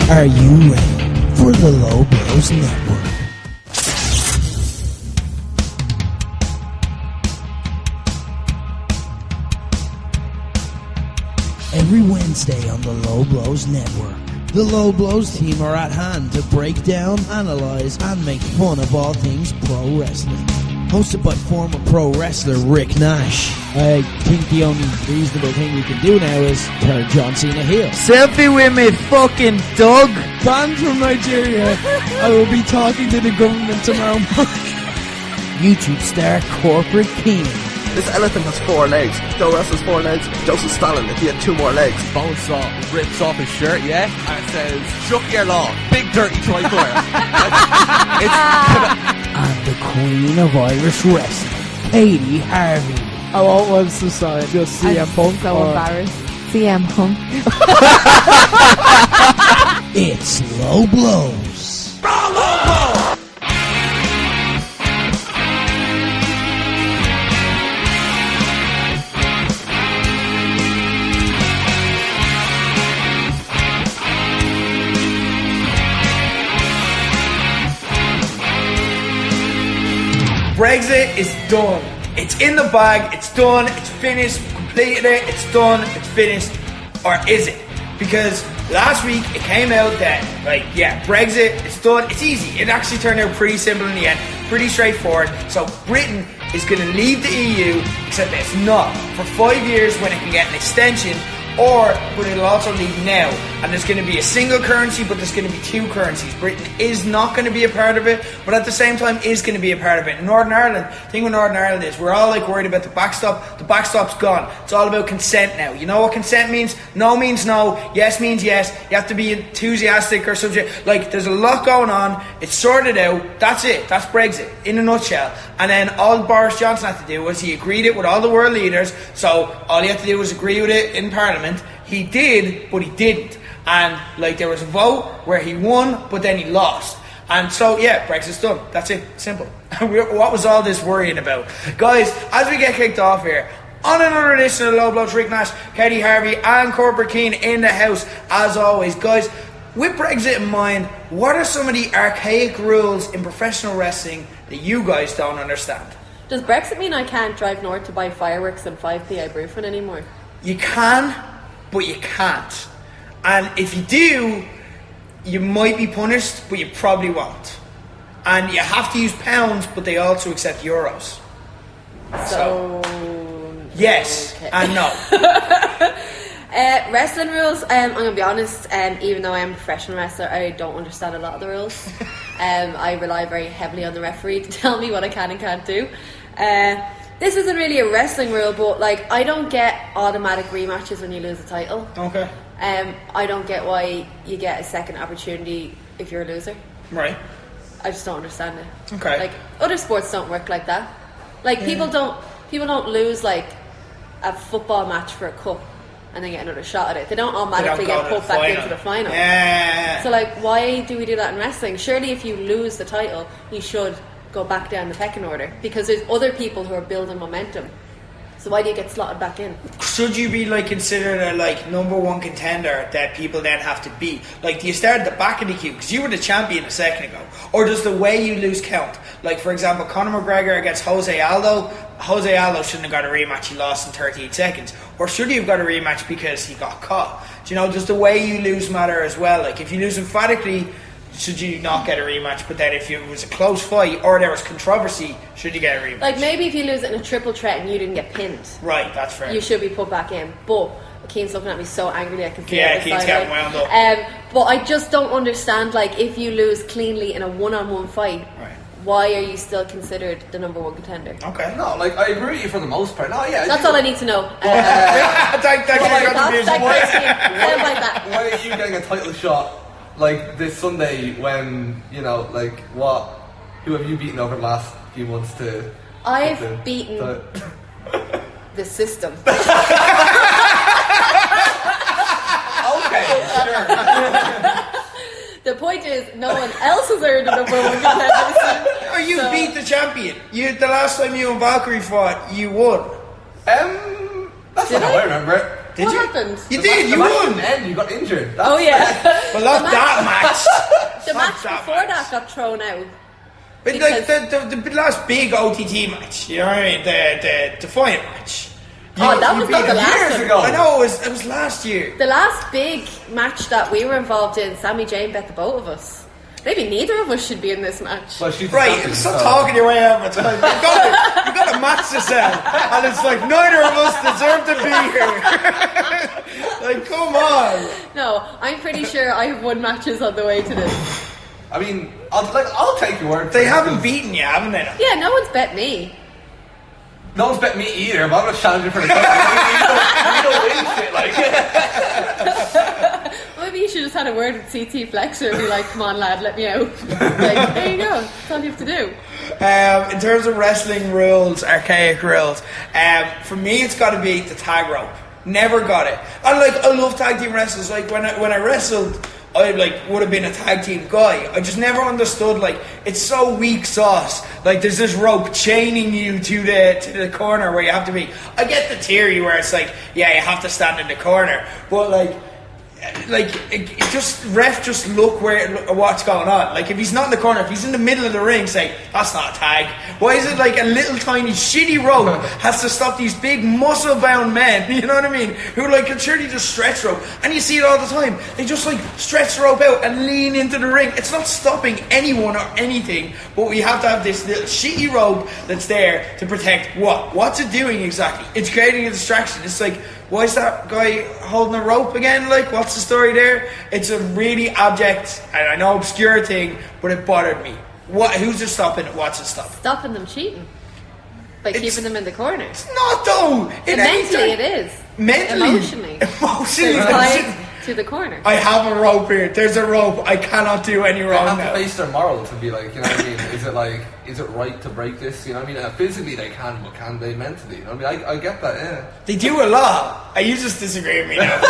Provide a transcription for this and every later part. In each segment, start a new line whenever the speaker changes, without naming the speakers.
Are you ready for the Low Blows Network? Every Wednesday on the Low Blows Network, the Low Blows team are at hand to break down, analyze, and make fun of all things pro wrestling. Hosted by former pro wrestler Rick Nash. I think the only reasonable thing we can do now is turn John Cena heel.
Selfie with me fucking dog.
Banned from Nigeria. I will be talking to the government tomorrow morning. YouTube star Corporate King.
This elephant has 4 legs. Joe Russell's 4 legs. Joseph Stalin, if he had 2 more legs.
Bonesaw rips off his shirt, yeah, and it says, "Chuck your law, big dirty tricolor."
And the Queen of Irish Wrestling, Katey Harvey.
I want one society, just CM Punk.
So embarrassed. CM Punk.
It's Low Blows.
Brexit is done. It's in the bag, it's done, it's finished, completed it, it's done, it's finished. Or is it? Because last week it came out that, Brexit, it's done, it's easy. It actually turned out pretty simple in the end, pretty straightforward. So Britain is going to leave the EU, except that it's not. For 5 years when it can get an extension, but it'll also leave now. And there's going to be a single currency, but there's going to be 2 currencies. Britain is not going to be a part of it, but at the same time is going to be a part of it. In Northern Ireland, the thing with Northern Ireland is we're all worried about the backstop. The backstop's gone. It's all about consent now. You know what consent means? No means no. Yes means yes. You have to be enthusiastic or something. There's a lot going on. It's sorted out. That's it. That's Brexit in a nutshell. And then all Boris Johnson had to do was he agreed it with all the world leaders. So all he had to do was agree with it in Parliament. He did, but he didn't. And there was a vote where he won, but then he lost. And so, Brexit's done. That's it. Simple. What was all this worrying about? Guys, as we get kicked off here, on another edition of Low Blows, Rick Nash, Katey Harvey, and Corporate Keen in the house, as always. Guys, with Brexit in mind, what are some of the archaic rules in professional wrestling that you guys don't understand?
Does Brexit mean I can't drive north to buy fireworks and 5p Ibuprofen anymore?
You can, but you can't. And if you do, you might be punished, but you probably won't. And you have to use pounds, but they also accept euros. So yes, okay. And no.
Wrestling rules, I'm going to be honest, even though I am a professional wrestler, I don't understand a lot of the rules. I rely very heavily on the referee to tell me what I can and can't do. This isn't really a wrestling rule, but I don't get automatic rematches when you lose a title.
Okay.
I don't get why you get a second opportunity if you're a loser.
Right.
I just don't understand it.
Okay.
Other sports don't work like that. People don't lose a football match for a cup and then get another shot at it. They don't automatically get put back into the final.
Yeah.
So why do we do that in wrestling? Surely if you lose the title, you should go back down the pecking order because there's other people who are building momentum. So why do you get slotted back in?
Should you be considered a number one contender that people then have to beat? Do you start at the back of the queue because you were the champion a second ago, or does the way you lose count? For example, Conor McGregor against Jose Aldo. Jose Aldo shouldn't have got a rematch. He lost in 38 seconds. Or should he have got a rematch because he got caught? Does the way you lose matter as well? If you lose emphatically, should you not get a rematch? But then if it was a close fight or there was controversy, should you get a rematch?
Maybe if you lose it in a triple threat and you didn't get pinned.
Right, that's fair.
You should be put back in. But Keane's looking at me so angrily I can see
it. Keane's getting wound up.
But I just don't understand, if you lose cleanly in a one-on-one fight, right, why are you still considered the number one contender?
Okay.
No, I agree with you for the most part. No, yeah.
That's all I need to know.
Thank you for your contribution.
Why are you getting a title shot this Sunday when, who have you beaten over the last few months to...
I've beaten the system.
Okay, sure.
The point is, no one else has earned the number one contender.
Or you beat the champion. The last time you and Valkyrie fought, you won.
That's not how I remember it.
What happened?
You did. You won.
And you got injured.
Oh yeah.
Well, not that match.
The match before that got thrown out.
But like the last big OTT match, you know what I mean? The Defiant match.
That was not the last
years
one.
ago.
I know, it was last year.
The last big match that we were involved in, Sammy Jane bet the both of us. Maybe neither of us should be in this match.
Well, she's
Right, stop talking your way out of it. You've got a match to sell, and it's like neither of us deserve to be here. Like, come on.
No, I'm pretty sure I have won matches on the way to this.
I mean, I'll take your word.
They haven't beaten you, haven't they?
Yeah, no one's bet me.
No one's bet me either, but I'm not challenging for the title. You don't win shit, like.
Maybe you should just had a word with CT Flexer and be like, come on lad, let me out. Like, there you go, that's all you have to do.
In terms of wrestling rules, archaic rules, for me it's got to be the tag rope. Never got it. I love tag team wrestlers. Like when I wrestled, I would have been a tag team guy. I just never understood, it's so weak sauce. Like there's this rope chaining you to the corner where you have to be. I get the theory where it's like, yeah, you have to stand in the corner, but ref just look what's going on. Like if he's not in the corner, if he's in the middle of the ring, say that's not a tag. Why is it like a little tiny shitty rope has to stop these big muscle bound men? You know what I mean? Who can surely just stretch rope, and you see it all the time. They just stretch the rope out and lean into the ring. It's not stopping anyone or anything, but we have to have this little shitty rope that's there to protect what? What's it doing exactly? It's creating a distraction. It's like, why is that guy holding a rope again? What's the story there? It's a really abject, and I know obscure thing, but it bothered me. Who's it stopping it? What's it stopping?
Stopping them cheating. By keeping them in the corner.
It's not though!
Mentally it is.
Mentally?
Emotionally.
They're
tied to the corner.
I have a rope here. There's a rope. I cannot do any wrong
They
now.
have to face their morals and be like, you know what I mean? Is it right to break this? You know what I mean? Physically they can, but can they mentally? You know what I mean? I get that, yeah.
They do a lot. You just disagree with me now.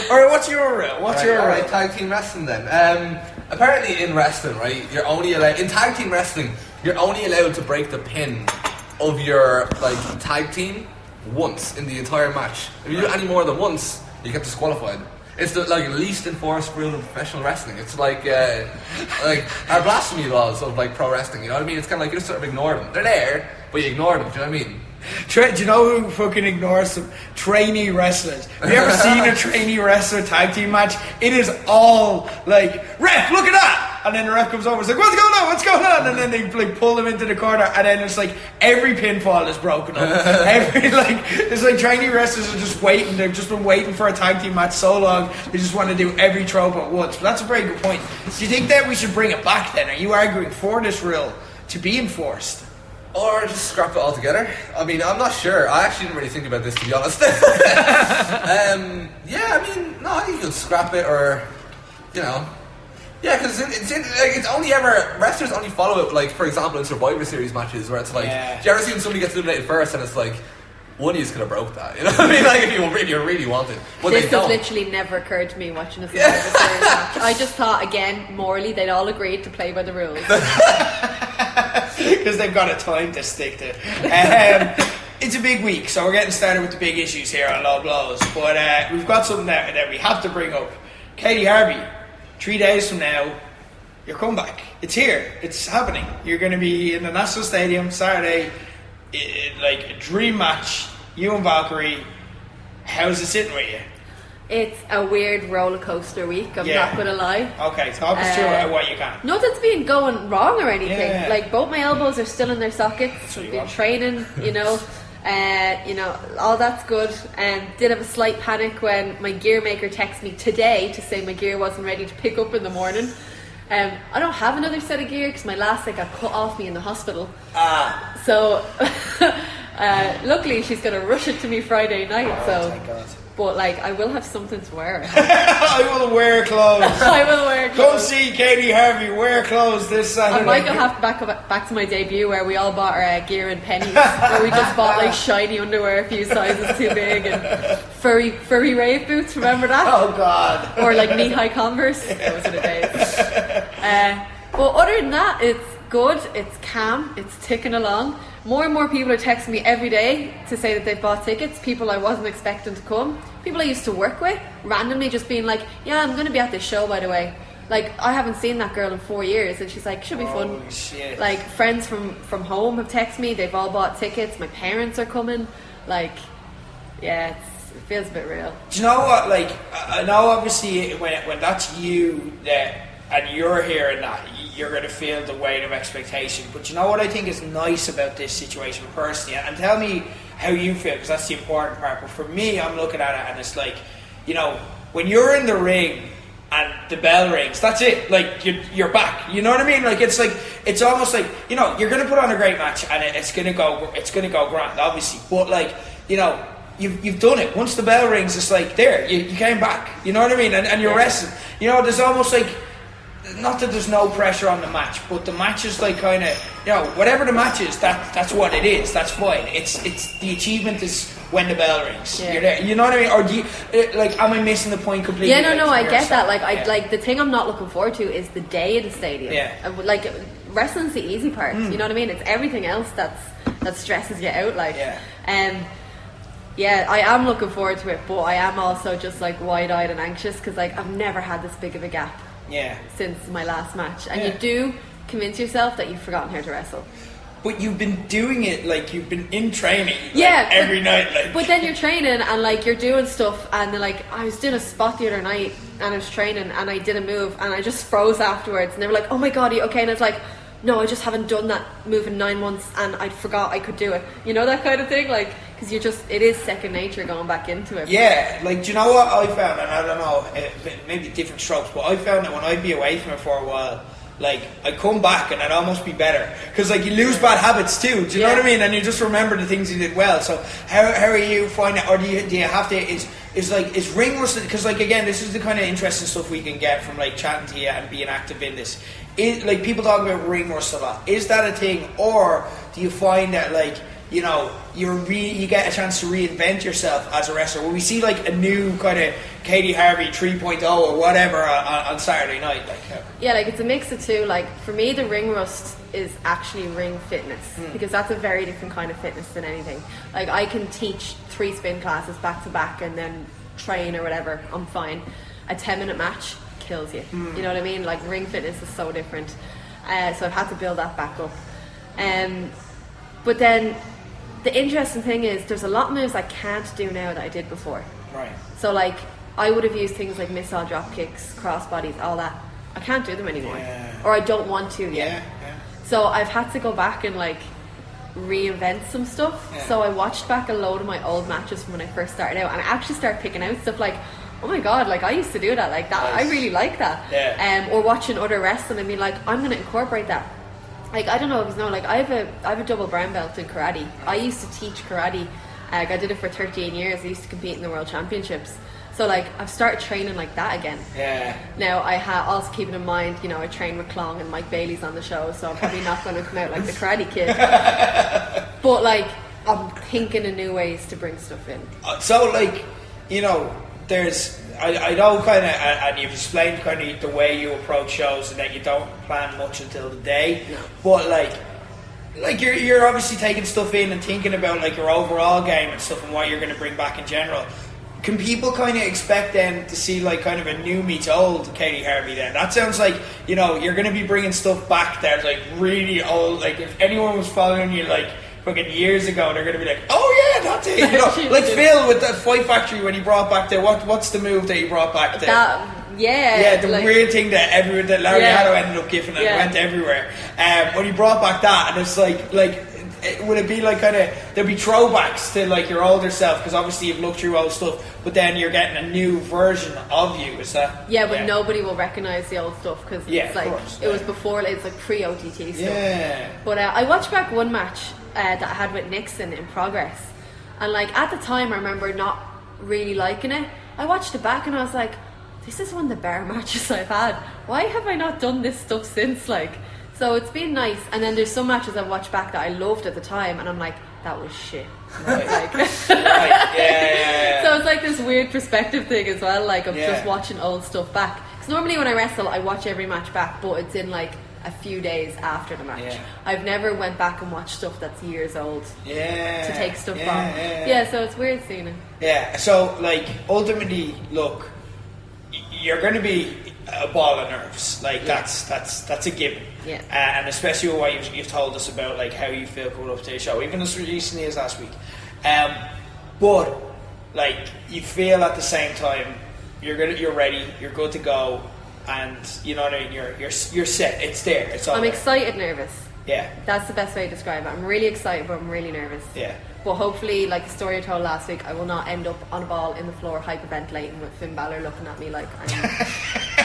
Alright, what's your rule?
Alright, tag team wrestling then. Apparently in wrestling, right, in tag team wrestling, you're only allowed to break the pin of your tag team once in the entire match. If you do any more than once, you get disqualified. It's the least enforced rule in professional wrestling. It's like our blasphemy laws of pro wrestling. You know what I mean? It's kind of you just sort of ignore them. They're there, but you ignore them. Do you know what I mean?
Do you know who fucking ignores them? Trainee wrestlers. Have you ever seen a trainee wrestler tag team match? It is all ref, look at that! And then the ref comes over and is like, what's going on? And then they pull them into the corner, and then it's every pinfall is broken up. It's trainee wrestlers are just waiting. They've just been waiting for a tag team match so long, they just want to do every trope at once. But that's a very good point. Do you think that we should bring it back then? Are you arguing for this rule to be enforced?
Or just scrap it altogether. I mean, I'm not sure. I actually didn't really think about this, to be honest. No, you can scrap it, or yeah, because it's only ever wrestlers only follow it. For example, in Survivor Series matches, where it's do you ever see when somebody gets eliminated first, and it's one of you could have broke that. You know what I mean? If you really wanted. But
this has literally never occurred to me watching a Survivor Series match. I just thought, again, morally, they'd all agreed to play by the rules.
Because they've got a time to stick to. It's a big week, so we're getting started with the big issues here on Low Blows. But we've got something that we have to bring up. Katey Harvey, 3 days from now, your comeback. It's here. It's happening. You're going to be in the National Stadium Saturday, a dream match. You and Valkyrie. How's it sitting with you?
It's a weird roller coaster week, I'm not going to lie.
Okay, talk us through what you can.
Nothing's been going wrong or anything.
Yeah.
Both my elbows are still in their sockets. I've been training, all that's good. Did have a slight panic when my gear maker texted me today to say my gear wasn't ready to pick up in the morning. I don't have another set of gear because my last set got cut off me in the hospital. So luckily she's going to rush it to me Friday night. Thank God. But I will have something to wear.
I will wear clothes.
I will wear clothes.
Come see Katey Harvey wear clothes this Saturday.
I might go have to back to my debut where we all bought our gear in pennies. Where we just bought shiny underwear a few sizes too big and furry rave boots. Remember that?
Oh God.
Or knee-high Converse. Those are the days. But other than that, good. It's calm. It's ticking along. More and more people are texting me every day to say that they've bought tickets. People I wasn't expecting to come. People I used to work with, randomly just being like, yeah, I'm going to be at this show, by the way. Like, I haven't seen that girl in 4 years, and she's like, should be fun.
Shit.
Like, friends from home have texted me. They've all bought tickets. My parents are coming. Like, yeah, it feels a bit real.
Do you know what? Like, I know obviously when that's you and you're here and that, you're going to feel the weight of expectation. But you know what I think is nice about this situation personally? And tell me how you feel, because that's the important part. But for me, I'm looking at it and it's like, you know, when you're in the ring and the bell rings, that's it. Like, you're back. You know what I mean? Like, it's almost like, you know, you're going to put on a great match and it's going to go grand, obviously. But like, you know, you've done it. Once the bell rings, it's like, there, you came back. You know what I mean? And you're resting. You know, there's almost like, not that there's no pressure on the match, but the match is like kind of, you know, whatever the match is, that's what it is. That's fine. It's the achievement is when the bell rings.
Yeah.
You're there. You know what I mean? Or do you, like, am I missing the point completely?
Yeah, no,
like,
I get that. Like,
yeah.
like the thing I'm not looking forward to is the day of the stadium.
Yeah.
Like, wrestling's the easy part. You know what I mean? It's everything else that stresses you out. Like, yeah, I am looking forward to it, but I am also just like wide-eyed and anxious because like I've never had this big of a gap.
Yeah.
Since my last match, and you do convince yourself that you've forgotten how to wrestle.
But you've been doing it, like, you've been in training, like, every night, like.
But then you're training and like you're doing stuff, and then like I was doing a spot the other night and I was training and I did a move and I just froze afterwards, and they were like, "Oh my god, are you okay?" And I was like, "No, I just haven't done that move in 9 months and I forgot I could do it." You know, that kind of thing, like, because it is second nature going back into it.
Yeah, like, do you know what I found? And I don't know, maybe different strokes, but I found that when I'd be away from it for a while, like, I'd come back and I'd almost be better. Because, like, you lose bad habits too, do you know what I mean? And you just remember the things you did well. So, how are you finding, or do you have to, is ring rust, because, like, again, this is the kind of interesting stuff we can get from, like, chatting to you and being active in this. Like, people talk about ring rust a lot. Is that a thing, or do you find that, like, you know, you get a chance to reinvent yourself as a wrestler? When we see like a new kind of Katey Harvey 3.0 or whatever on Saturday night, like
yeah, like it's a mix of two. Like for me, the ring rust is actually ring fitness because that's a very different kind of fitness than anything. Like I can teach 3 spin classes back to back and then train or whatever. I'm fine. A 10-minute match kills you. You know what I mean? Like ring fitness is so different. So I've had to build that back up. But then the interesting thing is there's a lot of moves I can't do now that I did before.
Right.
So like I would have used things like missile drop kicks, crossbodies, all that. I can't do them anymore.
Yeah.
Or I don't want to yet.
Yeah.
So I've had to go back and like reinvent some stuff.
Yeah.
So I watched back a load of my old matches from when I first started out and I actually started picking out stuff like, oh my god, like I used to do that, like that. Nice. I really like that.
Yeah.
Or watching other wrestling and being like, I'm going to incorporate that. Like, I don't know if you know, like, I have a double brown belt in karate. I used to teach karate. Like, I did it for 13 years. I used to compete in the World Championships. So, like, I've started training like that again.
Yeah.
Now, also keeping in mind, you know, I train with Klong and Mike Bailey's on the show, so I'm probably not going to come out like the Karate Kid. But, like, I'm thinking of new ways to bring stuff in.
So, like, you know, I know kind of, and you've explained kind of the way you approach shows and that you don't plan much until the day.
No.
But like you're obviously taking stuff in and thinking about like your overall game and stuff and what you're going to bring back in general. Can people kind of expect then to see like kind of a new meets old Katey Harvey then? That sounds like, you know, you're going to be bringing stuff back that's like really old. Like if anyone was following you like fucking years ago, they're going to be like, oh yeah, that's it. You know, like Phil with that Fight Factory when he brought back there. What's the move that he brought back there? The like, weird thing that Larry Hado ended up giving and went everywhere. When he brought back that, and it's like would it be like kind of there'd be throwbacks to like your older self because obviously you've looked through old stuff, but then you're getting a new version of you. Is that?
Yeah, but nobody will recognize the old stuff because it's like
course,
it was before. It's like pre-OTT stuff.
Yeah.
But I watched back one match that I had with Nixon in Progress, and like at the time I remember not really liking it. I watched it back and I was like, this is one of the better matches I've had. Why have I not done this stuff since? Like, so it's been nice. And then there's some matches I've watched back that I loved at the time and I'm like, that was shit.
Right.
Like,
right. Yeah.
So it's like this weird perspective thing as well, like of just watching old stuff back. Because normally when I wrestle I watch every match back, but it's in like a few days after the match.
Yeah.
I've never went back and watched stuff that's years old.
Yeah.
To take stuff
yeah,
from.
Yeah.
So it's weird seeing it.
Yeah. So like ultimately, look, you're going to be a ball of nerves. Like that's a given.
Yeah.
And especially with what you've told us about, like how you feel coming up to the show, even as recently as last week. But like you feel at the same time you're ready, you're good to go, and you know what I mean. You're set. It's there. It's all.
I'm
there.
excited, nervous.
Yeah.
That's the best way to describe it. I'm really excited, but I'm really nervous.
Yeah.
But hopefully, like the story I told last week, I will not end up on a ball in the floor hyperventilating with Finn Balor looking at me like I'm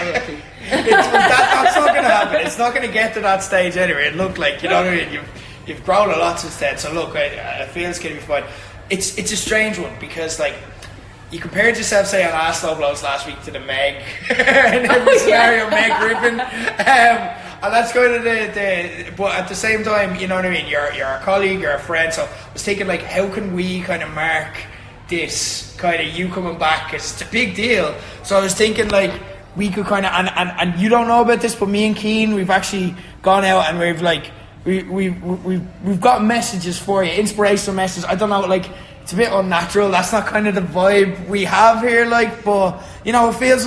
a rookie.
That's not going to happen. It's not going to get to that stage anyway. It looked like, you know what I mean. You've grown a lot since then. So look, I feel it's going to be fine. It's a strange one because like you compared yourself, say, on last Low Blows last week to the Meg in every scenario, Meg Griffin. And that's kind of the but at the same time, you know what I mean, you're a colleague, you're a friend, so I was thinking like how can we kind of mark this kind of you coming back, because it's a big deal. So I was thinking like we could kind of and you don't know about this, but me and Keane, we've actually gone out and we've like we've got messages for you, inspirational messages. I don't know, like it's a bit unnatural. That's not kind of the vibe we have here, like, but you know, it feels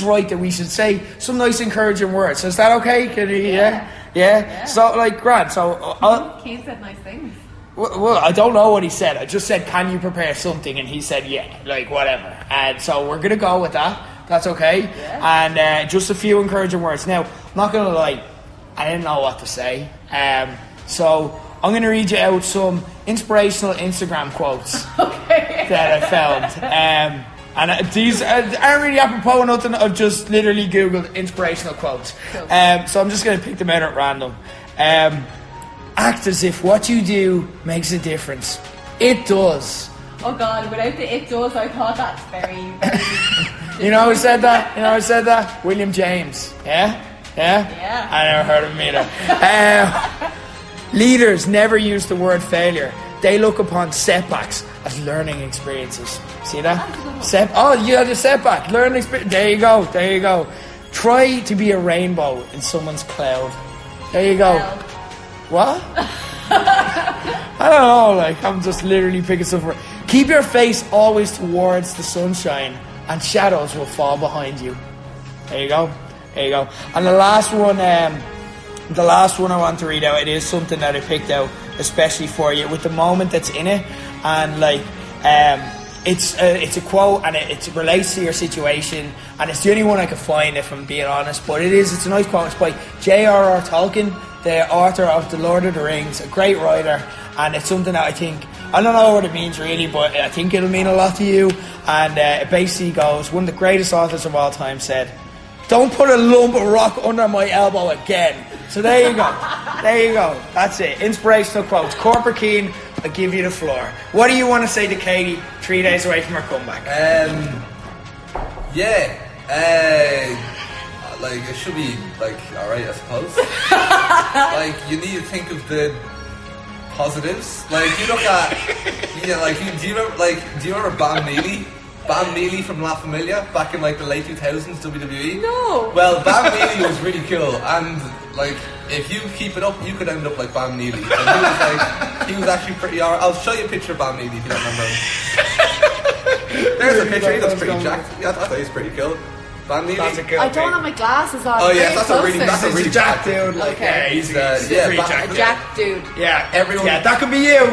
right that we should say some nice encouraging words. So is that okay? Can you, yeah. So like, Grant. So
Keane said nice things.
Well, I don't know what he said. I just said, "Can you prepare something?" And he said, "Yeah, like whatever." And so we're gonna go with that. That's okay. Yeah. And just a few encouraging words. Now, I'm not gonna lie, I didn't know what to say. So I'm going to read you out some inspirational Instagram quotes that I found. And these aren't really apropos nothing. I've just literally Googled inspirational quotes. Cool. So I'm just going to pick them out at random. Act as if what you do makes a difference. It does.
Oh God, without the "it does," I thought that's very, very
You know who said that? William James. Yeah? I never heard of him either. Leaders never use the word failure. They look upon setbacks as learning experiences. See that? You had a setback. Learning experience. There you go. Try to be a rainbow in someone's cloud. There you go. What? I don't know. Like, I'm just literally picking stuff up. Keep your face always towards the sunshine, and shadows will fall behind you. There you go. And the last one I want to read out, it is something that I picked out especially for you, with the moment that's in it, and like it's a quote, and it relates to your situation, and it's the only one I could find, if I'm being honest, but it's a nice quote. It's by J.R.R. Tolkien, the author of The Lord of the Rings, a great writer, and it's something that I don't know what it means really, but I think it'll mean a lot to you. And it basically goes, one of the greatest authors of all time said, "Don't put a lump of rock under my elbow again." So there you go. That's it. Inspirational quotes. Corporate Keane, I give you the floor. What do you want to say to Katey 3 days away from her comeback?
Like it should be like alright, I suppose. Like you need to think of the positives. Like you look at, do you remember Bam Neely? Bam Neely from La Familia back in like the late 2000s WWE.
No.
Well, Bam Neely was really cool, and like if you keep it up, you could end up like Bam Neely. And he was actually pretty. I'll show you a picture of Bam Neely if you don't remember him. There's a picture. He looks pretty jacked. Yeah, I thought he was pretty cool. Bam Neely.
I don't have my glasses on.
Oh yeah, that's a really
jacked dude. Like,
okay.
He's pretty jacked.
A jacked dude.
Yeah, everyone. Yeah, that could be you.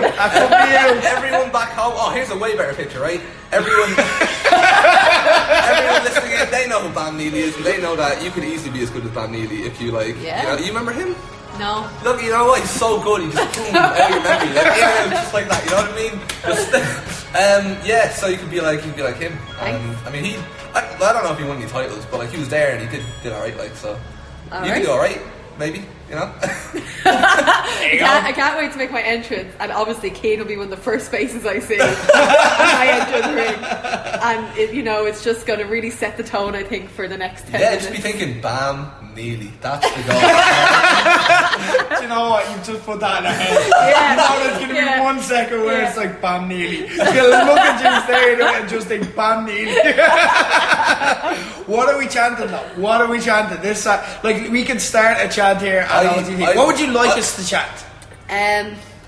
Everyone back home. Oh, here's a way better picture, right? Everyone listening in, they know who Bam Neely is, and they know that you could easily be as good as Bam Neely if you like.
Yeah.
You remember him?
No.
Look, you know what? He's so good. He just boom out of your memory, like in and out, just like that. You know what I mean? Just, so you could be like him. I mean, I don't know if he won any titles, but like he was there and he did alright. Like so, you can do alright. Maybe, you know.
I can't wait to make my entrance, and obviously Kane will be one of the first faces I see when I enter the ring, and it's just going to really set the tone, I think, for the next 10 minutes.
Just be thinking Bam Neely. That's the goal.
Do you know what? You've just put that in our head. You know there's going to be 1 second where it's like Bam Neely. You'll look at you there and just think Bam Neely. What are we chanting though? What are we chanting? This like we can start a chant here at OTT. What would you like us to chant?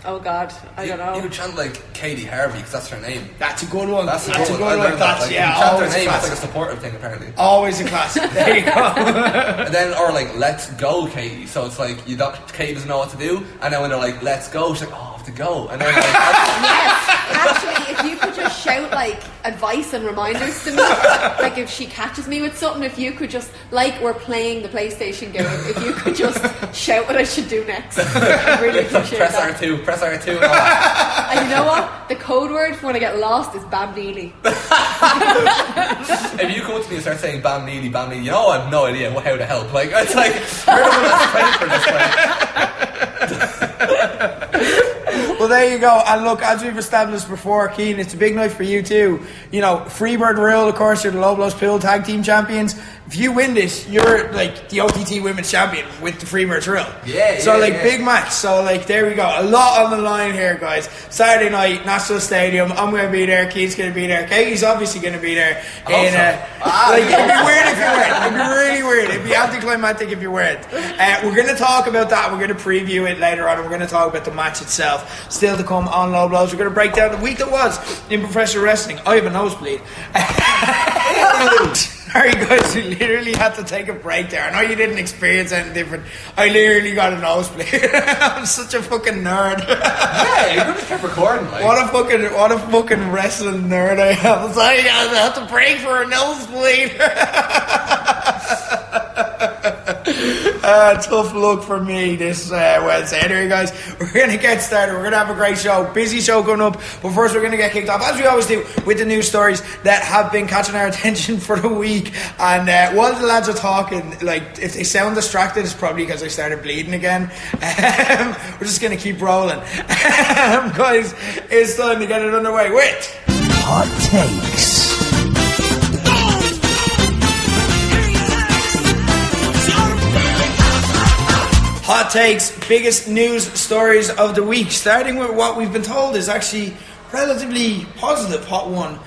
Oh God, I don't know.
You would chant like Katey Harvey because that's her name.
That's a good one.
That's a
good
good
one.
one.
That's
like,
yeah.
You chant
Always
her name.
a
It's
classic.
like a supportive thing apparently.
Always a classic. There you go.
And then or like let's go Katey. So it's like Katey doesn't know what to do, and then when they're like let's go, she's like oh I have to go, and then like
Yes, actually, if you could just shout like advice and reminders to me, like if she catches me with something, if you could just like we're playing the PlayStation game, if you could just shout what I should do next, I really appreciate
press
that.
R2, press R2. And all that.
And you know what? The code word for when I get lost is Bam Neely.
If you come up to me and start saying Bam Neely, you know I have no idea how to help. Like it's like you're the one that's trained for this.
Well, there you go. And look, as we've established before, Keane, it's a big night for you too. You know, Freebird Rule, of course, you're the Low Blows Pool Tag Team Champions. If you win this, you're like the OTT Women's Champion with the Freebirds Rule. So big match. So there we go. A lot on the line here, guys. Saturday night, National Stadium. I'm going to be there. Keith's going to be there. Katie's obviously going to be there. It'd be weird if you weren't. It'd be really weird. It'd be anticlimactic if you weren't. We're going to talk about that. We're going to preview it later on, and we're going to talk about the match itself. Still to come on Low Blows. We're going to break down the week that was in professional wrestling. I have a nosebleed. Sorry guys, we literally had to take a break there. I know you didn't experience anything different. I literally got a nosebleed. I'm such a fucking nerd.
Yeah, you could have kept recording. Like.
What a fucking wrestling nerd I am. Sorry, I had to break for a nosebleed. Tough luck for me this Wednesday. Anyway, guys, we're going to get started. We're going to have a great show. Busy show coming up. But first, we're going to get kicked off, as we always do, with the news stories that have been catching our attention for the week. And while the lads are talking, like, if they sound distracted, it's probably because I started bleeding again. We're just going to keep rolling. Guys, it's time to get it underway with
Hot Takes.
Hot Takes, biggest news stories of the week. Starting with what we've been told is actually relatively positive, hot one.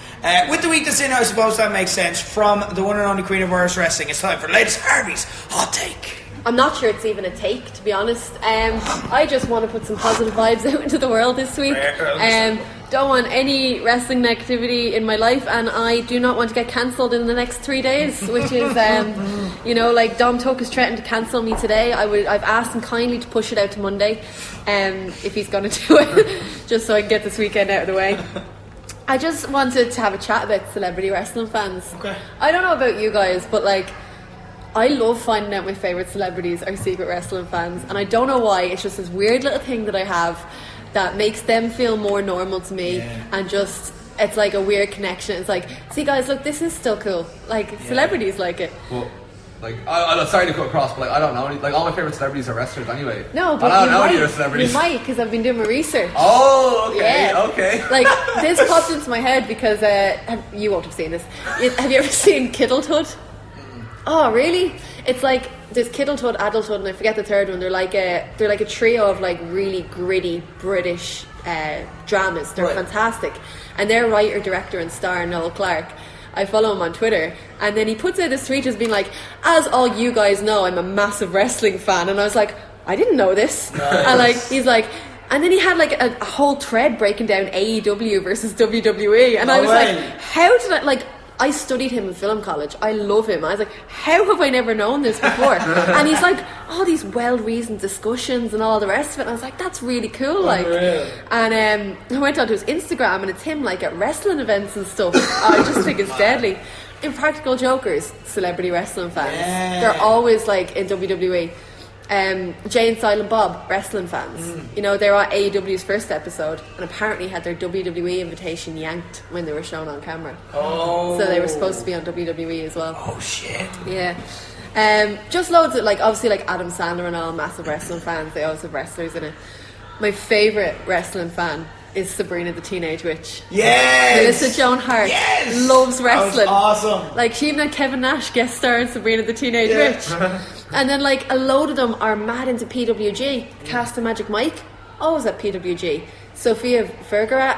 With the week that's in, I suppose that makes sense. From the one and only Queen of Irish Wrestling, it's time for the latest Harvey's Hot Take.
I'm not sure it's even a take, to be honest. I just want to put some positive vibes out into the world this week. Don't want any wrestling negativity in my life, and I do not want to get cancelled in the next 3 days, which is, like Dom Tuck has threatened to cancel me today. I've asked him kindly to push it out to Monday, if he's going to do it, just so I can get this weekend out of the way. I just wanted to have a chat about celebrity wrestling fans.
Okay.
I don't know about you guys, but I love finding out my favourite celebrities are secret wrestling fans, and I don't know why. It's just this weird little thing that I have that makes them feel more normal to me, and just it's like a weird connection. It's like, see guys, look, this is still cool. Like celebrities like it.
Well, I'm sorry to cut across, but I don't know any. Like all my favorite celebrities are wrestlers anyway.
No, but
I don't
you
know
might,
any of the celebrities.
You might, because I've been doing my research.
Oh, okay,
Yeah.
okay.
Like this popped into my head because you won't have seen this. Have you ever seen Kiddletud? Oh, really? It's like there's Kiddletud, Adulthood, and I forget the third one. They're like a trio of like really gritty British dramas. They're fantastic, and their writer, director, and star Noel Clarke. I follow him on Twitter, and then he puts out this tweet as being like, "As all you guys know, I'm a massive wrestling fan," and I was like, "I didn't know this," and he's like. And then he had like a whole thread breaking down AEW versus WWE, and I was like, "How did I studied him in film college. I love him. I was like, how have I never known this before?" And he's like, all these well-reasoned discussions and all the rest of it. And I was like, that's really cool. And I went onto his Instagram, and it's him like at wrestling events and stuff. I just think it's deadly. Impractical Jokers, celebrity wrestling fans. They're always like in WWE. Jay and Silent Bob, wrestling fans. You know, they were at AEW's first episode, and apparently had their WWE invitation yanked when they were shown on camera. So they were supposed to be on WWE as well.
Oh shit.
Yeah. Just loads of obviously Adam Sandler and all, massive wrestling fans. They always have wrestlers in it. My favourite wrestling fan is Sabrina the Teenage Witch.
Yes!
Melissa Joan Hart
Yes!
loves wrestling.
That was awesome.
Like, she even had Kevin Nash guest star in Sabrina the Teenage Witch. And then, like, a load of them are mad into PWG. Cast and Magic Mike, always at PWG. Sofia Vergara,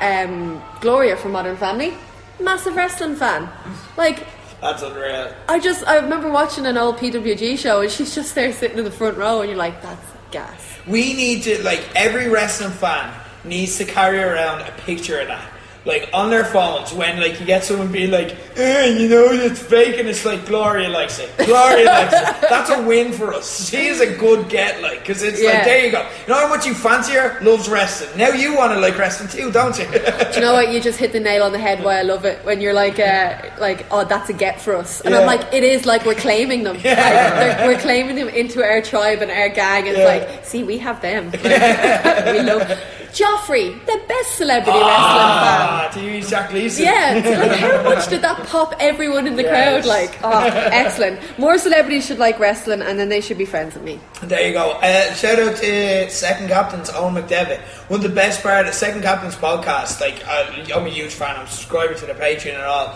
Gloria from Modern Family, massive wrestling fan. Like,
that's unreal.
I remember watching an old PWG show and she's just there sitting in the front row and you're like, that's gas.
We need to, like, every wrestling fan needs to carry around a picture of that, like, on their phones, when, like, you get someone being like, you know, it's fake, and it's like, Gloria likes it. That's a win for us. She is a good get, like, because it's like, there you go. You know how much you fancy her? Loves wrestling. Now you want to like wrestling too, don't you?
Do you know what? You just hit the nail on the head why I love it. When you're like, oh, that's a get for us. And I'm like, it is, like, we're claiming them. Like, we're claiming them into our tribe and our gang. And it's like, see, we have them. Like, we love Joffrey, the best celebrity wrestling fan.
To use Jack Leeson.
Yeah, so, like, how much did that pop everyone in the crowd? Like, excellent. More celebrities should like wrestling, and then they should be friends with me.
There you go. Shout out to Second Captain's Owen McDevitt. One of the best part of Second Captain's podcast. Like, I'm a huge fan. I'm a subscriber to the Patreon and all.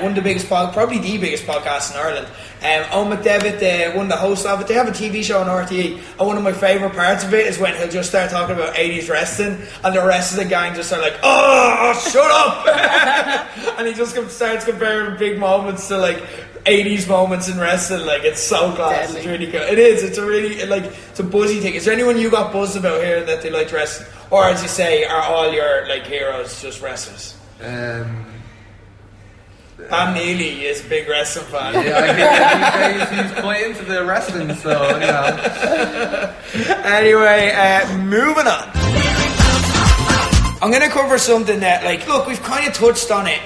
One of the biggest, probably the biggest podcast in Ireland. Owen McDevitt, one of the hosts of it. They have a TV show on RTE, and one of my favourite parts of it is when he'll just start talking about 80s wrestling, and the rest of the gang just are like, oh, shut up! And he just starts comparing big moments to, like, 80s moments in wrestling. Like, it's so class. Deadly. It's really good. It is. It's a really, like, it's a buzzy thing. Is there anyone you got buzzed about hearing that they like wrestling, or, as you say, are all your, like, heroes just wrestlers? I'm Neely is a big wrestling fan.
Yeah, he's quite into the wrestling, so, you know.
Anyway, moving on. I'm going to cover something that, like, look, we've kind of touched on it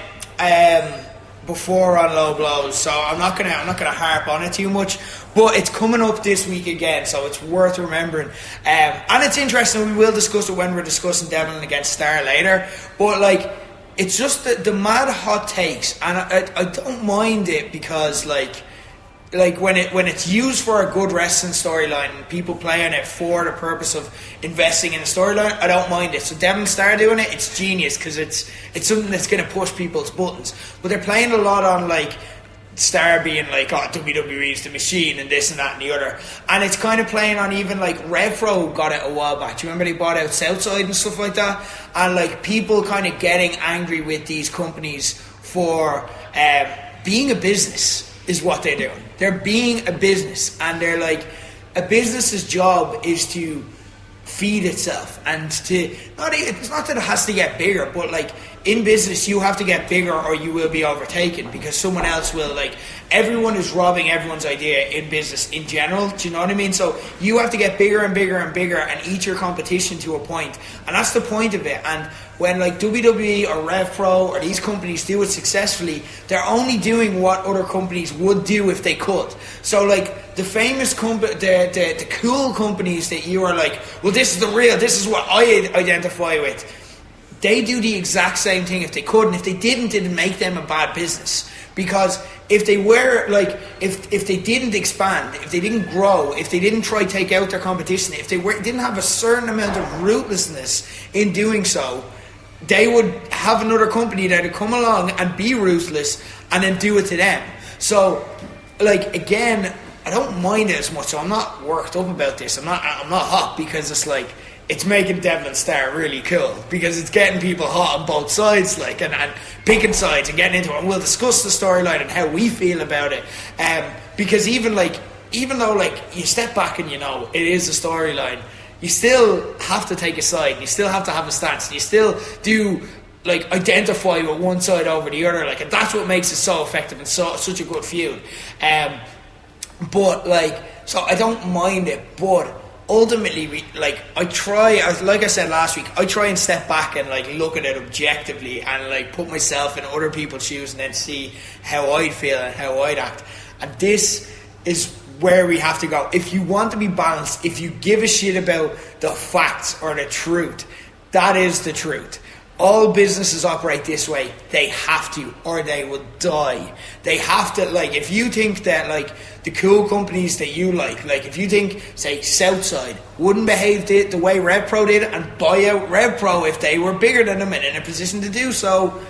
before on Low Blows, so I'm not gonna harp on it too much. But it's coming up this week again, so it's worth remembering. And it's interesting. We will discuss it when we're discussing Devlin against Star later. But, like, it's just the mad hot takes, and I don't mind it because, like when it's used for a good wrestling storyline and people playing it for the purpose of investing in a storyline, I don't mind it. So Devlin Star doing it, it's genius because it's something that's going to push people's buttons. But they're playing a lot on, like, Star being like, oh, WWE's the machine and this and that and the other, and it's kind of playing on, even like Revpro got it a while back. Do you remember they bought out Southside and stuff like that? And, like, people kind of getting angry with these companies for being a business is what they're doing. They're being a business, and they're like, a business's job is to feed itself, and it's not that it has to get bigger, but, like, in business you have to get bigger or you will be overtaken because someone else will. Like, everyone is robbing everyone's idea in business in general, do you know what I mean? So you have to get bigger and bigger and bigger and eat your competition to a point, and that's the point of it. And when, like, WWE or Revpro or these companies do it successfully, they're only doing what other companies would do if they could. So, like, the famous the cool companies that you are like, well, this is the real, this is what I identify with, they do the exact same thing if they could, and if they didn't, it'd make them a bad business. Because if they were, like, if they didn't expand, if they didn't grow, if they didn't try to take out their competition, if they didn't have a certain amount of ruthlessness in doing so, they would have another company that would come along and be ruthless and then do it to them. So, like, again, I don't mind it as much, so I'm not worked up about this. I'm not hot, because it's like, it's making Devlin Star really cool because it's getting people hot on both sides, like, and picking sides and getting into it. And we'll discuss the storyline and how we feel about it. Because even though, like, you step back and, you know, it is a storyline, you still have to take a side. You still have to have a stance. You still do, like, identify with one side over the other, like, and that's what makes it so effective and such a good feud. But, like, so I don't mind it, but ultimately, like I said last week, I try and step back and, like, look at it objectively and, like, put myself in other people's shoes and then see how I'd feel and how I'd act. And this is where we have to go. If you want to be balanced, if you give a shit about the facts or the truth, that is the truth. all businesses operate this way. They have to, or they will die. They have to, like, if you think that, like, the cool companies that you like if you think, say, Southside wouldn't behave the way RevPro did and buy out RevPro if they were bigger than them and in a position to do so,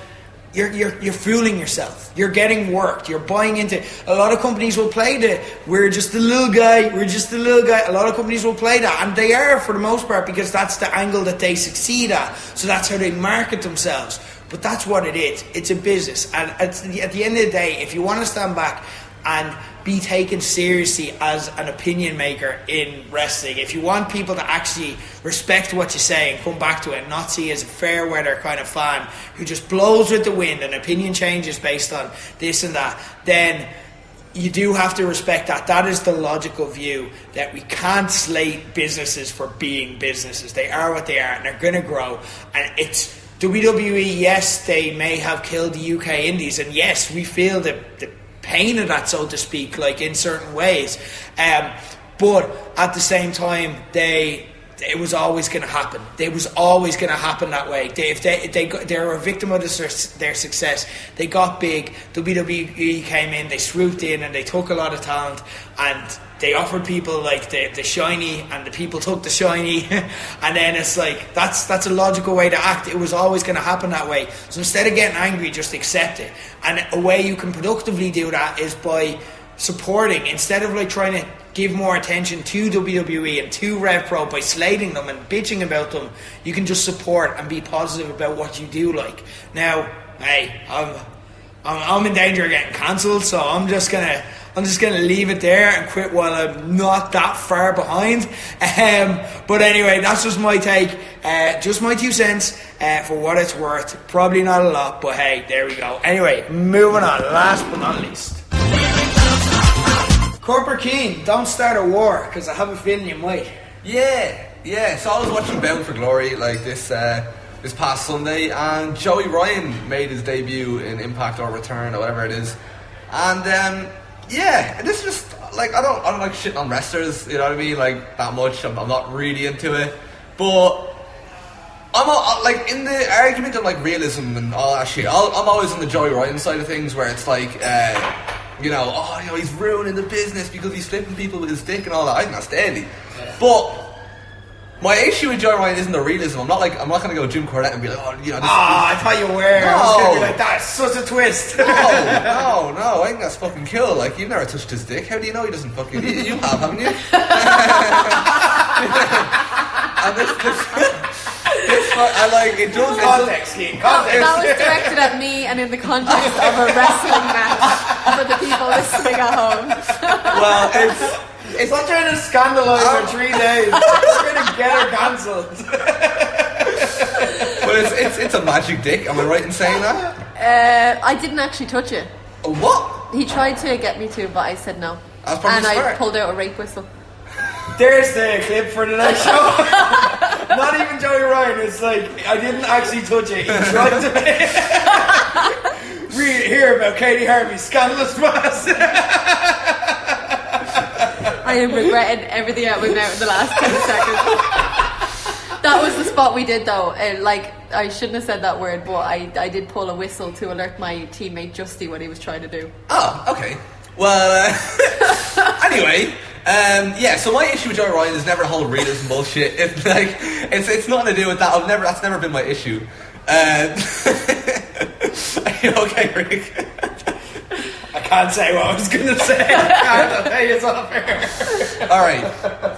you're fooling yourself. You're getting worked. You're buying into. A lot of companies will play we're just a little guy. A lot of companies will play that, and they are for the most part because that's the angle that they succeed at. So that's how they market themselves. But that's what it is. It's a business, and at the end of the day, if you want to stand back and be taken seriously as an opinion maker in wrestling, if you want people to actually respect what you say and come back to it and not see you as a fair weather kind of fan who just blows with the wind and opinion changes based on this and that, then you do have to respect that. That is the logical view, that we can't slate businesses for being businesses. They are what they are, and they're going to grow. And it's WWE, yes, they may have killed the UK indies, and yes, we feel the pain of that, so to speak, like in certain ways, but at the same time, it was always going to happen. It was always going to happen that way. They were a victim of their success. They got big. WWE came in, they swooped in, and they took a lot of talent, and they offered people like the shiny, and the people took the shiny, and then it's like that's a logical way to act. It was always going to happen that way. So instead of getting angry, just accept it. And a way you can productively do that is by supporting, instead of like trying to give more attention to WWE and to RevPro by slating them and bitching about them. You can just support and be positive about what you do like. Now, hey, I'm in danger of getting cancelled, so I'm just gonna leave it there and quit while I'm not that far behind. But anyway, that's just my take, just my 2 cents for what it's worth. Probably not a lot, but hey, there we go. Anyway, moving on. Last but not least, Corporate King, don't start a war, because I have a feeling you might.
Yeah. So I was watching Bound for Glory like this past Sunday, and Joey Ryan made his debut in Impact or Return or whatever it is, and this is just like I don't like shitting on wrestlers, you know what I mean, like that much. I'm not really into it, but I'm like in the argument of like realism and all that shit. I'm always on the Joey Ryan side of things, where it's like. He's ruining the business because he's flipping people with his dick and all that. I think that's deadly. Yeah. But my issue with Joey Ryan isn't the realism. I'm not going to go Jim Cornette and be like,
I thought you were.
No.
I was going to be like, that's such a twist.
No. I think that's fucking cool. Like, you've never touched his dick. How do you know he doesn't fucking... You have, haven't you? And it does...
Context.
That was directed at me and in the context of a wrestling match for the people listening at home.
Well,
it's not trying to scandalise her 3 days. It's going to get her cancelled.
But it's a magic dick. Am I right in saying that?
I didn't actually touch it.
What?
He tried to get me to, but I said no.
That's probably smart.
I pulled out a rape whistle.
There's the clip for the next show. Not even Joey Ryan. It's like, I didn't actually touch it. He tried to hear about Katie Harvey's scandalous past.
I am regretting everything that went out in the last 10 seconds. That was the spot we did though. I shouldn't have said that word, but I did pull a whistle to alert my teammate Justy what he was trying to do.
Oh, okay. Well, anyway, so my issue with Joey Ryan is never the whole realism bullshit. It's nothing to do with that. That's never been my issue. Are you okay, Rick?
I can't say what I was going to say. I'll tell you it's off air.
Alright,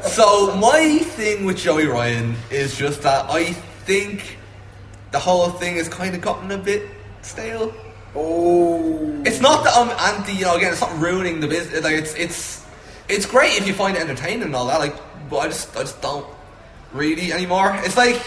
so my thing with Joey Ryan is just that I think the whole thing has kind of gotten a bit stale.
Oh,
it's not that I'm anti, again, it's not ruining the business. Like it's great if you find it entertaining and all that. Like, but I just don't really anymore. It's like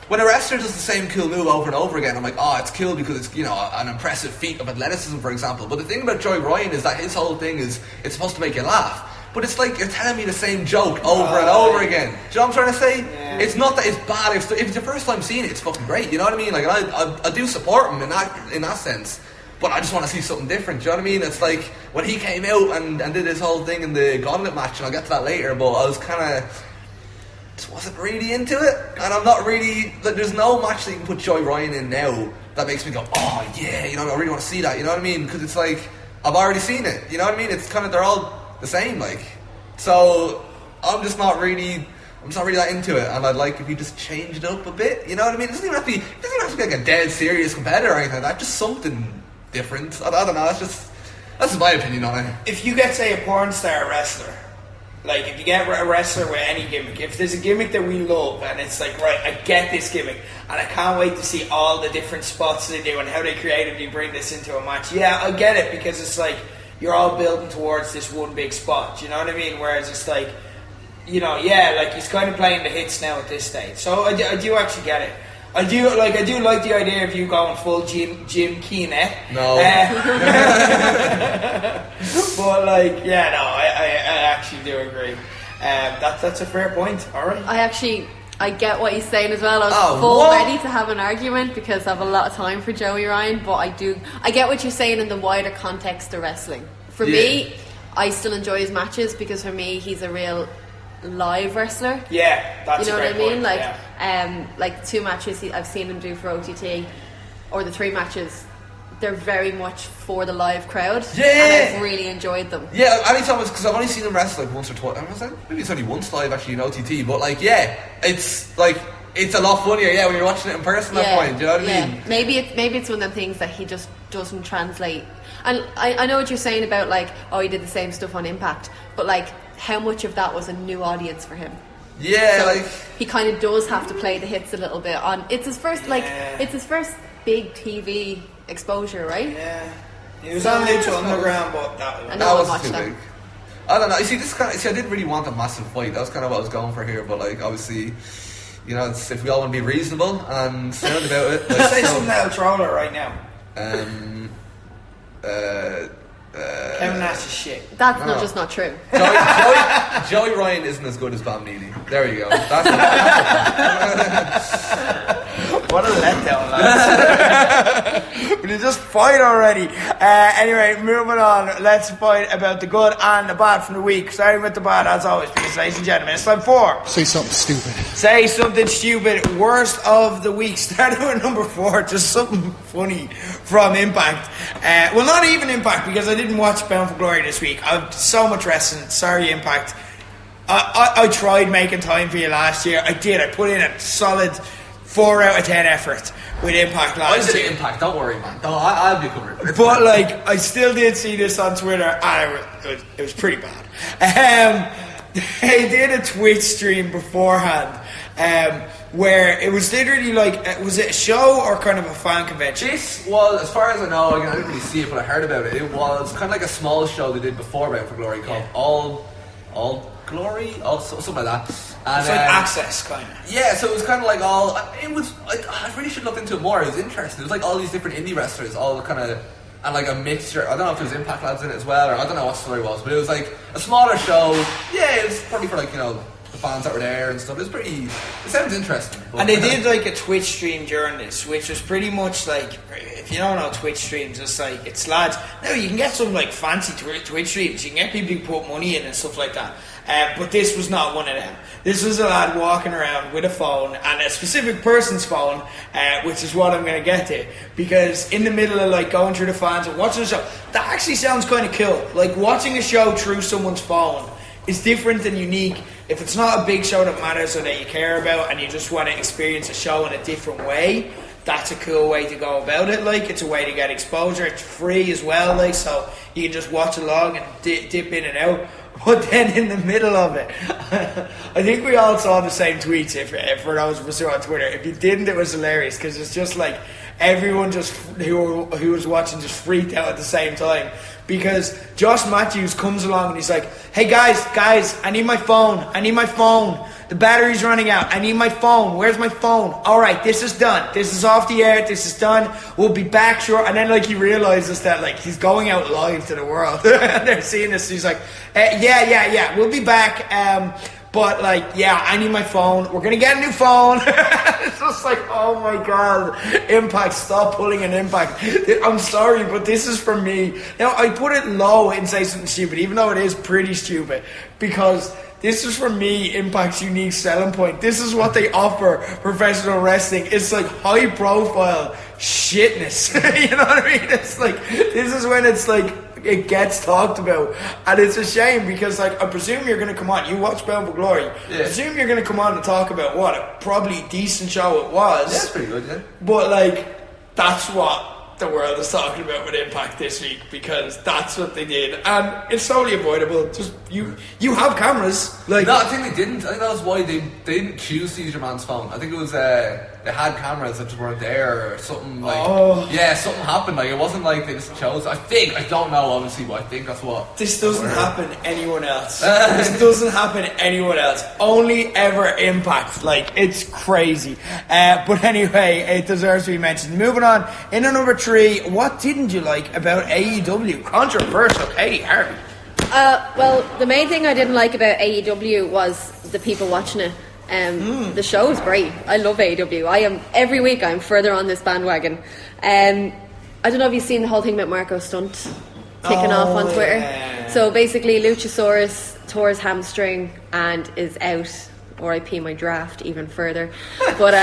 when a wrestler does the same cool move over and over again. I'm like, it's cool because it's an impressive feat of athleticism, for example. But the thing about Joey Ryan is that his whole thing is it's supposed to make you laugh. But it's like you're telling me the same joke over and over again. Do you know what I'm trying to say? Yeah. It's not that it's bad. If it's your first time seeing it, it's fucking great. You know what I mean? Like, I do support him in that sense. But I just want to see something different. Do you know what I mean? It's like when he came out and did his whole thing in the gauntlet match, and I'll get to that later. But I was kind of just wasn't really into it, and I'm not really like. There's no match that you can put Joey Ryan in now that makes me go, oh yeah, you know, I really want to see that. You know what I mean? Because it's like I've already seen it. You know what I mean? It's kind of they're all the same, like. So I'm just not really that into it, and I'd like if you just changed it up a bit. You know what I mean? It doesn't even have to be like a dead serious competitor or anything like that. Just something different. I don't know. That's my opinion on it.
If you get, say, a porn star wrestler, like if you get a wrestler with any gimmick, if there's a gimmick that we love and it's like, right, I get this gimmick and I can't wait to see all the different spots they do and how they creatively bring this into a match. Yeah, I get it, because it's like you're all building towards this one big spot. You know what I mean? Whereas it's like, you know, yeah, like he's kind of playing the hits now at this stage. So I do actually get it. I do like the idea of you going full Jim Keenet.
No.
But like, yeah, no, I actually do agree. That's a fair point. All right.
I get what he's saying as well. I was ready to have an argument because I have a lot of time for Joey Ryan, but I get what you're saying in the wider context of wrestling. For me, I still enjoy his matches because for me, he's a real live wrestler.
Yeah, that's,
you know
a
what I
great
mean.
Point,
Like the 2 matches I've seen him do for OTT, or the 3 matches, they're very much for the live crowd.
Yeah,
and I've really enjoyed them.
Yeah, anytime because I've only seen him wrestle like once or twice. I was like, maybe it's only once live actually in OTT, but like, yeah, it's like it's a lot funnier. Yeah, when you're watching it in person. That point, do you know what I mean?
Maybe it's one of them things that he just doesn't translate. And I know what you're saying about like, oh, he did the same stuff on Impact, but like, how much of that was a new audience for him?
Yeah,
so
like
he kind of does have to play the hits a little bit on. It's his first it's his first big TV exposure, right?
Yeah, he was on Lucha Underground, but
that was too big. I don't know. You see, I didn't really want a massive fight. That was kind of what I was going for here. But like, obviously, you know, if we all want to be reasonable and sound about it, like,
say something that'll troll her right now. Kevin Nash is shit.
That's just not true.
Joey Ryan isn't as good as Bam Neely. There you go.
What a letdown, lads. Will you just fight already? Anyway, moving on. Let's fight about the good and the bad from the week. Starting with the bad, as always, because, ladies and gentlemen, it's time for...
Say something stupid.
Say something stupid. Worst of the week. Starting with number 4. Just something funny from Impact. Well, not even Impact, because I didn't watch Bound for Glory this week. I've so much wrestling. Sorry, Impact. I tried making time for you last year. I did. I put in a solid 4 out of 10 effort with Impact last year.
Impact, don't worry, man. I'll be covered.
But like, I still did see this on Twitter, and it was pretty bad. They did a Twitch stream beforehand, where it was literally like, was it a show or kind of a fan convention?
This was, as far as I know, again, I didn't really see it, but I heard about it. It was kind of like a small show they did before Bound for Glory called All Glory, something like that. And,
it's like Access, kind of.
Yeah, so it was kind of like I really should look into it more. It was interesting. It was like all these different indie wrestlers, all kind of, and like a mixture. I don't know if there was Impact lads in it as well, or I don't know what story it was, but it was like a smaller show. Yeah, it was probably for like, you know, the fans that were there and stuff. It sounds interesting.
And they did like a Twitch stream during this, which was pretty much like, if you don't know Twitch streams, it's like, it's lads. Now you can get some like fancy Twitch streams. You can get people who put money in and stuff like that. But this was not one of them. This was a lad walking around with a phone, and a specific person's phone, which is what I'm going to get to. Because in the middle of like going through the fans and watching the show, that actually sounds kind of cool. Like watching a show through someone's phone is different and unique. If it's not a big show that matters or that you care about, and you just want to experience a show in a different way, that's a cool way to go about it. Like, it's a way to get exposure. It's free as well, like, so you can just watch along and dip in and out. But then in the middle of it, I think we all saw the same tweets, if for those of us who are on Twitter. If you didn't, it was hilarious, because it's just like everyone just who was watching just freaked out at the same time. Because Josh Matthews comes along and he's like, hey guys, I need my phone. The battery's running out. I need my phone. Where's my phone? Alright, this is done. This is off the air. This is done. We'll be back, sure. And then like he realizes that like he's going out live to the world. And they're seeing this. He's like, yeah. We'll be back. But like, yeah, I need my phone. We're gonna get a new phone. It's just like, oh my god, Impact, stop pulling an Impact. I'm sorry, but this is for me. Now, I put it low and say something stupid, even though it is pretty stupid, because this is for me Impact's unique selling point. This is what they offer professional wrestling. It's like high profile shitness. You know what I mean? It's like, this is when it's like it gets talked about, and it's a shame because like I presume you're going to come on. You watch Bound for Glory. I presume you're going to come on and talk about what a probably decent show it was.
Yeah, it's pretty good. Yeah.
But like that's what the world is talking about with Impact this week, because that's what they did, and it's totally avoidable. Just you have cameras. Like,
no, I think they didn't. I think that was why they didn't choose to use your man's phone. I think it was they had cameras that just weren't there or something. Like, yeah, something happened. Like, it wasn't like they just chose. I don't know obviously, but I think that's what.
This doesn't happen anyone else. This doesn't happen anyone else. Only ever Impact. Like, it's crazy. But anyway, it deserves to be mentioned. Moving on, in at number 3, what didn't you like about AEW? Controversial, Katey Harvey.
Well, the main thing I didn't like about AEW was the people watching it. The show is great. I love AEW. Every week I'm further on this bandwagon. I don't know if you've seen the whole thing about Marco Stunt kicking off on Twitter.
Yeah.
So basically Luchasaurus tore his hamstring and is out. RIP my draft even further. But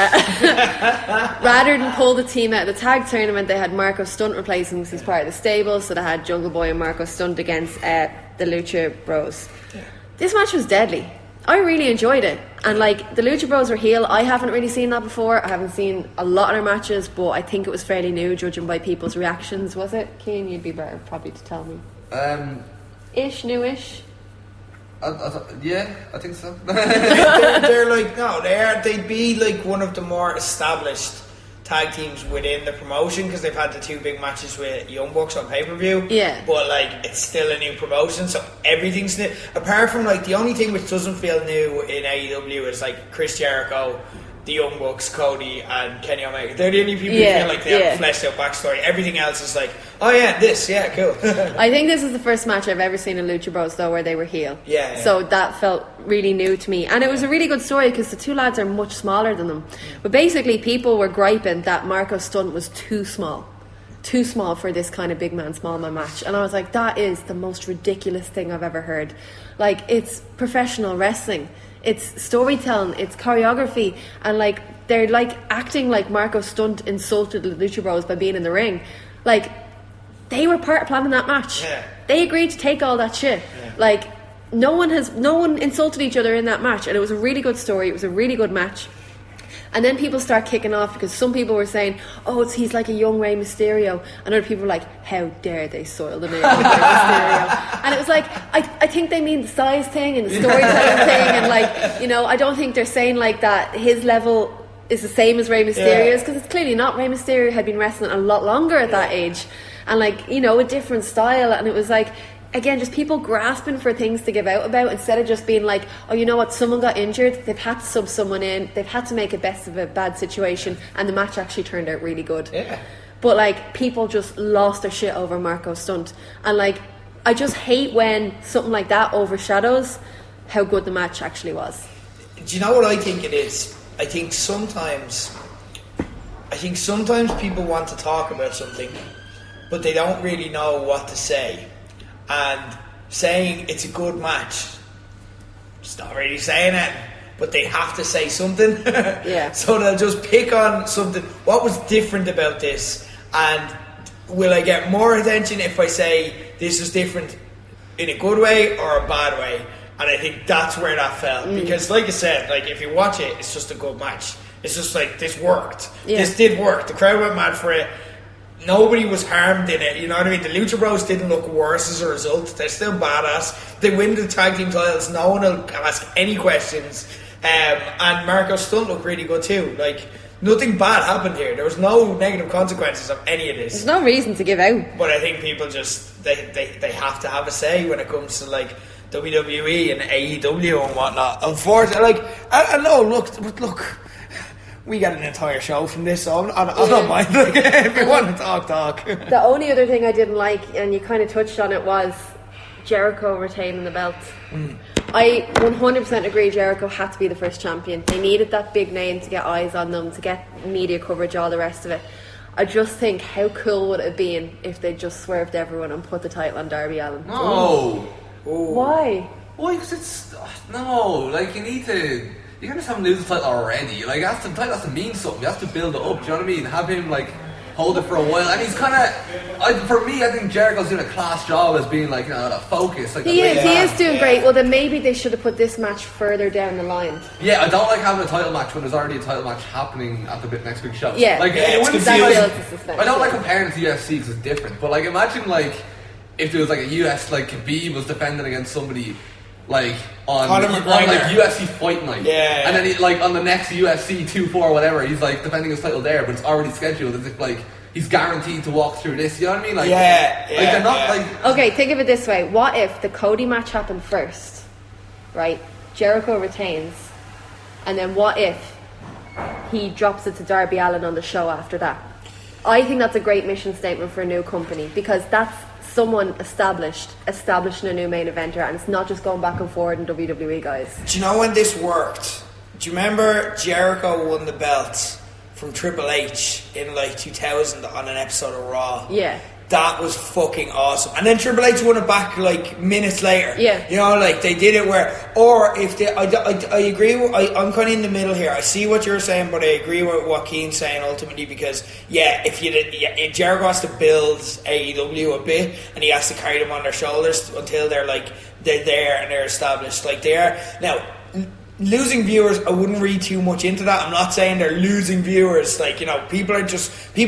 rather than pull the team out of the tag tournament, they had Marco Stunt replace him because he's part of the stable. So they had Jungle Boy and Marco Stunt against the Lucha Bros. This match was deadly. I really enjoyed it, and like the Lucha Bros were heel. I haven't really seen that before. I haven't seen a lot of their matches, but I think it was fairly new, judging by people's reactions. Was it, Cian? You'd be better probably to tell me. Newish.
Yeah, I think so.
they're like they'd be like one of the more established tag teams within the promotion because they've had the 2 big matches with Young Bucks on pay-per-view.
Yeah.
But like it's still a new promotion, so everything's new. Apart from like the only thing which doesn't feel new in AEW is like Chris Jericho, the Young Bucks, Cody, and Kenny Omega. They're the only people who feel like they have a fleshed out backstory. Everything else is like, oh yeah, this, yeah, cool.
I think this is the first match I've ever seen in Lucha Bros though where they were heel.
Yeah.
So that felt really new to me, and it was a really good story because the 2 lads are much smaller than them. But basically, people were griping that Marco Stunt was too small for this kind of big man, small man match, and I was like, that is the most ridiculous thing I've ever heard. Like, it's professional wrestling. It's storytelling, it's choreography, and like they're like acting like Marco Stunt insulted the Lucha Bros by being in the ring. Like, they were part of planning that match.
Yeah.
They agreed to take all that shit. Yeah. Like, no one insulted each other in that match, and it was a really good story. It was a really good match. And then people start kicking off because some people were saying, oh, he's like a young Rey Mysterio, and other people were like, how dare they soil the name of Rey Mysterio. And it was like, I think they mean the size thing and the storytelling thing, and like, you know, I don't think they're saying like that his level is the same as Rey Mysterio's, because it's clearly not. Rey Mysterio had been wrestling a lot longer at that age, and like, you know, a different style, and it was like, again, just people grasping for things to give out about instead of just being like, oh, you know what, someone got injured, they've had to sub someone in, they've had to make a best of a bad situation, and the match actually turned out really good.
Yeah.
But like, people just lost their shit over Marco Stunt, and like, I just hate when something like that overshadows how good the match actually was.
Do you know what I think it is? I think sometimes people want to talk about something, but they don't really know what to say. And saying it's a good match, it's not really saying it, but they have to say something.
Yeah.
So they'll just pick on something. What was different about this? And will I get more attention if I say this is different in a good way or a bad way? And I think that's where that fell. Because like I said, like if you watch it, it's just a good match. It's just like, this worked. Yeah. This did work. The crowd went mad for it. Nobody was harmed in it, you know what I mean? The Lucha Bros didn't look worse as a result. They're still badass. They win the tag team titles. No one will ask any questions. And Marco Stunt looked really good too. Like, nothing bad happened here. There was no negative consequences of any of this.
There's no reason to give out.
But I think people just, they have to have a say when it comes to like WWE and AEW and whatnot. Unfortunately, like, I know, look, we got an entire show from this, so I don't mind. Like, if you want to talk.
The only other thing I didn't like, and you kind of touched on it, was Jericho retaining the belt. I 100% agree Jericho had to be the first champion. They needed that big name to get eyes on them, to get media coverage, all the rest of it. I just think, how cool would it have been if they just swerved everyone and put the title on Darby Allin?
No.
Why?
Why? Because it's no, like you need to. You can't just have him lose the title already. Like the title has to mean something. You have to build it up. Do you know what I mean? Have him like hold it for a while, and he's kind of. For me, I think Jericho's doing a class job as being like the focus. Like
he is doing great. Well, then maybe they should have put this match further down the line.
Yeah, I don't like having a title match when there's already a title match happening at the next big show.
Yeah,
like
it
wouldn't
that
be
builds the suspense.
I don't like comparing it to UFC because it's different. But like, imagine like if there was like a US like Khabib was defending against somebody. Like on like UFC Fight Night, and then he, like on the next UFC 2-4 or whatever, he's like defending his title there, but it's already scheduled as if like he's guaranteed to walk through this. You know what I mean? Like, they're not like.
Okay, think of it this way: what if the Cody match happened first, right? Jericho retains, and then what if he drops it to Darby Allin on the show after that? I think that's a great mission statement for a new company because that's someone establishing a new main eventer, and it's not just going back and forward in WWE, guys.
Do you know when this worked? Do you remember Jericho won the belt from Triple H in like 2000 on an episode of Raw?
Yeah.
That was fucking awesome. And then Triple H won it back like minutes later.
Yeah.
You know, like they did it where, or if they, I agree, I'm kind of in the middle here. I see what you're saying, but I agree with what Keane's saying ultimately because, if Jericho has to build AEW a bit and he has to carry them on their shoulders until they're there and they're established like they are. Now, losing viewers, I wouldn't read too much into that. I'm not saying they're losing viewers. Like, people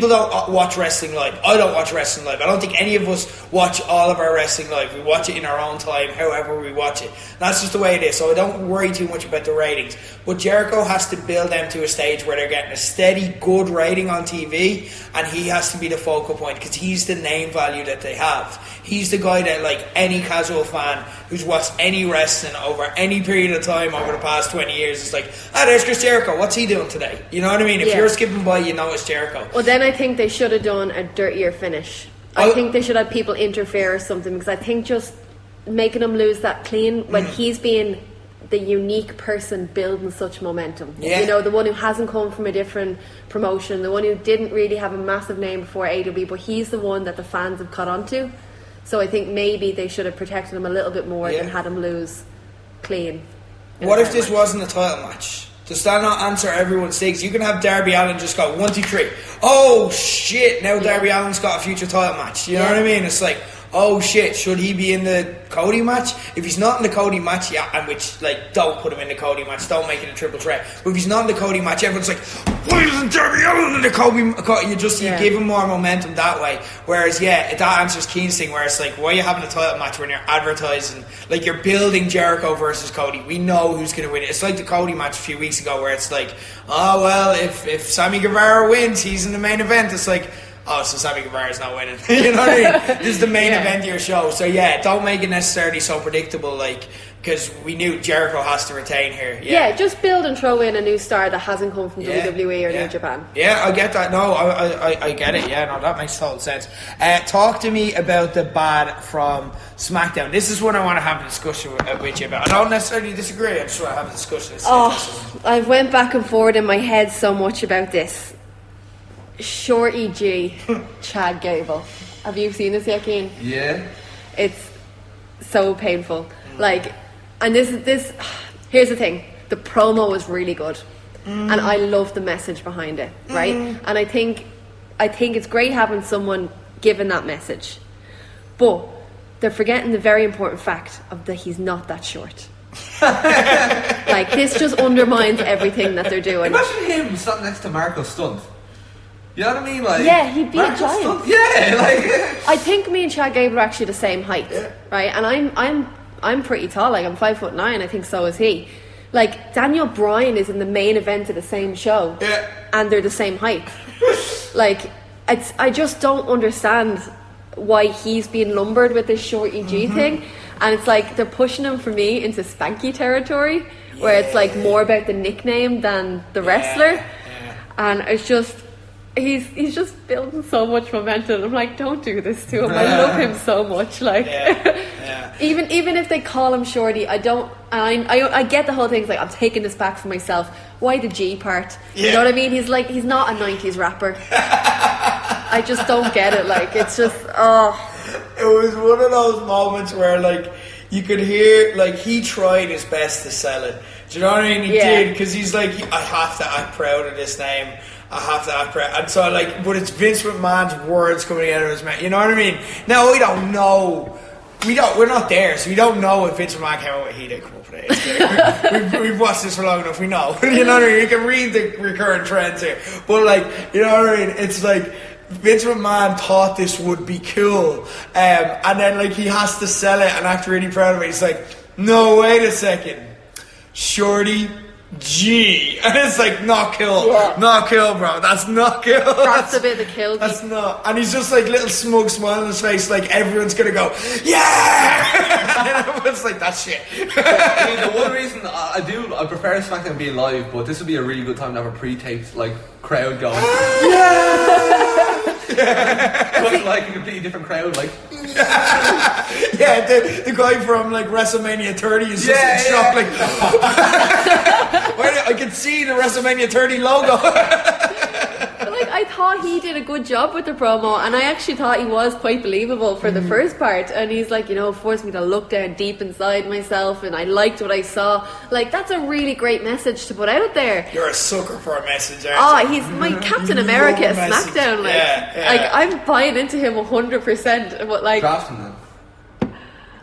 don't watch wrestling live. I don't watch wrestling live. I don't think any of us watch all of our wrestling live. We watch it in our own time, however we watch it. That's just the way it is. So I don't worry too much about the ratings. But Jericho has to build them to a stage where they're getting a steady, good rating on TV, and he has to be the focal point because he's the name value that they have. He's the guy that, like, any casual fan who's watched any wrestling over any period of time over the past 20 years is like, there's Chris Jericho. What's he doing today? You know what I mean? If you're skipping by, you know it's Jericho.
Well, then I think they should have done a dirtier finish. I think they should have people interfere or something because I think just making him lose that clean when he's being the unique person building such momentum.
Yeah.
The one who hasn't come from a different promotion, the one who didn't really have a massive name before AEW, but he's the one that the fans have caught on to. So I think maybe they should have protected him a little bit more than had him lose clean.
What if this wasn't a title match? Does that not answer everyone's things? You can have Darby Allin just go 1, 2, 3. Oh shit! Now Darby Allin's got a future title match. You know what I mean? It's like, oh shit! Should he be in the Cody match? If he's not in the Cody match, and which don't put him in the Cody match. Don't make it a triple threat. But if he's not in the Cody match, everyone's like, why isn't Darby Allin in the Cody? You give him more momentum that way. Whereas that answers Keane's thing, where it's like, why are you having a title match when you're advertising like you're building Jericho versus Cody? We know who's going to win. It's like the Cody match a few weeks ago, where it's like, oh well, if Sammy Guevara wins, he's in the main event. It's like, oh, so Sammy Guevara's not winning. You know what I mean? This is the main event of your show. So don't make it necessarily so predictable, because we knew Jericho has to retain here.
Yeah, just build and throw in a new star that hasn't come from WWE or New Japan.
Yeah, I get that. No, I get it. Yeah, no, that makes total sense. Talk to me about the bad from SmackDown. This is what I want to have a discussion with you about. I don't necessarily disagree. I just want to have a discussion.
I've went back and forward in my head so much about this. Shorty G, Chad Gable. Have you seen this yet, Keane?
Yeah.
It's so painful. And this. Here's the thing: the promo was really good, and I love the message behind it, right? And I think it's great having someone giving that message, but they're forgetting the very important fact of that he's not that short. This just undermines everything that they're doing.
Imagine him sat next to Marco Stunt. You know what I mean?
He'd be a giant. I think me and Chad Gable are actually the same height, right? And I'm pretty tall. I'm 5'9". I think so is he. Daniel Bryan is in the main event of the same show, and they're the same height. I just don't understand why he's being lumbered with this Shorty G thing, and it's they're pushing him for me into Spanky territory, where it's more about the nickname than the wrestler, and it's just. He's just building so much momentum. I'm like, don't do this to him. I love him so much. Even if they call him Shorty, I don't. I get the whole thing. It's I'm taking this back for myself. Why the G part? You know what I mean? He's not a 90s rapper. I just don't get it. It's just
was one of those moments where like you could hear like he tried his best to sell it. Do you know what I mean? He did, because he's like, I have to act proud of this name. I have to act proud. And so like, but it's Vince McMahon's words coming out of his mouth. You know what I mean? Now we don't know. We're not there, so we don't know if Vince McMahon came out with he did come up with it. we've watched this for long enough. We know. You know what I mean? You can read the recurrent trends here. But like, you know what I mean? It's like Vince McMahon thought this would be cool, and then like he has to sell it and act really proud of it. He's like, no, wait a second, Shorty G, and it's like not cool, not cool, bro. That's not cool.
That's a bit of the kill.
That's not. And he's just like little smug smile on his face, like everyone's gonna go, yeah. And everyone's like, that's shit.
I mean, the one reason I prefer SmackDown being live, but this would be a really good time to have a pre-taped like crowd going. But like a completely different crowd, like.
Yeah, the guy from like WrestleMania 30 is just in shock, like. I can see the WrestleMania 30 logo.
But like, I thought he did a good job with the promo, and I actually thought he was quite believable for the first part. And he's like, you know, forced me to look down deep inside myself, and I liked what I saw. Like, that's a really great message to put out there.
You're a sucker for a message, aren't you?
He's my Captain America at SmackDown. Like,
yeah.
I'm buying into him 100%. But like,
Draft him then.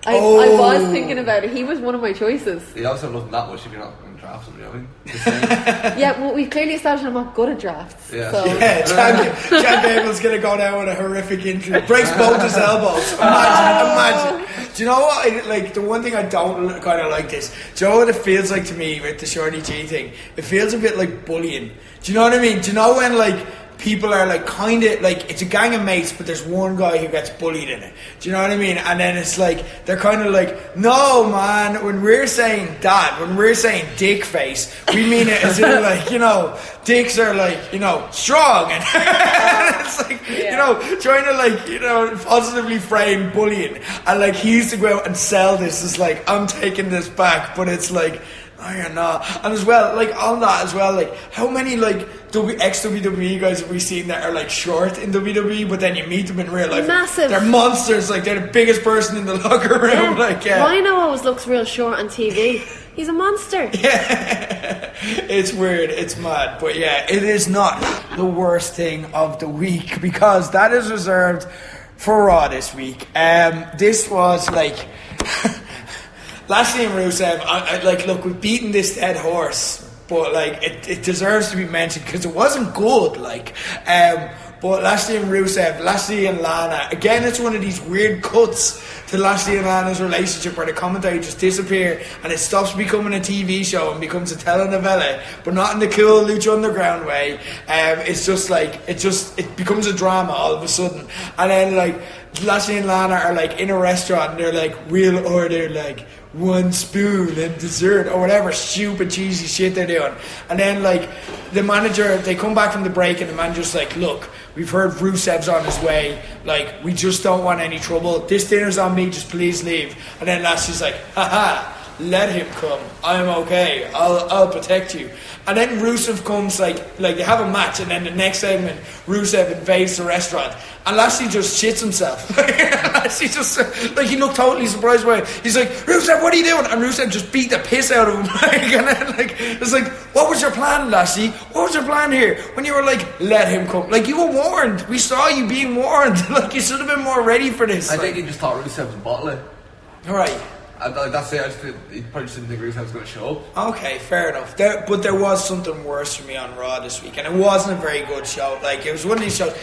I was thinking about it. He was one of my choices.
You also love that much if you're not going to draft him, you know what I mean?
Yeah, well, we've clearly established I'm not good at drafts.
Yeah.
So.
Yeah, Chad Gable's going to go down with a horrific injury. Breaks both his elbows. Imagine. Do you know what? Like, the one thing I don't kind of like this. Do you know what it feels like to me with the Shorty G thing? It feels a bit like bullying. Do you know what I mean? Do you know when, like, people are like kind of like it's a gang of mates, but there's one guy who gets bullied in it. Do you know what I mean? And then it's like they're kind of like, no man, when we're saying that, when we're saying dick face, we mean it as in like, you know, dicks are like, you know, strong, and it's like, you know, trying to like, you know, positively frame bullying. And like he used to go out and sell this as like, I'm taking this back, but it's like, no, you're not. And as well, like on that as well, like how many like ex-WWE guys have we seen that are like short in WWE, but then you meet them in real life?
Massive.
They're monsters. Like they're the biggest person in the locker room.
Yeah.
Like
Rhino always looks real short on TV. He's a monster.
Yeah, it's weird. It's mad. But yeah, it is not the worst thing of the week because that is reserved for Raw this week. This was like. Lashley and Rusev, I like, look, we've beaten this dead horse, but like, it deserves to be mentioned because it wasn't good, like, but Lashley and Rusev, Lashley and Lana, again, it's one of these weird cuts to Lashley and Lana's relationship where the commentary just disappear and it stops becoming a TV show and becomes a telenovela, but not in the cool Lucha Underground way. It's just like, it becomes a drama all of a sudden, and then like, Lashley and Lana are like in a restaurant and they're like, we'll order like 1 spoon and dessert or whatever stupid cheesy shit they're doing. And then like the manager, they come back from the break and the manager's like, look, we've heard Rusev's on his way, like we just don't want any trouble, this dinner's on me, just please leave. And then Lashley's like, haha, let him come, I'm okay, I'll protect you. And then Rusev comes, like they have a match, and then the next segment Rusev invades the restaurant and Lashley just shits himself. Lashley just, like, he looked totally surprised by it. He's like, Rusev, what are you doing? And Rusev just beat the piss out of him. And then like, it's like, what was your plan, Lashley? What was your plan here? When you were like, let him come, like, you were warned, we saw you being warned. Like, you should have been more ready for this.
I think he just thought Rusev was bottling.
Alright.
That's it. He probably just didn't think Rusev was going to show up.
Okay, fair enough. But there was something worse for me on Raw this week, and it wasn't a very good show. Like, it was one of these shows,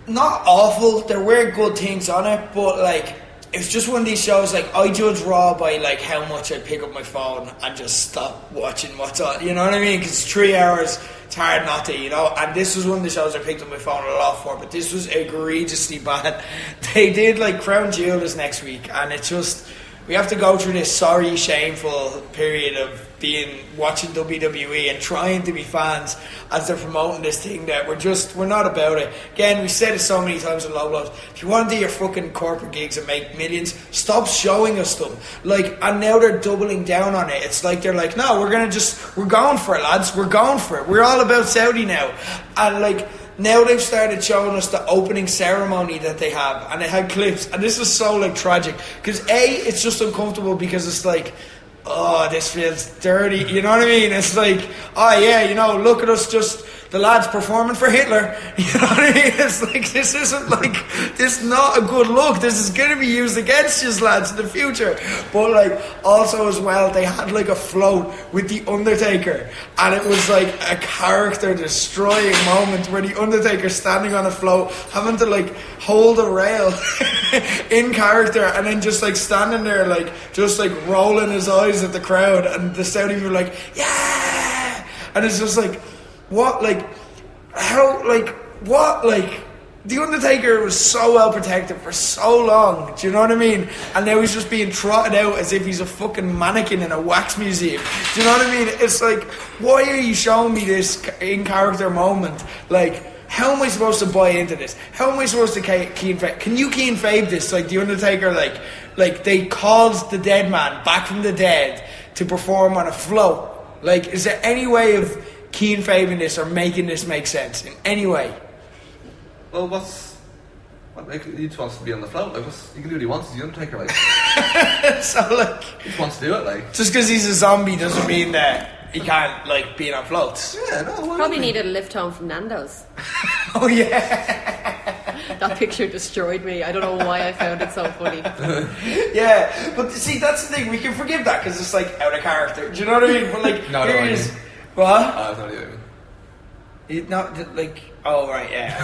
not awful. There were good things on it, but like, it was just one of these shows. Like, I judge Raw by like how much I pick up my phone and just stop watching what's on. You know what I mean? Because it's 3 hours. It's hard not to, you know. And this was one of the shows I picked up my phone a lot for. But this was egregiously bad. They did like Crown Jewel this next week, and it's just. We have to go through this sorry, shameful period of watching WWE and trying to be fans as they're promoting this thing that we're not about it. Again, we said it so many times in Low Blows. If you want to do your fucking corporate gigs and make millions, stop showing us them. Like, and now they're doubling down on it. It's like they're like, no, we're going for it, lads. We're going for it. We're all about Saudi now. And like, now they've started showing us the opening ceremony that they have, and they had clips, and this is so like tragic because it's just uncomfortable because it's like, oh, this feels dirty, you know what I mean? It's like, oh yeah, you know, look at us, just the lads performing for Hitler, you know what I mean? It's like, this is not a good look. This is going to be used against you lads in the future. But like, also as well, they had like a float with the Undertaker, and it was like a character destroying moment where the Undertaker's standing on a float, having to like hold a rail in character, and then just like standing there like just like rolling his eyes at the crowd, and the Saudi people are like, yeah, and it's just like, what, like, how, like, what, like, the Undertaker was so well protected for so long, do you know what I mean? And now he's just being trotted out as if he's a fucking mannequin in a wax museum, do you know what I mean? It's like, why are you showing me this in character moment? Like, how am I supposed to buy into this? How am I supposed to key and fade? Can you key and fade this? Like, the Undertaker, like they called the dead man back from the dead to perform on a float. Like, is there any way of key and fading this or making this make sense in any way?
Well, what like, he just wants to be on the float. Like, he can do what he wants. He's the Undertaker, like.
So, like,
he just wants to do it, like.
Just because he's a zombie doesn't mean that he can't, like, be on floats.
Yeah, no.
Probably needed a lift home from Nando's.
Oh yeah.
That picture destroyed me. I don't know why I found it so funny.
Yeah, but see, that's the thing. We can forgive that because it's like out of character. Do you know what I mean? But like,
no,
here is what?
That's not what
It's not like. Oh right, yeah.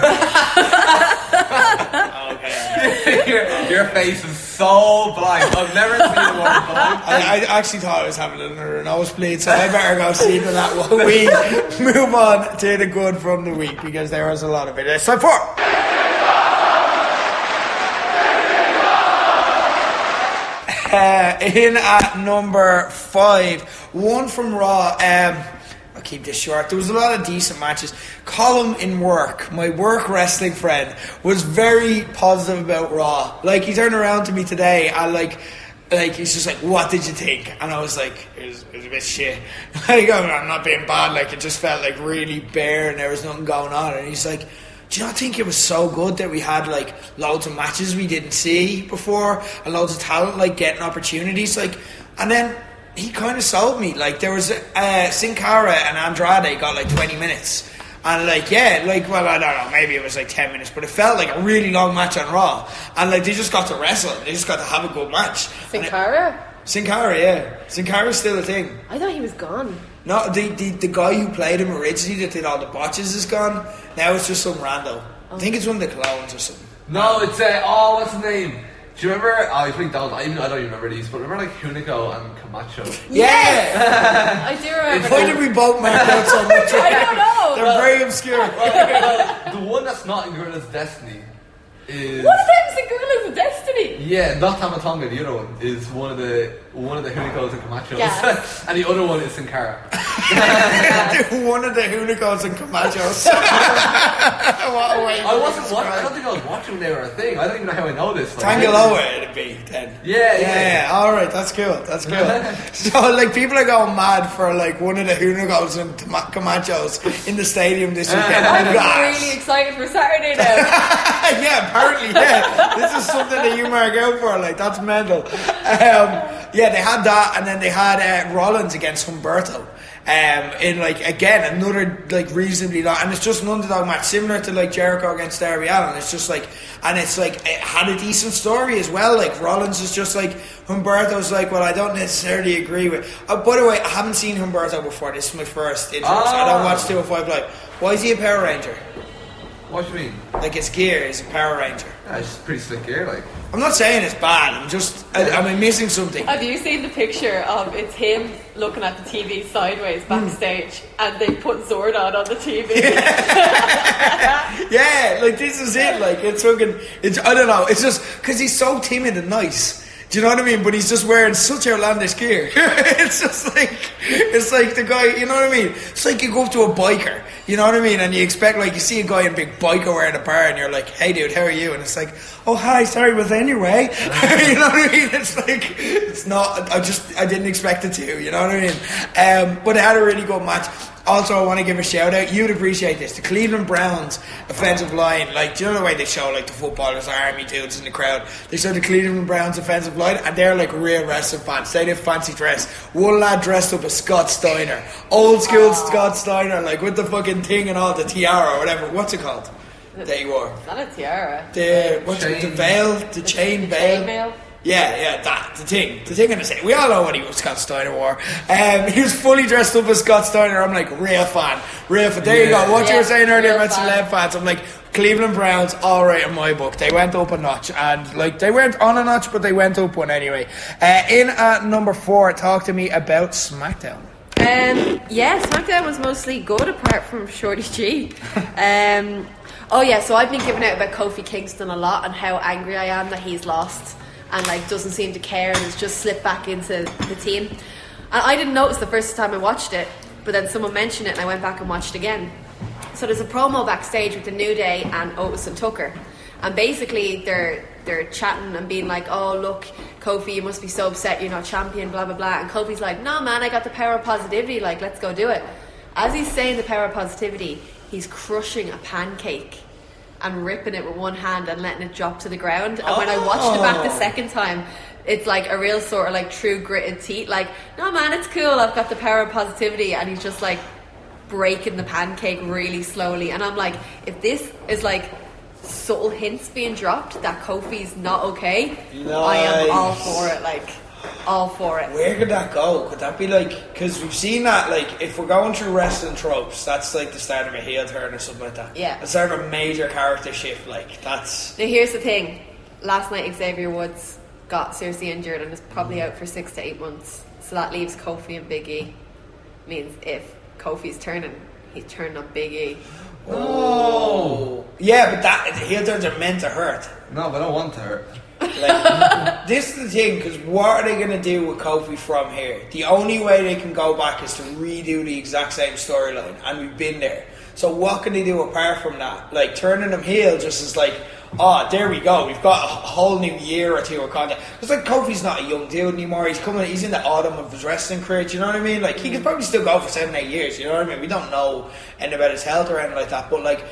Okay.
Your face is so blank. I've never seen one blank.
I actually thought I was having another nosebleed, so I better go see to that while we move on to the good from the week because there was a lot of it. It's time for. In at number 5, one from Raw. I'll keep this short. There was a lot of decent matches. Colin in work, my work wrestling friend, was very positive about Raw. Like, he turned around to me today and like he's just like, what did you think? And I was like, it was a bit shit. Like, I'm not being bad, like, it just felt like really bare and there was nothing going on. And he's like, do you not think it was so good that we had like loads of matches we didn't see before and loads of talent like getting opportunities? Like, and then he kind of sold me. Like, there was Sin Cara and Andrade got like 20 minutes. And like, yeah, like, well, I don't know, maybe it was like 10 minutes, but it felt like a really long match on Raw. And like, they just got to wrestle. They just got to have a good match.
Sin Cara?
Sin Cara, yeah. Sin Cara's still a thing.
I thought he was gone.
No, the guy who played him originally that did all the botches is gone. Now it's just some rando. I think it's one of the clones or something.
No, it's what's his name? Do you remember? I think that was, I don't even remember these, but remember like Hunico and Camacho?
Yeah! I do remember.
Why did we both mark out so much?
I don't know.
They're very obscure.
Well, the one that's not in Gorilla's Destiny is.
One of them's in Gorilla's Destiny.
Yeah, not Tamatonga. The other one is one of the Hunicos and Camachos,
Yes.
and the other one is Sin Cara.
One of the Hunicos and Camachos. What a way
I wasn't watching. I don't think I was watching when they were a thing. I don't even know how I know this. Like,
Tangaloa it'd be then.
Yeah.
All right, that's cool. So like, people are going mad for like one of the Hunicos and Camachos in the stadium this weekend.
I'm really excited for Saturday now.
Yeah, apparently, yeah. This is something that you mark out for, like, that's mental. Yeah, they had that, and then they had Rollins against Humberto. In like, again, another like reasonably long, and it's just an underdog match similar to like Jericho against Darby Allin. It's just like, and it's like, it had a decent story as well. Like, Rollins is just like, Humberto's like, well, I don't necessarily agree with. By the way, I haven't seen Humberto before. This is my first intro, so I don't watch 205 Live. Why is he a Power Ranger?
What do you mean?
Like, his gear is a Power Ranger.
Yeah, it's pretty slick gear, like.
I'm not saying it's bad. I'm just, am I missing something?
Have you seen the picture of it's him looking at the TV sideways backstage, and they put Zordon on the TV?
Yeah, like, this is it. Like, it's fucking, I don't know. It's just because he's so timid and nice. Do you know what I mean? But he's just wearing such outlandish gear. It's just like, it's like the guy, you know what I mean? It's like you go up to a biker, you know what I mean? And you expect, like, you see a guy in a big biker wearing a bar, and you're like, hey dude, how are you? And it's like, oh hi, sorry, was anyway. You know what I mean? It's like, it's it's not. I didn't expect it to. You know what I mean? But it had a really good match. Also, I want to give a shout out. You'd appreciate this. The Cleveland Browns offensive line, like, do you know the way they show like the footballers, army dudes in the crowd? They show the Cleveland Browns offensive line, and they're like real wrestling fans. They did fancy dress. One lad dressed up as Scott Steiner, old school Scott Steiner, like with the fucking thing and all, the tiara or whatever. What's it called? That he wore.
It's not a tiara.
The veil, the chain veil. Yeah, the thing in the same. We all know what Scott Steiner wore. He was fully dressed up as Scott Steiner. I'm like, real fan. There you go. What you were saying earlier about celeb fans, I'm like, Cleveland Browns, alright in my book. They went up a notch, and like, they weren't on a notch, but they went up one anyway. In at number 4, talk to me about SmackDown.
SmackDown was mostly good apart from Shorty G. So I've been giving out about Kofi Kingston a lot and how angry I am that he's lost and like doesn't seem to care and has just slipped back into the team. And I didn't notice the first time I watched it, but then someone mentioned it and I went back and watched it again. So there's a promo backstage with the New Day and Otis and Tucker, and basically they're chatting and being like, oh look, Kofi, you must be so upset you're not champion, blah blah blah. And Kofi's like, no man, I got the power of positivity, like let's go do it. As he's saying the power of positivity, he's crushing a pancake and ripping it with one hand and letting it drop to the ground. And when I watched it back the second time, it's like a real sort of like true gritted teeth, like, no man, it's cool, I've got the power of positivity. And he's just like breaking the pancake really slowly. And I'm like, if this is like subtle hints being dropped that Kofi's not okay, nice. I am all for it, like all for it.
Where could that go? Could that be like, because we've seen that, like, if we're going through wrestling tropes, that's like the start of a heel turn or something like that.
Yeah.
The start of a major character shift, like, that's...
Now here's the thing, last night Xavier Woods got seriously injured and is probably out for 6 to 8 months, so that leaves Kofi and Big E. Means if Kofi's turning, he's turning on Big E.
Oh. Yeah, but that heel turns are meant to hurt.
No, but I don't want to hurt.
Like, this is the thing, because what are they going to do with Kofi from here? The only way they can go back is to redo the exact same storyline, and we've been there. So what can they do apart from that? Like, turning them heel just is like, oh, there we go, we've got a whole new year or two of content. Because like, Kofi's not a young dude anymore, he's in the autumn of his wrestling career, do you know what I mean? Like, he could probably still go for 7-8 years, you know what I mean? We don't know anything about his health or anything like that, but like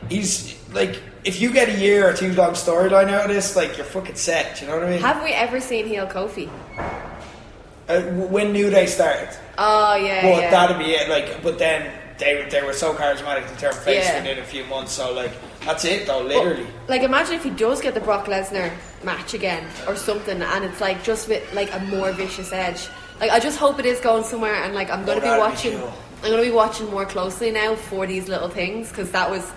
he's like, if you get a year or two long storyline out of this, like, you're fucking set, do you know what I mean?
Have we ever seen heel Kofi?
When New Day started.
Oh yeah,
but
yeah.
that'd be it, like, but then they were so charismatic to turn face within a few months, so like, that's it though, literally.
But, like, imagine if he does get the Brock Lesnar match again or something, and it's like just with like a more vicious edge. Like, I just hope it is going somewhere, and like, I'm going to be watching. Cool. I'm going to be watching more closely now for these little things, because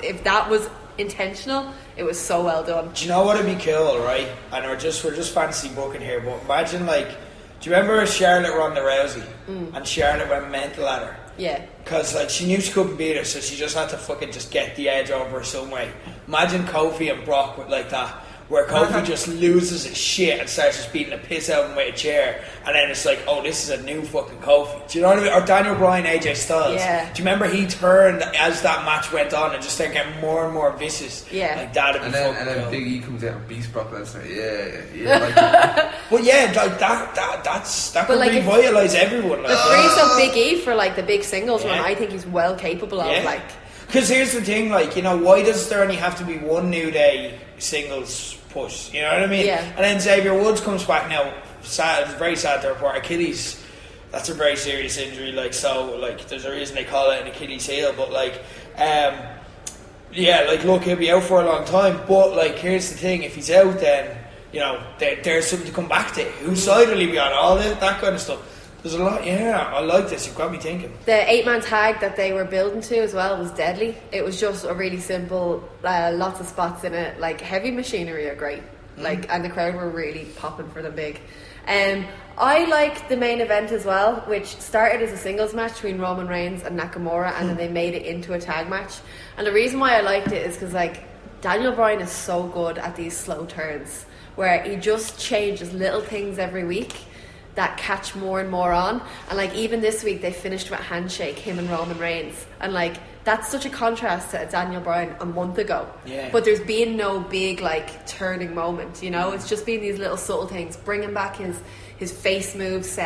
if that was intentional, it was so well done.
Do you know what would be cool, right? And we're just fantasy booking here, but imagine, like, do you remember Charlotte Ronda Rousey and Charlotte went mental at her?
Yeah.
Because like, she knew she couldn't beat her, so she just had to fucking just get the edge over her some way. Imagine Kofi and Brock with like that, where Kofi just loses his shit and starts just beating the piss out of him with a chair, and then it's like, oh, this is a new fucking Kofi. Do you know what I mean? Or Daniel Bryan, AJ Styles.
Yeah.
Do you remember he turned as that match went on and just started getting more and more vicious?
Yeah.
Like, that'd be fucking cool.
And then Big E comes out and beats Brock Lesnar. Yeah. Like,
but yeah, like that could
like,
revitalise everyone. Like,
the freeze of Big E for like the big singles run, I think he's well capable of. Like,
because here's the thing, like, you know, why does there only have to be one New Day singles push? You know what I mean?
Yeah.
And then Xavier Woods comes back now. Sad, it's very sad to report. Achilles, that's a very serious injury. Like, so, like, there's a reason they call it an Achilles heel. But like, like, look, he'll be out for a long time. But like, here's the thing: if he's out, then you know there's something to come back to. Whose side will he be on? All that kind of stuff. There's a lot. Yeah, I like this. You've got me thinking.
The 8-man tag that they were building to as well was deadly. It was just a really simple, lots of spots in it. Like, Heavy Machinery are great. Like, and the crowd were really popping for them big. I liked the main event as well, which started as a singles match between Roman Reigns and Nakamura, and then they made it into a tag match. And the reason why I liked it is because, like, Daniel Bryan is so good at these slow turns, where he just changes little things every week that catch more and more on. And like, even this week they finished with a handshake, him and Roman Reigns, and like, that's such a contrast to Daniel Bryan a month ago.
Yeah.
But there's been no big like turning moment, you know. It's just been these little subtle things, bringing back his face moves,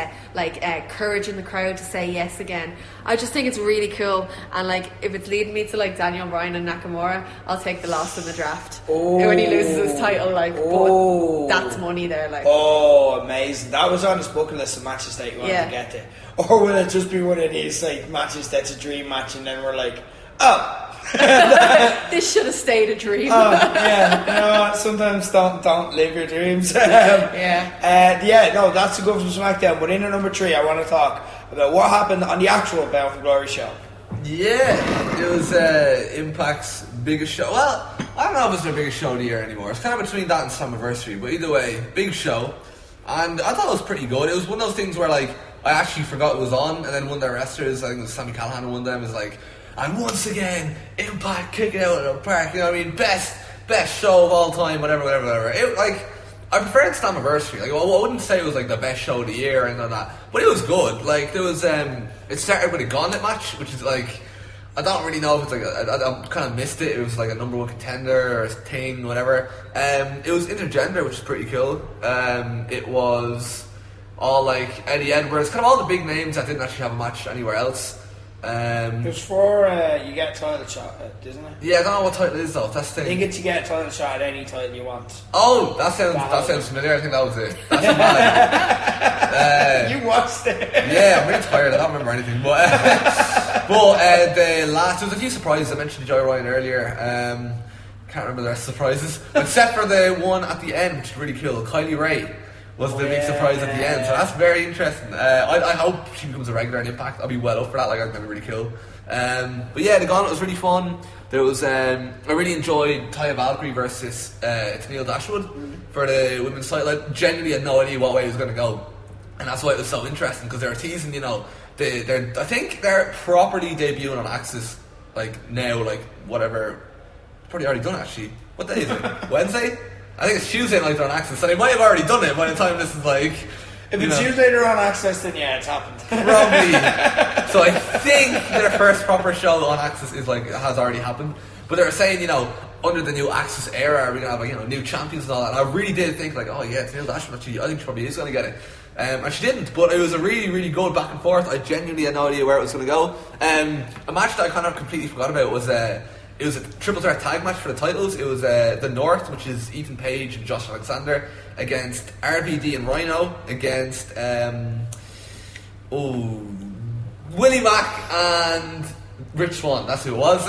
courage in the crowd to say yes again. I just think it's really cool, and like if it's leading me to like Daniel Bryan and Nakamura, I'll take the loss in the draft. When he loses his title, like, but that's money there, like.
Oh, amazing! That was on his bucket list of matches that you wanted to get to, or will it just be one of these like matches that's a dream match, and then we're like, oh.
This should have stayed a dream.
Oh, yeah, you know what? Sometimes don't live your dreams. No, that's a good from SmackDown. But in at number 3, I want to talk about what happened on the actual Bound for Glory show.
Yeah, it was Impact's biggest show. Well, I don't know if it's their biggest show of the year anymore. It's kind of between that and Slammiversary, but either way, big show. And I thought it was pretty good. It was one of those things where like I actually forgot it was on, and then one of their wrestlers, I think it was Sami Callihan, one of them, is like, and once again, Impact kicking out of the park. You know what I mean? Best show of all time. Whatever. It, like, I preferred Slammiversary. Like, well, I wouldn't say it was like the best show of the year or anything like that, but it was good. Like, there was it started with a gauntlet match, which is like, I don't really know if it's like I kind of missed it. It was like a number 1 contender or a thing, whatever. It was intergender, which is pretty cool. It was all like Eddie Edwards, kind of all the big names that didn't actually have a match anywhere else.
There's 4 you get a title shot at, isn't it?
Yeah, I don't know what title it is though. That's the thing.
I think it's you get a title shot at any title you want.
Oh, that sounds familiar. I think that was it. That's
you watched it.
Yeah, I'm really tired. I don't remember anything. But the last, there was a few surprises. I mentioned Joy Ryan earlier. Can't remember the rest of the surprises, except for the one at the end, which is really cool. Kylie Ray was the big surprise at the end, so that's very interesting. I hope she becomes a regular in Impact. I'll be well up for that. Like, I think that'd be really cool. But yeah, the gauntlet was really fun. There was I really enjoyed Taya Valkyrie versus Tennille Dashwood for the women's title. I genuinely had no idea what way it was going to go, and that's why it was so interesting, because they were teasing, you know, I think they're properly debuting on Axis like now, like whatever. Probably already done, actually. What day is it? Wednesday? I think it's Tuesday night they're on Access, so they might have already done it by the time this is like...
If it's Tuesday they're on Access, then yeah, it's happened.
Probably. So I think their first proper show on Access is like, has already happened. But they were saying, you know, under the new Access era, we're going to have, like, you know, new champions and all that. And I really did think, like, oh yeah, it's Neil Dashwood, actually, I think she probably is going to get it. And she didn't, but it was a really, really good back and forth. I genuinely had no idea where it was going to go. A match that I kind of completely forgot about was... it was a triple threat tag match for the titles. It was the North, which is Ethan Page and Josh Alexander, against RVD and Rhino, against Willie Mack and Rich Swann. That's who it was.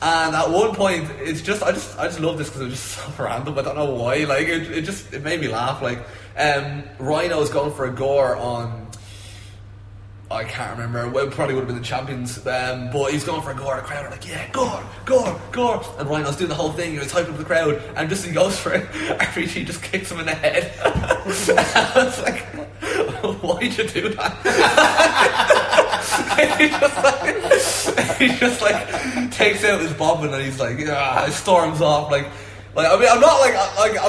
And at one point, it's just I just love this because it was just so random. I don't know why. Like it made me laugh. Like Rhino is going for a gore on. I can't remember. Well, probably would have been the champions, but he's going for a gore. The crowd are like, yeah, gore, and Rhino's doing the whole thing. He's hyping up the crowd, and just as he goes for it, RVD just kicks him in the head. I was like, why'd you do that? he just like takes out his bobbin and he's like, he storms off like I mean, I'm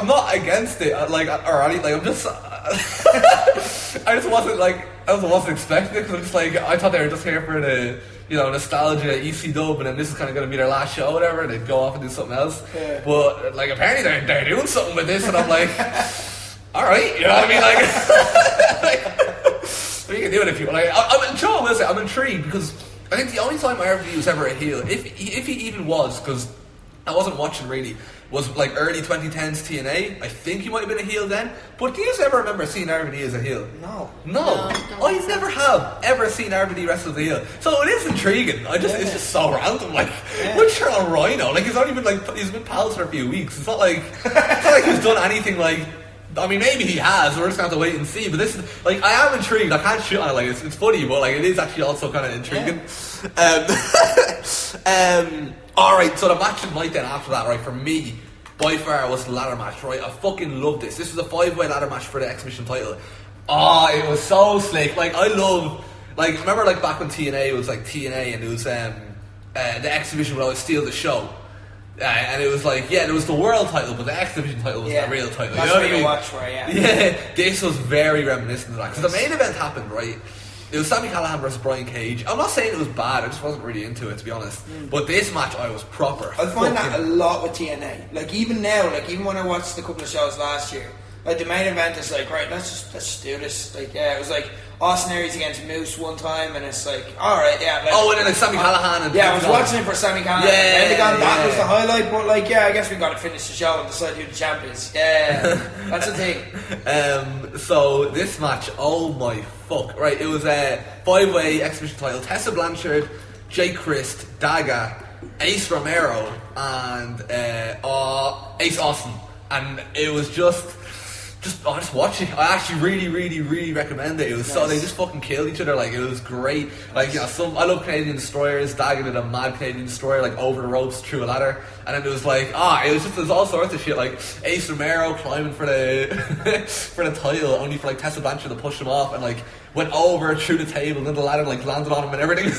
not against it, or anything. Like, I'm just, I wasn't expecting it, because I'm just like, I thought they were just here for the, you know, nostalgia, EC Dub, and then this is kind of going to be their last show, or whatever, and they'd go off and do something else. Yeah. But like, apparently they're doing something with this, and I'm like, all right, you know what I mean? Like, you can do it if you want. Like, Joe, I will say, I'm intrigued, because I think the only time RVD was ever a heel, if he even was, because I wasn't watching really, was like early 2010s TNA. I think he might have been a heel then. But do you ever remember seeing RVD as a heel?
No.
I never have ever seen RVD wrestle as a heel. So it is intriguing. It's just so random. Like, what's Shaun Rhino? Like, he's been pals for a few weeks. It's not like he's done anything like. I mean, maybe he has. We're just gonna have to wait and see. But this is like, I am intrigued. I can't shoot on it. Like, it's funny, but like, it is actually also kind of intriguing. Yeah. All right. So the match of the night then after that, right, for me, by far was the ladder match. Right, I fucking loved this. This was a 5-way ladder match for the exhibition title. It was so slick. Like, I love. Like, remember, like back when TNA was like TNA, and it was the exhibition would always steal the show. And it was like, yeah, there was the world title, but the X Division title was the real title.
That's
you know what I mean?
Watch for,
Yeah, this was very reminiscent of that. Because the main event happened, right? It was Sami Callihan versus Brian Cage. I'm not saying it was bad, I just wasn't really into it, to be honest. But this match, I was proper.
I find that a lot with TNA. Like, even now, like, even when I watched a couple of shows last year, like, the main event is like, right, let's just do this. Like, yeah, it was like Austin Aries against Moose one time, and it's like, alright, yeah. Like,
and then like Sami Callihan and
yeah, I was watching it for Sami Callihan. That was the highlight, but like, yeah, I guess we got to finish the show and decide who the champ is. Yeah, that's the thing.
So this match, oh my fuck, right? It was a 5-way exhibition title. Tessa Blanchard, Jake Christ, Daga, Ace Romero, and Ace Austin, and it was just watch it. I actually really recommend it. It was so they just fucking killed each other. Like, it was great. Like, you know, I love Canadian Destroyers. Daga did a mad Canadian Destroyer, like over the ropes through a ladder, and then it was like there's all sorts of shit. Like Ace Romero climbing for the for the title, only for like Tessa Blanchard to push him off, and like went over through the table, and then the ladder like landed on him and everything.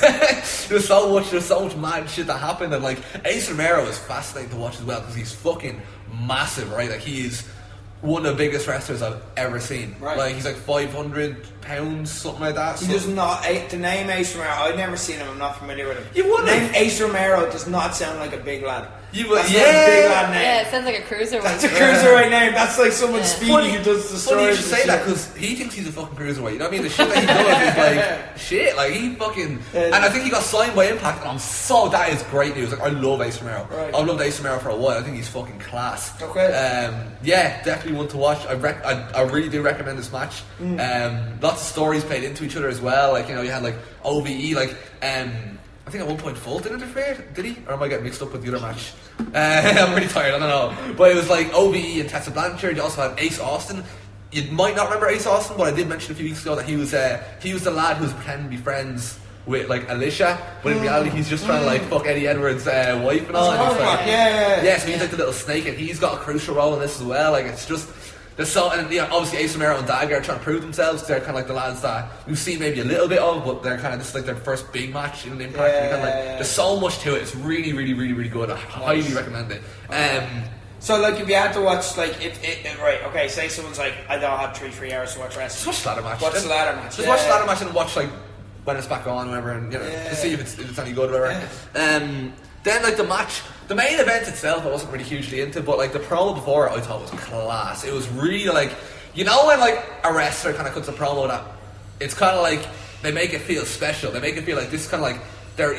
There's so much mad shit that happened, and like Ace Romero is fascinating to watch as well because he's fucking massive, right? Like, he is one of the biggest wrestlers I've ever seen. Right. Like, he's like 500 pounds, something like that.
He does not. The name Ace Romero, I've never seen him. I'm not familiar with him.
You wouldn't.
The name Ace Romero does not sound like a big lad.
You would,
That's not a big lad name.
Yeah, it sounds like a cruiserweight.
That's a cruiserweight name. That's like someone speedy who does the stories.
Funny you should say that, because he thinks he's a fucking cruiserweight. You know what I mean? The shit that he does is like shit. Like, he fucking. And I think he got signed by Impact, and that is great news. Like, I love Ace Romero. Right. I've loved Ace Romero for a while. I think he's fucking class.
Okay.
Yeah, definitely one to watch. I really do recommend this match. Lots of stories played into each other as well. Like, you know, you had like OVE, like I think at one point Fulton interfered, did he? Or am I getting mixed up with the other match? I'm really tired, I don't know. But it was like OVE and Tessa Blanchard. You also had Ace Austin. You might not remember Ace Austin, but I did mention a few weeks ago that he was the lad who was pretending to be friends with like Alicia, but in reality he's just trying to like fuck Eddie Edwards' wife and all. And like, yeah, so he's like the little snake, and he's got a crucial role in this as well. Like, it's just obviously Ace Romero and Daga are trying to prove themselves. They're kind of like the lads that we've seen maybe a little bit of, but they're kind of, this is like their first big match in Impact. There's so much to it. It's really good. I highly recommend it.
So, like, if you had to watch, like, right, okay, say someone's like, I don't have 3 hours to watch wrestling.
Just watch the ladder match.
Watch the ladder match.
Just watch the ladder match and watch, like, when it's back on or whatever, and, you know, to see if it's any good or whatever. Then, like, the match, the main event itself I wasn't really hugely into, but, like, the promo before it I thought was class. It was really, like, you know when, like, a wrestler kind of cuts a promo that it's kind of like they make it feel special. They make it feel like this is kind of like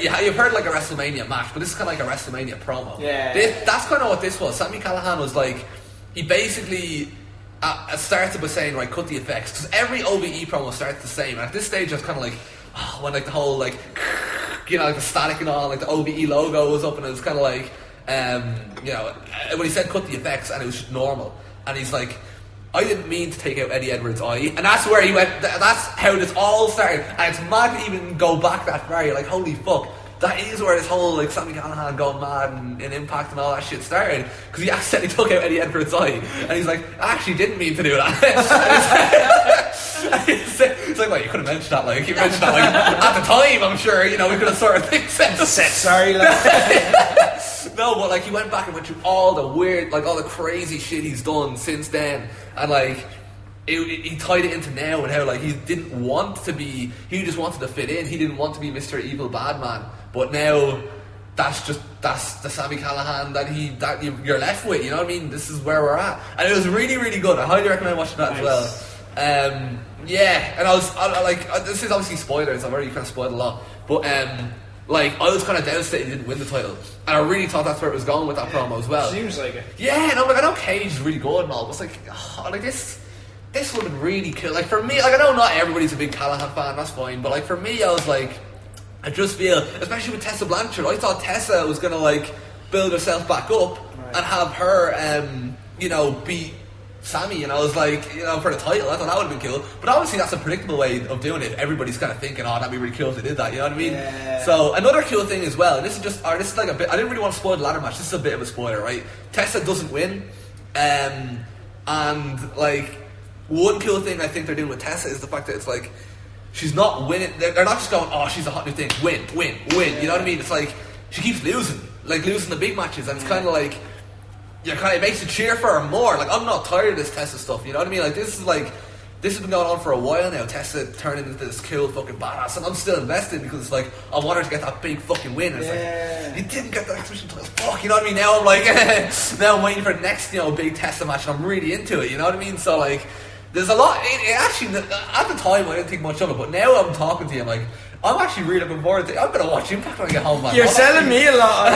you've heard like a WrestleMania match, but this is kind of like a WrestleMania promo. That's kind of what this was. Sami Callihan was like, he basically started by saying, right, cut the effects, because every OVE promo starts the same. And at this stage I was kind of like, when like the whole like, you know, like the static and all, like the OVE logo was up, and it was kind of like, you know, when he said cut the effects, and it was just normal, and he's like, I didn't mean to take out Eddie Edwards' eye, and that's where he went. That's how this all started, and it's mad to even go back that far. You're like, holy fuck, that is where this whole like Sami Callihan going mad and Impact and all that shit started, because he accidentally took out Eddie Edwards' eye, and he's like, I actually didn't mean to do that. It's like, well, you could have mentioned that, like, you mentioned that, like, at the time, I'm sure, you know, we could have sort of said
sorry, like.
No, but like, he went back and went through all the weird, like, all the crazy shit he's done since then, and like, he tied it into now, and how like he didn't want to be, he just wanted to fit in. He didn't want to be Mr. Evil Bad Man, but now that's the Sami Callihan that you're left with. You know what I mean? This is where we're at, and it was really good. I highly recommend watching that as well. Yeah, and I like this is obviously spoilers. I've already kind of spoiled a lot, but like, I was kind of devastated he didn't win the title, and I really thought that's where it was going with that promo as well.
Seems like it.
Yeah, and I'm like, I know Cage is really good and all, but it's like, like this would have been really cool. Like, for me, like, I know not everybody's a big Callihan fan, that's fine, but like, for me, I was like, I just feel, especially with Tessa Blanchard, I thought Tessa was gonna like build herself back up and have her, you know, beat Sami, and I was like, you know, for the title. I thought that would have been cool, but obviously that's a predictable way of doing it. Everybody's kind of thinking, oh, that'd be really cool if they did that, you know what I mean? Yeah. So this is cool thing as well, and this is like a bit, I didn't really want to spoil the ladder match, this is a bit of a spoiler, right? Tessa doesn't win, and like, one cool thing I think they're doing with Tessa is the fact that it's like, she's not winning, they're not just going, oh, she's a hot new thing, win, you know what I mean? It's like, she keeps losing the big matches, and it's kind of like, it makes you cheer for her more. Like, I'm not tired of this Tessa stuff, you know what I mean? Like, this is like, this has been going on for a while now. Tessa turned into this cool fucking badass, and I'm still invested because it's like I want her to get that big fucking win. And it's like you didn't get that exhibition title. Fuck, you know what I mean? Now I'm like, now I'm waiting for the next, big Tessa match, and I'm really into it. You know what I mean? So like, there's a lot. It actually, at the time, I didn't think much of it, but now I'm talking to you, I'm like, I'm actually really looking forward to it. I'm going to watch Impact when I get home, man.
You're selling me a lot on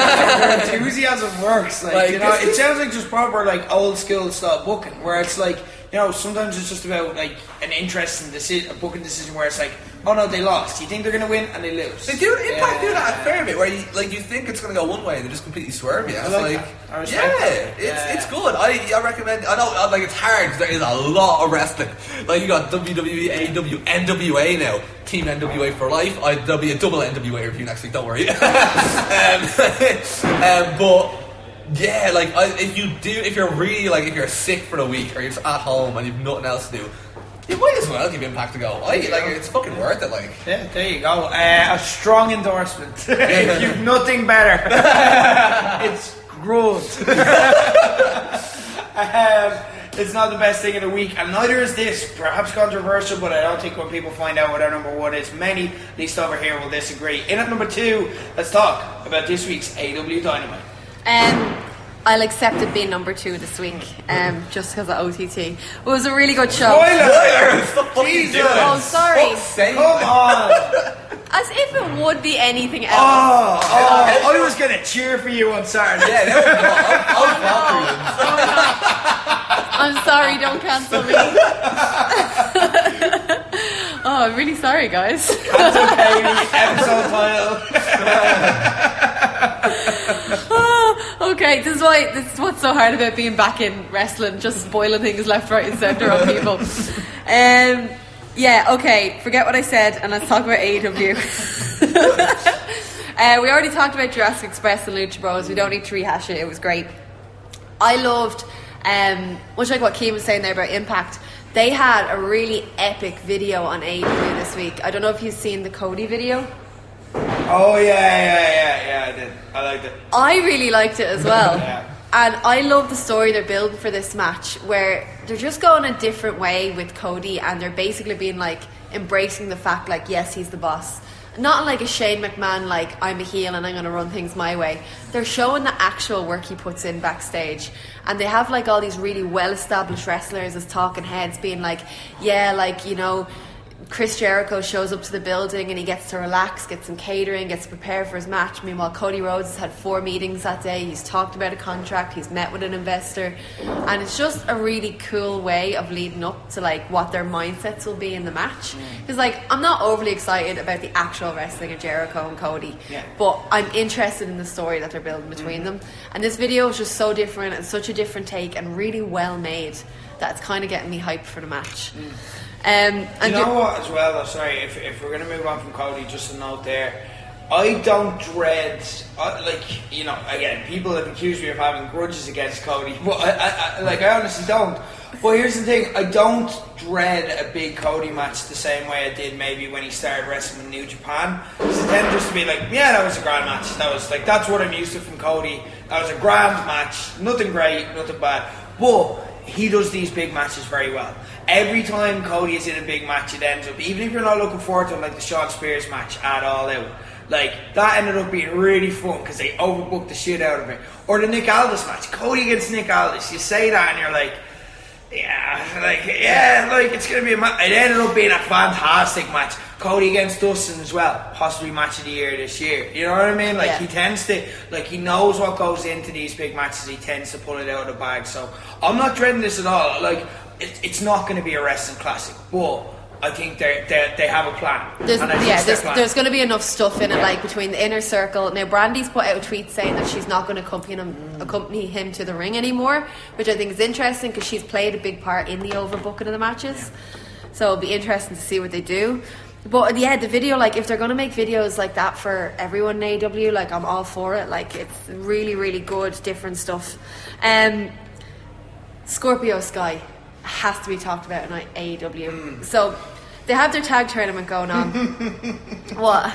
your enthusiasm works. Like, it sounds like just proper, like, old school style booking, where it's like, sometimes it's just about, like, an interesting decision, a booking decision where it's like, oh no, they lost. You think they're going to win, and they lose.
They do, Impact do that a fair bit, where you think it's going to go one way, and they just completely swerve you. It's good. I recommend. I know, like, it's hard because there is a lot of wrestling. Like, you got WWE, AEW, NWA now. Team NWA for life. There'll be a double NWA review next week. Don't worry. But yeah, like, if you're really, like, if you're sick for a week or you're just at home and you've nothing else to do, you might as well give Impact a go. It's fucking worth it. Like,
yeah, there you go. A strong endorsement. If you've nothing better, it's good. It's not the best thing of the week, and neither is this. Perhaps controversial, but I don't think when people find out what our number one is, many, at least over here, will disagree. In at number 2, let's talk about this week's AEW Dynamite.
I'll accept it being number 2 this week, just because of OTT. It was a really good show.
Spoiler! Jesus!
Oh, sorry.
Come on!
As if it would be anything else.
I was going to cheer for you on Saturday.
I'm sorry, don't cancel me. Oh, I'm really sorry, guys.
Cancel Katey, episode title.
Okay, this is what's so hard about being back in wrestling, just spoiling things left, right and centre on people. Okay, forget what I said and let's talk about AEW. We already talked about Jurassic Express and Lucha Bros. We don't need to rehash it. It was great. I loved, much like what Keem was saying there about Impact, they had a really epic video on AEW this week. I don't know if you've seen the Cody video.
Oh yeah, I did. I liked it.
I really liked it as well.
Yeah.
And I love the story they're building for this match, where they're just going a different way with Cody, and they're basically being like embracing the fact, like, yes, he's the boss. Not like a Shane McMahon, like, I'm a heel and I'm going to run things my way. They're showing the actual work he puts in backstage. And they have, like, all these really well-established wrestlers as talking heads being like, yeah, like, Chris Jericho shows up to the building and he gets to relax, gets some catering, gets to prepare for his match. Meanwhile, Cody Rhodes has had 4 meetings that day. He's talked about a contract. He's met with an investor. And it's just a really cool way of leading up to, like, what their mindsets will be in the match. Because, like, I'm not overly excited about the actual wrestling of Jericho and Cody. Yeah. But I'm interested in the story that they're building between them. And this video is just so different and such a different take and really well made that it's kind of getting me hyped for the match. And
you know what, as well, sorry, if we're going to move on from Cody, just a note there, I don't dread, again, people have accused me of having grudges against Cody, but I honestly don't. But here's the thing, I don't dread a big Cody match the same way I did maybe when he started wrestling in New Japan. Because it tended just to be like, yeah, that was a grand match. That was like, that's what I'm used to from Cody. That was a grand match, nothing great, nothing bad. But he does these big matches very well. Every time Cody is in a big match, it ends up, even if you're not looking forward to it, like the Shawn Spears match at All Out, like, that ended up being really fun because they overbooked the shit out of it. Or the Nick Aldis match, Cody against Nick Aldis, you say that and you're like, it's going to be a match. It ended up being a fantastic match. Cody against Dustin as well, possibly match of the year this year. You know what I mean? Like, he tends to, like, he knows what goes into these big matches. He tends to pull it out of the bag. So I'm not dreading this at all. Like, it's not going to be a wrestling classic, but I think they have a plan.
There's going to be enough stuff in it, like between the inner circle. Now, Brandy's put out a tweet saying that she's not going to accompany him to the ring anymore, which I think is interesting because she's played a big part in the overbooking of the matches. So it'll be interesting to see what they do. But yeah, the video, like, if they're going to make videos like that for everyone in AEW, like, I'm all for it. Like, it's really, really good, different stuff. Scorpio Sky has to be talked about in AEW. So they have their tag tournament going on. What?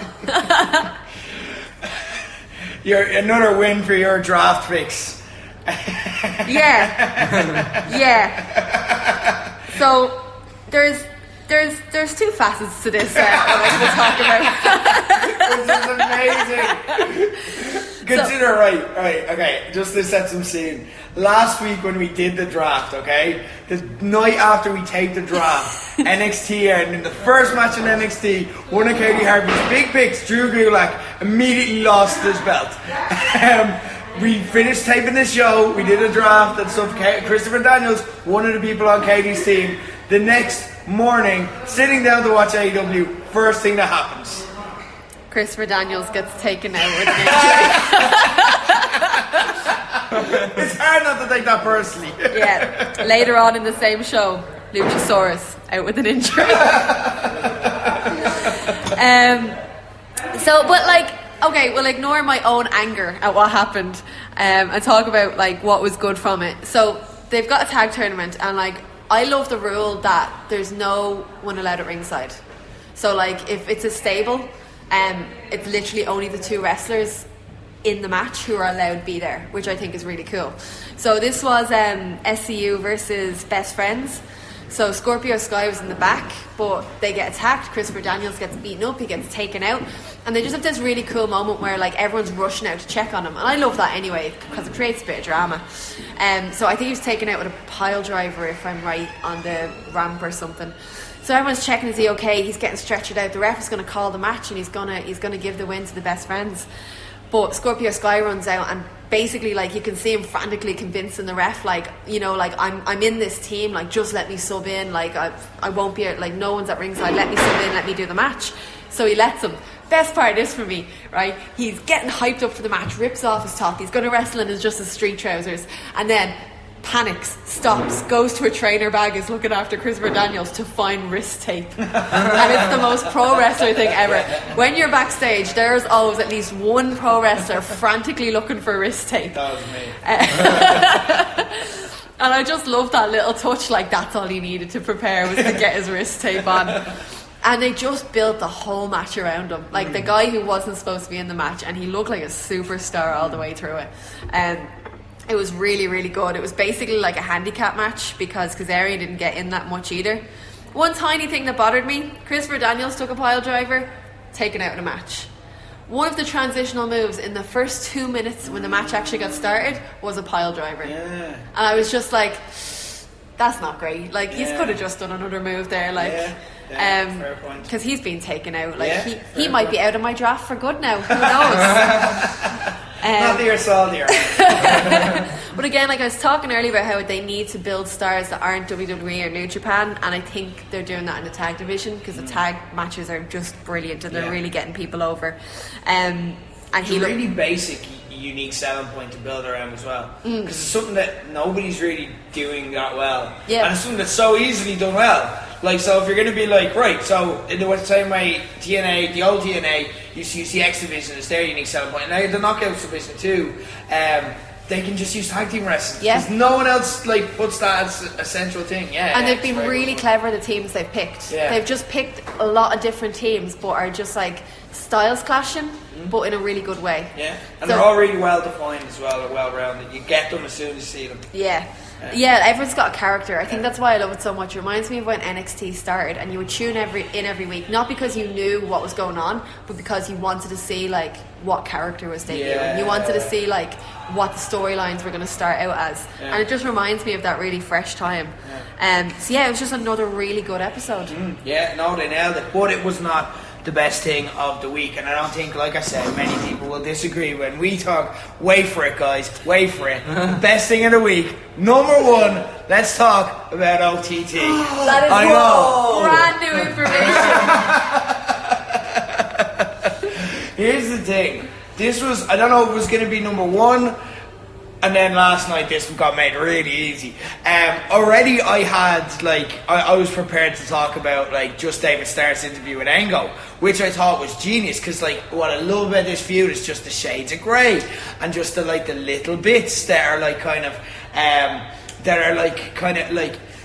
You're another win for your draft picks.
Yeah. So there's two facets to this that I'm going to talk about.
This is amazing. Consider, right, okay, just to set some scene. Last week when we did the draft, okay, the night after we take the draft, NXT and in the first match in NXT, one of Katie Harvey's big picks, Drew Gulak, immediately lost his belt. We finished taping the show, we did a draft and stuff. Christopher Daniels, one of the people on Katie's team, the next morning, sitting down to watch AEW, first thing that happens.
Christopher Daniels gets taken out with an injury.
It's hard not to take that personally.
Yeah. Later on in the same show, Luchasaurus out with an injury. Okay, we'll ignore my own anger at what happened and talk about like what was good from it. So they've got a tag tournament, and like I love the rule that there's no one allowed at ringside. So like if it's a stable, it's literally only the two wrestlers in the match who are allowed to be there, which I think is really cool. So this was SCU versus Best Friends. So Scorpio Sky was in the back, but they get attacked. Christopher Daniels gets beaten up, he gets taken out, and they just have this really cool moment where like everyone's rushing out to check on him, and I love that anyway because it creates a bit of drama. So I think he was taken out with a pile driver, if I'm right, on the ramp or something. So everyone's checking, is he okay? He's getting stretchered out. The ref is going to call the match, and he's gonna give the win to the Best Friends. But Scorpio Sky runs out, and basically, like, you can see him frantically convincing the ref, like, you know, like, I'm in this team, like, just let me sub in, like, I won't be, like, no one's at ringside, let me sub in, let me do the match. So he lets him. Best part is for me, right? He's getting hyped up for the match, rips off his top, he's going to wrestle in his street trousers, and then panics, stops, goes to a trainer bag, is looking after Christopher Daniels to find wrist tape. And it's the most pro wrestler thing ever. When you're backstage, there's always at least one pro wrestler frantically looking for wrist tape.
That was me.
And I just love that little touch, like that's all he needed to prepare was to get his wrist tape on. And they just built the whole match around him. Like the guy who wasn't supposed to be in the match, and he looked like a superstar all the way through it. It was really, really good. It was basically like a handicap match because Kazarian didn't get in that much either. One tiny thing that bothered me, Christopher Daniels took a pile driver, taken out in a match. One of the transitional moves in the first 2 minutes when the match actually got started was a pile driver. Yeah. And I was just like, that's not great. Like, he could have just done another move there. Like,
fair point.
Because he's been taken out. Like, he might be out of my draft for good now. Who knows?
Not the yourself, dear.
But again, like I was talking earlier about how they need to build stars that aren't WWE or New Japan, and I think they're doing that in the tag division because the tag matches are just brilliant and they're really getting people over. And
it's a really basic, unique selling point to build around as well, because it's something that nobody's really doing that well, and it's something that's so easily done well. Like, so if you're going to be like, right, so in the same way, TNA, the old TNA, you see X Division as their unique selling point. Now the Knockouts Division too, they can just use tag team wrestling. Because no one else like puts that as a central thing.
And they've been really clever, the teams they've picked. They've just picked a lot of different teams, but are just like styles clashing, but in a really good way. Yeah,
and they're all really well defined as well, or well rounded. You get them as soon as you see them.
Yeah, everyone's got a character. I think that's why I love it so much. It reminds me of when NXT started, and you would tune every week, not because you knew what was going on, but because you wanted to see like what character was debuting. You wanted to see like what the storylines were going to start out as, and it just reminds me of that really fresh time. So it was just another really good episode.
They nailed it, but it was not the best thing of the week, and I don't think, like I said, many people will disagree when we talk. Wait for it, guys, wait for it. Best thing of the week, number one. Let's talk about OTT.
That is brand new information.
Here's the thing, this was, I don't know if it was going to be number one, and then last night this one got made really easy. Already I had, like, I was prepared to talk about, like, just David Starr's interview with Ango, which I thought was genius, because, like, what I love about this feud is just the shades of grey, and just the, like, the little bits that are, like, kind of,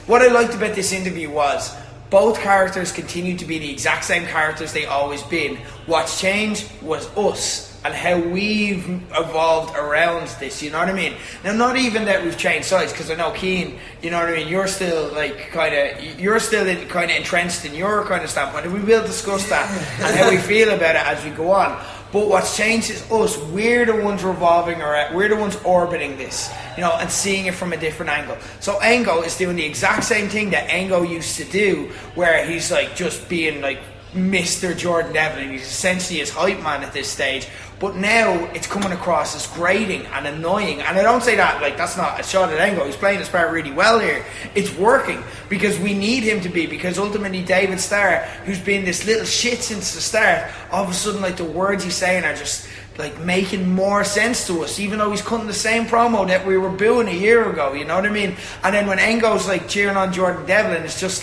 what I liked about this interview was, both characters continued to be the exact same characters they always been. What's changed was us. and how we've evolved around this, you know what I mean? Now, not even that we've changed sides, because I know Keane, you know what I mean, you're still entrenched in your kind of standpoint, and we will discuss that and how we feel about it as we go on. But what's changed is us. We're the ones revolving around. We're the ones orbiting this, you know, and seeing it from a different angle. So Ango is doing the exact same thing that Ango used to do, where he's like just being like Mr. Jordan Devlin. He's essentially his hype man at this stage. But now it's coming across as grating and annoying. And I don't say that like that's not a shot at Ango. He's playing his part really well here. It's working because we need him to be. Because ultimately David Starr, who's been this little shit since the start, all of a sudden like the words he's saying are just like making more sense to us, even though he's cutting the same promo that we were booing a year ago, you know what I mean? And then when Ango's like cheering on Jordan Devlin, it's just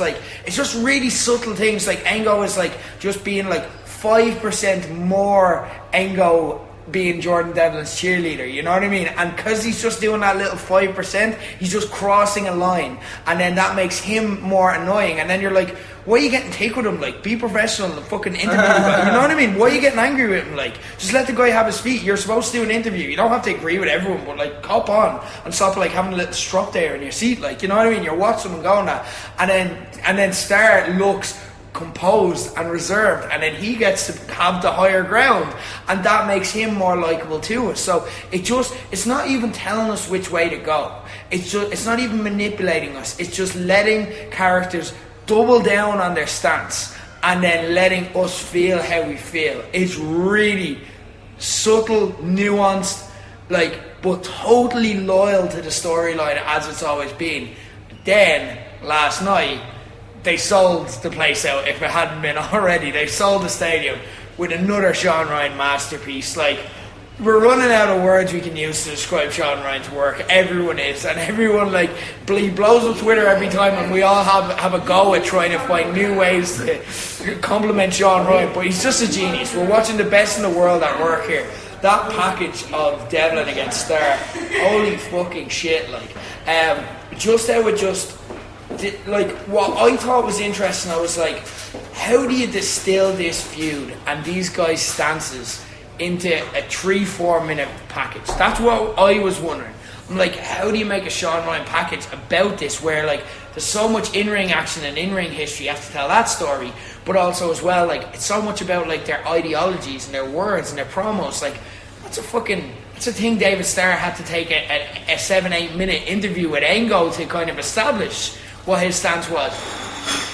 really subtle things. Like Ango is like just being like 5% more Ango being Jordan Devlin's cheerleader, you know what I mean? And because he's just doing that little 5%, he's just crossing a line, and then that makes him more annoying. And then you're like, why are you getting take with him? Like, be professional and fucking interview the guy. You know what I mean? Why are you getting angry with him? Like, just let the guy have his feet. You're supposed to do an interview. You don't have to agree with everyone, but like, hop on and stop like having a little strut there in your seat. Like, you know what I mean? You're watching him going that, and then Starr looks composed and reserved, and then he gets to have the higher ground, and that makes him more likable to us. So it's not even telling us which way to go. It's not even manipulating us. It's just letting characters double down on their stance and then letting us feel how we feel. It's really subtle, nuanced, like, but totally loyal to the storyline as it's always been. Then last night they sold the place out. If it hadn't been already, they sold the stadium with another Shaun Ryan masterpiece. Like, we're running out of words we can use to describe Shaun Ryan's work. Everyone is, and everyone like he blows up Twitter every time, and we all have a go at trying to find new ways to compliment Shaun Ryan. But he's just a genius. We're watching the best in the world at work here. That package of Devlin against Starr, holy fucking shit! Like, just how it just. Like, what I thought was interesting, I was like, how do you distill this feud and these guys' stances into a 3-4 minute package? That's what I was wondering. I'm like, how do you make a Shaun Ryan package about this, where like there's so much in-ring action and in-ring history, you have to tell that story, but also as well, like, it's so much about like their ideologies and their words and their promos. Like, that's a thing David Starr had to take a 7-8 minute interview with Ango to kind of establish what his stance was.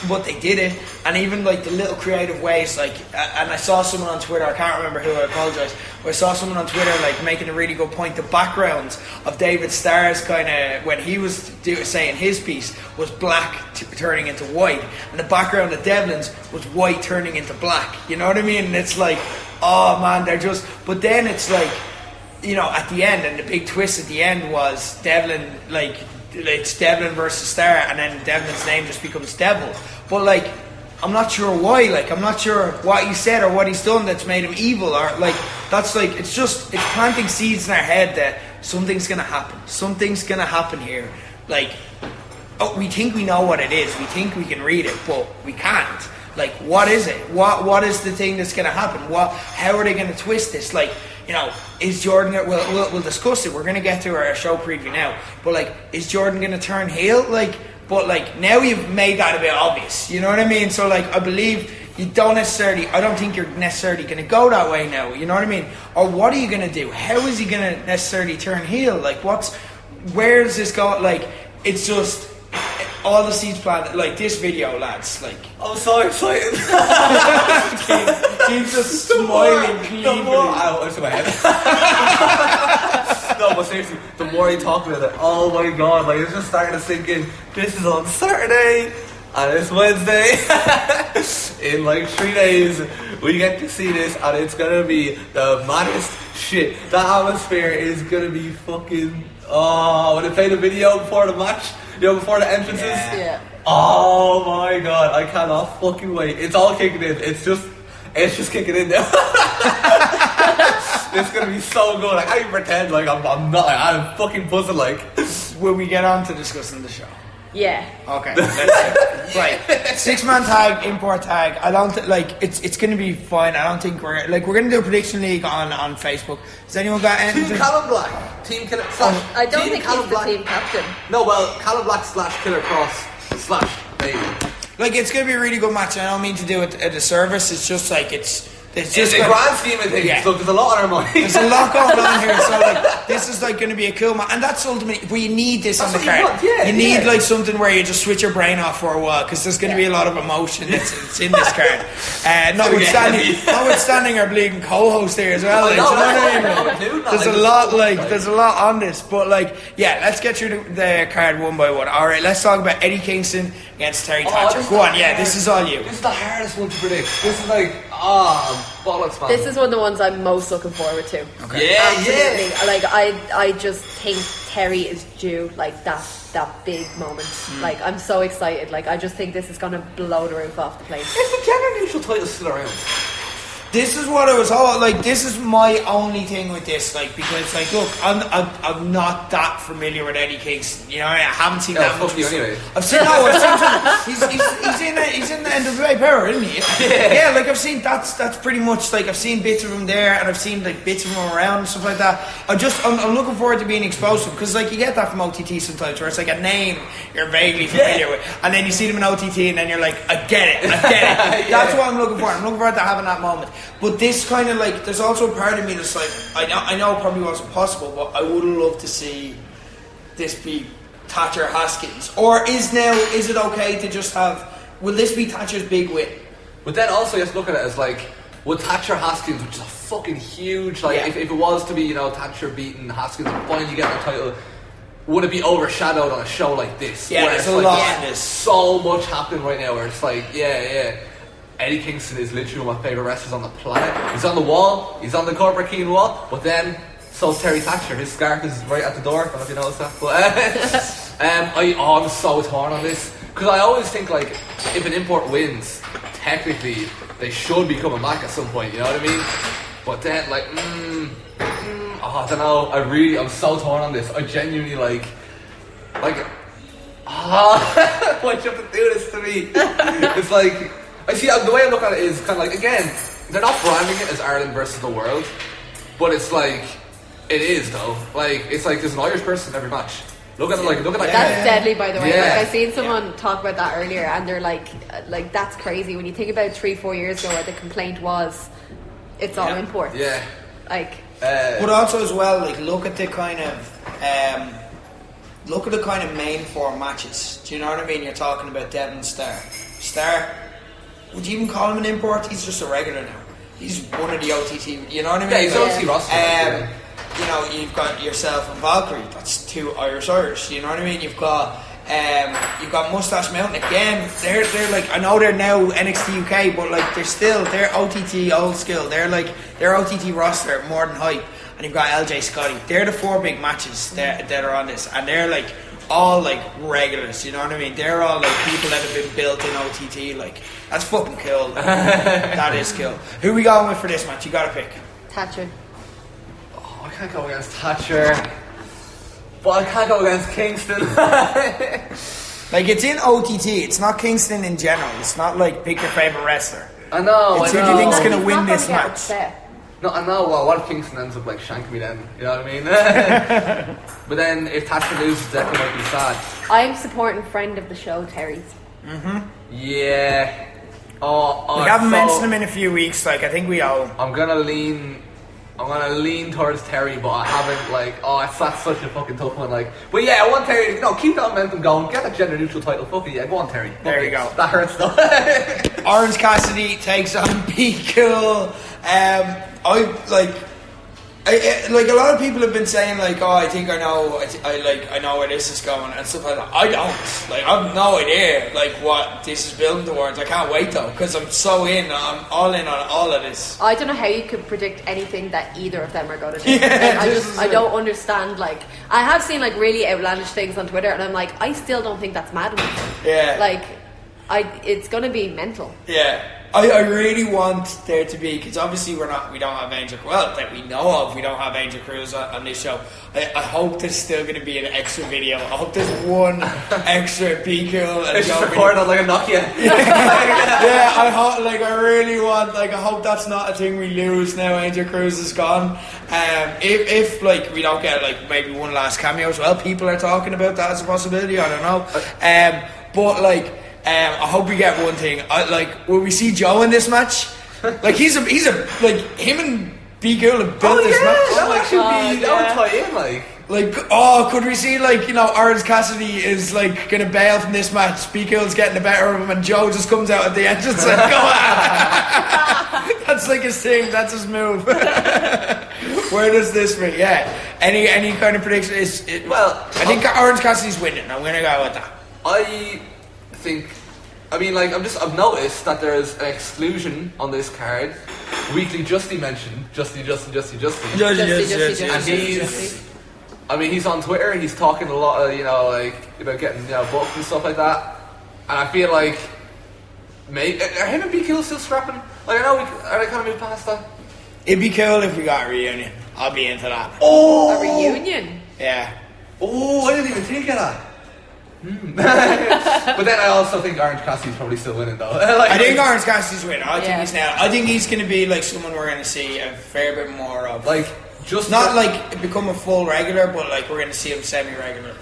But they did it, and even like the little creative ways, like, and I saw someone on Twitter, I can't remember who, I apologise, but I saw someone on Twitter like making a really good point. The backgrounds of David Starr's kind of, when he was saying his piece, was black turning into white, and the background of Devlin's was white turning into black, you know what I mean? And it's like, oh man, they're just, but then it's like, you know, at the end, and the big twist at the end was Devlin, like, it's Devlin versus Starr, and then Devlin's name just becomes Devil. But like, I'm not sure why. Like, I'm not sure what he said or what he's done that's made him evil, or like, that's like, it's planting seeds in our head that something's gonna happen. Something's gonna happen here. Like, oh, we think we know what it is. We think we can read it, but we can't. Like, what is it? What is the thing that's gonna happen? How are they gonna twist this? Like, you know, is Jordan... We'll discuss it. We're going to get to our show preview now. But, like, is Jordan going to turn heel? Like, but, like, now you've made that a bit obvious. You know what I mean? So, like, I believe I don't think you're necessarily going to go that way now. You know what I mean? Or what are you going to do? How is he going to necessarily turn heel? Like, where does this go? Like, it's just... all the seeds planted, like this video, lads. Like,
I'm so excited.
Keith just smiling clean.
My head. No, but seriously, the more you talk about it, oh my god, like, it's just starting to sink in. This is on Saturday, and it's Wednesday. In like 3 days, we get to see this, and it's gonna be the maddest shit. The atmosphere is gonna be fucking. Oh, when they play the video before the match. You know, before the entrances?
Yeah.
Oh my god, I cannot fucking wait. It's all kicking in. It's just kicking in now. It's gonna be so good. Like, I can't even pretend like I'm not. I'm fucking buzzing like.
When we get on to discussing the show.
Yeah.
Okay, let's see. Right, 6-man tag, import tag. I don't it's going to be fine. I don't think we're going to do a prediction league on Facebook. Has anyone got anything?
Team Callum Black, Team Killer.
I don't
Team
think
Callum
he's the
Black.
team captain.
No, well, Callum Black / Killer Cross / Bailey.
Like, it's going to be a really good match. I don't mean to do it at a service. It's just like it's
It's
just
a grand scheme of things.
Yeah.
So there's a lot on our mind.
There's a lot going on here, so like this is like going to be a cool match, and that's ultimately where you need this on the
That's what you
card.
want, yeah,
you need
yeah.
like something where you just switch your brain off for a while, because there's going to be a lot of emotion that's in this card. Notwithstanding our bleeding co-host here as well. Like, do you know what I mean? There's a lot on this, but like let's get through the card one by one. All right, let's talk about Eddie Kingston against Terry Thatcher. Go on, this is all you.
This is the hardest one to predict. This is like bollocks, man.
This is one of the ones I'm most looking forward to.
Okay.
Yeah,
Absolutely.
yeah.
Like I just think Terry is due like that big moment. Like I'm so excited. Like I just think this is gonna blow the roof off the place.
Is the gender neutral title still around?
This is what I was all like. This is my only thing with this, like, because like, look, I'm not that familiar with Eddie Kingston. You know, I haven't seen that much.
Fuck you anyway.
I've seen he's in the NWA Power, isn't he? Yeah, like I've seen that's pretty much like I've seen bits of him there, and I've seen like bits of him around and stuff like that. I'm looking forward to being exposed to him, because like you get that from OTT sometimes, where it's like a name you're vaguely familiar with, and then you see them in OTT, and then you're like, I get it. That's what I'm looking for. I'm looking forward to having that moment. But this kind of like, there's also a part of me that's like, I know it probably wasn't possible, but I would love to see this be Thatcher Haskins. Or is it okay to just will this be Thatcher's big win?
But then also you have to look at it as like, would Thatcher Haskins, which is a fucking huge, like if it was to be, Thatcher beating Haskins and finally getting the title, would it be overshadowed on a show like this?
Yeah,
where
there's
it's
a
like,
lot in this.
so much happening right now where it's like, Eddie Kingston is literally one of my favourite wrestlers on the planet. He's on the wall, he's on the Corporate Keen wall, but then so's Terry Thatcher. His scarf is right at the door. I don't know if you noticed that. But I'm so torn on this, because I always think like, if an import wins, technically they should be coming back at some point. You know what I mean? But then like, I don't know. I'm so torn on this. I genuinely like. Why'd you have to do this to me? It's like. I see, the way I look at it is kind of like, again, they're not branding it as Ireland versus the world, but it's like, it is though. Like, it's like there's an Irish person in every match. Look at that.
That's deadly, by the way.
Yeah.
Like I seen someone talk about that earlier, and they're like that's crazy. When you think about 3-4 years ago, where the complaint was, it's all imports.
Yeah.
Like.
But also as well, like look at the kind of main four matches. Do you know what I mean? You're talking about Devon Starr. Would you even call him an import? He's just a regular now. He's one of the OTT. You know what I mean?
Yeah, he's OTT roster.
You know, you've got yourself and Valkyrie. That's two Irish. You know what I mean? You've got Mustache Mountain again. They're like, I know they're now NXT UK, but like they're OTT old school. They're OTT roster more than hype. And you've got LJ Scotty. They're the four big matches that are on this, and they're like all like regulars. You know what I mean? They're all like people that have been built in OTT. Like, that's fucking cool. That is cool. Who we going with for this match? You gotta pick.
Thatcher.
Oh, I can't go against Thatcher, but I can't go against Kingston.
Like, it's in OTT. It's not Kingston in general. It's not like pick your favorite wrestler.
I know.
It's who do you think's gonna
He's
win
not
this
gonna get
match?
upset.
No, I know. Well, what if Kingston ends up like shanking me then? You know what I mean? But then if Thatcher loses, that might be sad.
I'm supporting friend of the show, Terry.
Yeah. Oh,
We haven't mentioned him in a few weeks. Like, I think we all.
I'm gonna lean towards Terry, but I haven't that's such a fucking tough one. Like, but yeah, I want Terry. Keep that momentum going. Get that gender neutral title. Fuck it, yeah. Go on, Terry.
There you go.
That hurts though.
Orange Cassidy takes on Be Cool. I a lot of people have been saying like, oh, I think I know where this is going and stuff like that. I don't. Like, I have no idea like what this is building towards. I can't wait though, because I'm so in. I'm all in on all of this.
I don't know how you could predict anything that either of them are going to do.
Yeah,
I don't understand. Like, I have seen like really outlandish things on Twitter, and I'm like, I still don't think that's mad enough.
Yeah.
Like, it's going to be mental.
Yeah. I really want there to be, because obviously we don't have Angel, well, that we know of, we don't have Angel Cruz on this show. I hope there's still going to be an extra video. I hope there's one extra Be Cool and
It's just
Joe
recorded on like a Nokia.
yeah, I hope, like, I really want, like, I hope that's not a thing we lose now Angel Cruz is gone. If like we don't get like maybe one last cameo as well, people are talking about that as a possibility. I don't know, but like. I hope we get one thing. Like, will we see Joe in this match? Like, he's a like him and Be Cool have built this match.
That would tie in,
like, could we see, like, you know, Orange Cassidy is like gonna bail from this match, Be Cool's getting the better of him, and Joe just comes out at the end just like, go on. That's like his thing. That's his move. Where does this be? Yeah. Any kind of prediction? I think Orange Cassidy's winning. I'm gonna go with that.
I've noticed that there's an exclusion on this card. Weekly Justy mentioned. Justy. And he's on Twitter, he's talking a lot of, about getting, booked and stuff like that. And I feel like, are him and Be Cool still scrapping? Like, I know, are they kind of moved past that?
It'd be cool if we got a reunion. I'll be into that.
Oh! A reunion?
Yeah.
Oh, I didn't even think of that. But then I also think Orange Cassidy's probably still winning though.
I think Orange Cassidy's winning. I think he's going to be like someone we're going to see a fair bit more of. Like, just not like become a full regular, but like we're going to see him semi-regular.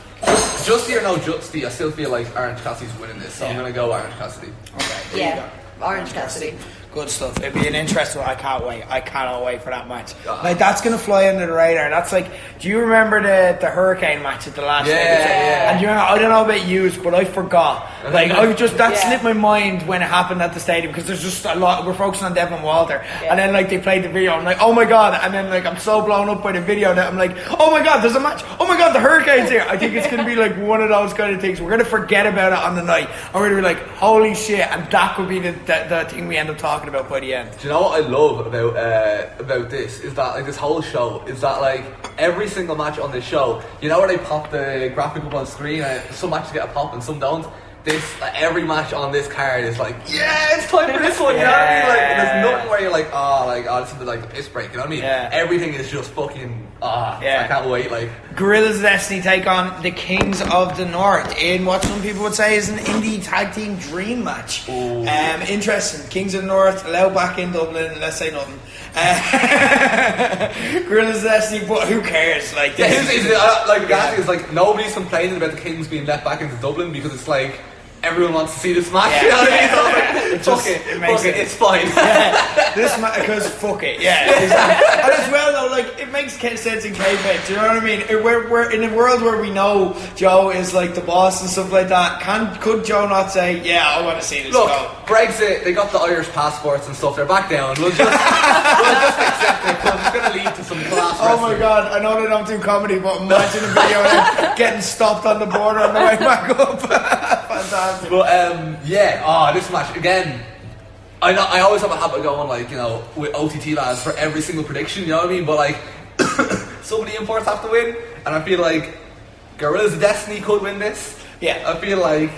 Justy or no Justy, I still feel like Orange Cassidy's winning this, so I'm going to go Orange Cassidy.
Okay.
Yeah, Orange Cassidy.
Good stuff. It'd be an interesting one. I cannot wait for that match. Like, that's going to fly under the radar. That's like, do you remember the Hurricane match at the last night?
Yeah.
And I don't know about you, but I forgot. Like, that slipped my mind when it happened at the stadium, because there's just a lot, we're focusing on Devin Walter. Yeah. And then, like, they played the video. I'm like, oh my God. And then, like, I'm so blown up by the video that I'm like, oh my God, there's a match. Oh my God, the Hurricane's here. I think it's going to be like one of those kind of things. We're going to forget about it on the night. And we're going to be like, holy shit. And that could be the thing we end up talking about by the end.
Do you know what I love about this? Is that, like, this whole show is that, like, every single match on this show, you know where they pop the graphic up on screen and some matches get a pop and some don't? Every match on this card is like, yeah, it's time for this one, you know what I mean? Like, there's nothing where you're like, this is like the piss break, you know what I mean? Yeah. Everything is just fucking, I can't wait, like.
Gorillas Destiny take on the Kings of the North in what some people would say is an indie tag team dream match. Interesting. Kings of the North, allowed back in Dublin, let's say nothing. Gorillas Destiny, but who cares? Like,
the thing is, like, nobody's complaining about the Kings being let back into Dublin because it's like, everyone wants to see this match. Yeah. You know what I mean? So like, it's fine.
Yeah, this match, because fuck it. Yeah, exactly. And as well though, like, it makes sense in kayfabe. Do you know what I mean? We're in a world where we know Joe is like the boss and stuff like that. Could Joe not say, yeah, I want to see this go?
Brexit, they got the Irish passports and stuff. They're back down. We'll just accept it because it's going to lead to some class wrestling.
Oh my God! I know they don't do comedy, but imagine a video of them getting stopped on the border on the way back up. Fantastic.
But this match again. I always have a habit of going, like, with OTT lads for every single prediction. You know what I mean? But like, some of the imports have to win, and I feel like Gorillas of Destiny could win this.
Yeah,
I feel like,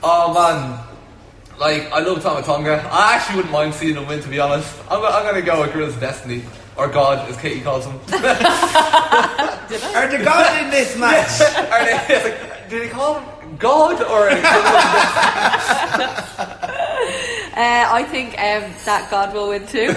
oh man, like, I love Tama Tonga. I actually wouldn't mind seeing them win, to be honest. I'm gonna go with Gorillas of Destiny. Or God, as Katey calls them.
Are the gods in this match?
Did he call them God or?
I think that God will win too.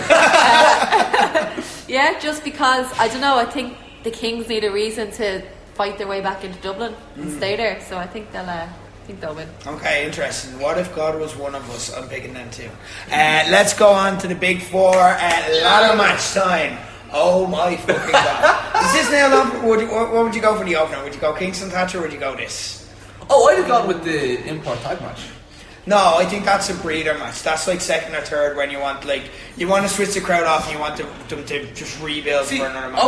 Just because, I don't know, I think the Kings need a reason to fight their way back into Dublin and stay there. So I think they'll win. Okay, interesting. What if God was one of us? I'm picking them too. Let's go on to the big four. Ladder match time. Oh my fucking God. Is this nailed on? What would you go for the opener? Would you go Kingston Thatcher or would you go this?
Oh, I'd have gone with the import tag match.
No, I think that's a breeder match. That's like second or third when you want to switch the crowd off and you want them to just rebuild for another match.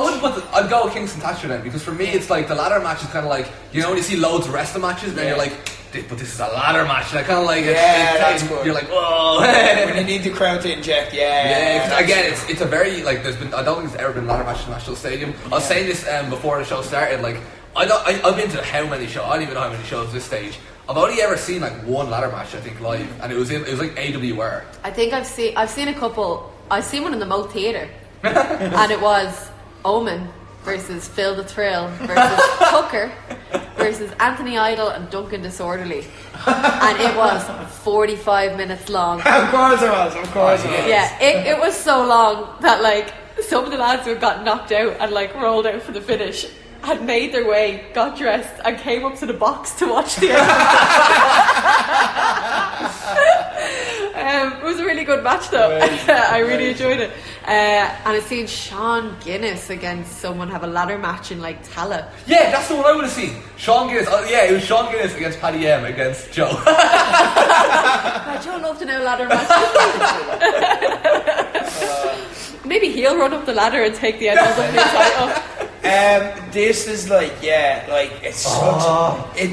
I'd go with Kingston Thatcher then, because for me it's like the ladder match is kind of like, when you see loads of wrestling matches, then you're like, but this is a ladder match. And I kind of like
that's good.
You're like, whoa.
When you need the crowd to inject,
again, it's a very, like, I don't think there's ever been a ladder match in the National Stadium. I was saying this before the show started, like, I've been to how many shows? I don't even know how many shows at this stage. I've only ever seen like one ladder match, I think, live, and it was like AWR.
I think I've seen a couple. I've seen one in the Moat Theatre, and it was Omen versus Phil the Thrill versus Tucker versus Anthony Idol and Duncan Disorderly, and it was 45 minutes long.
Of course it was.
Yeah, it was so long that like some of the lads who got knocked out and like rolled out for the finish had made their way, got dressed, and came up to the box to watch the end. It was a really good match, though. I really enjoyed it. And I've seen Sean Guinness against someone have a ladder match in like Tala.
Yeah, that's the one I would have seen. Sean Guinness. Oh, yeah, it was Sean Guinness against Paddy M against Joe.
Joe loved to know ladder matches. Maybe he'll run up the ladder and take the NWA title.
This is like it's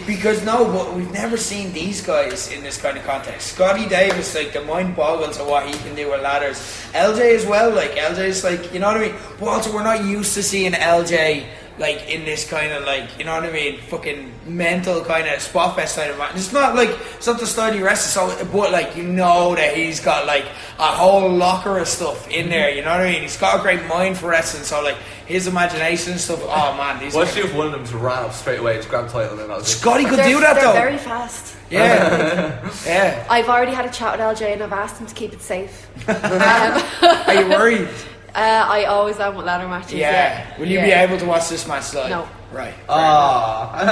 because but we've never seen these guys in this kind of context. Scotty Davis, like the mind boggles at what he can do with ladders. LJ as well, like LJ's like, you know what I mean? But also we're not used to seeing LJ like in this kind of like, you know what I mean, fucking mental kind of spot fest side of it. It's not the style he wrestles, so, but like you know that he's got like a whole locker of stuff in there, you know what I mean? He's got a great mind for wrestling, so like his imagination and stuff. Oh man, these.
What if one of them just ran up straight away to grab the title and then I was
Scotty could do that though.
They're very fast.
Yeah. Yeah.
I've already had a chat with LJ and I've asked him to keep it safe.
Are you worried?
I always am with ladder matches. Yeah.
Will you be able to watch this match live?
No.
Right.
Yeah,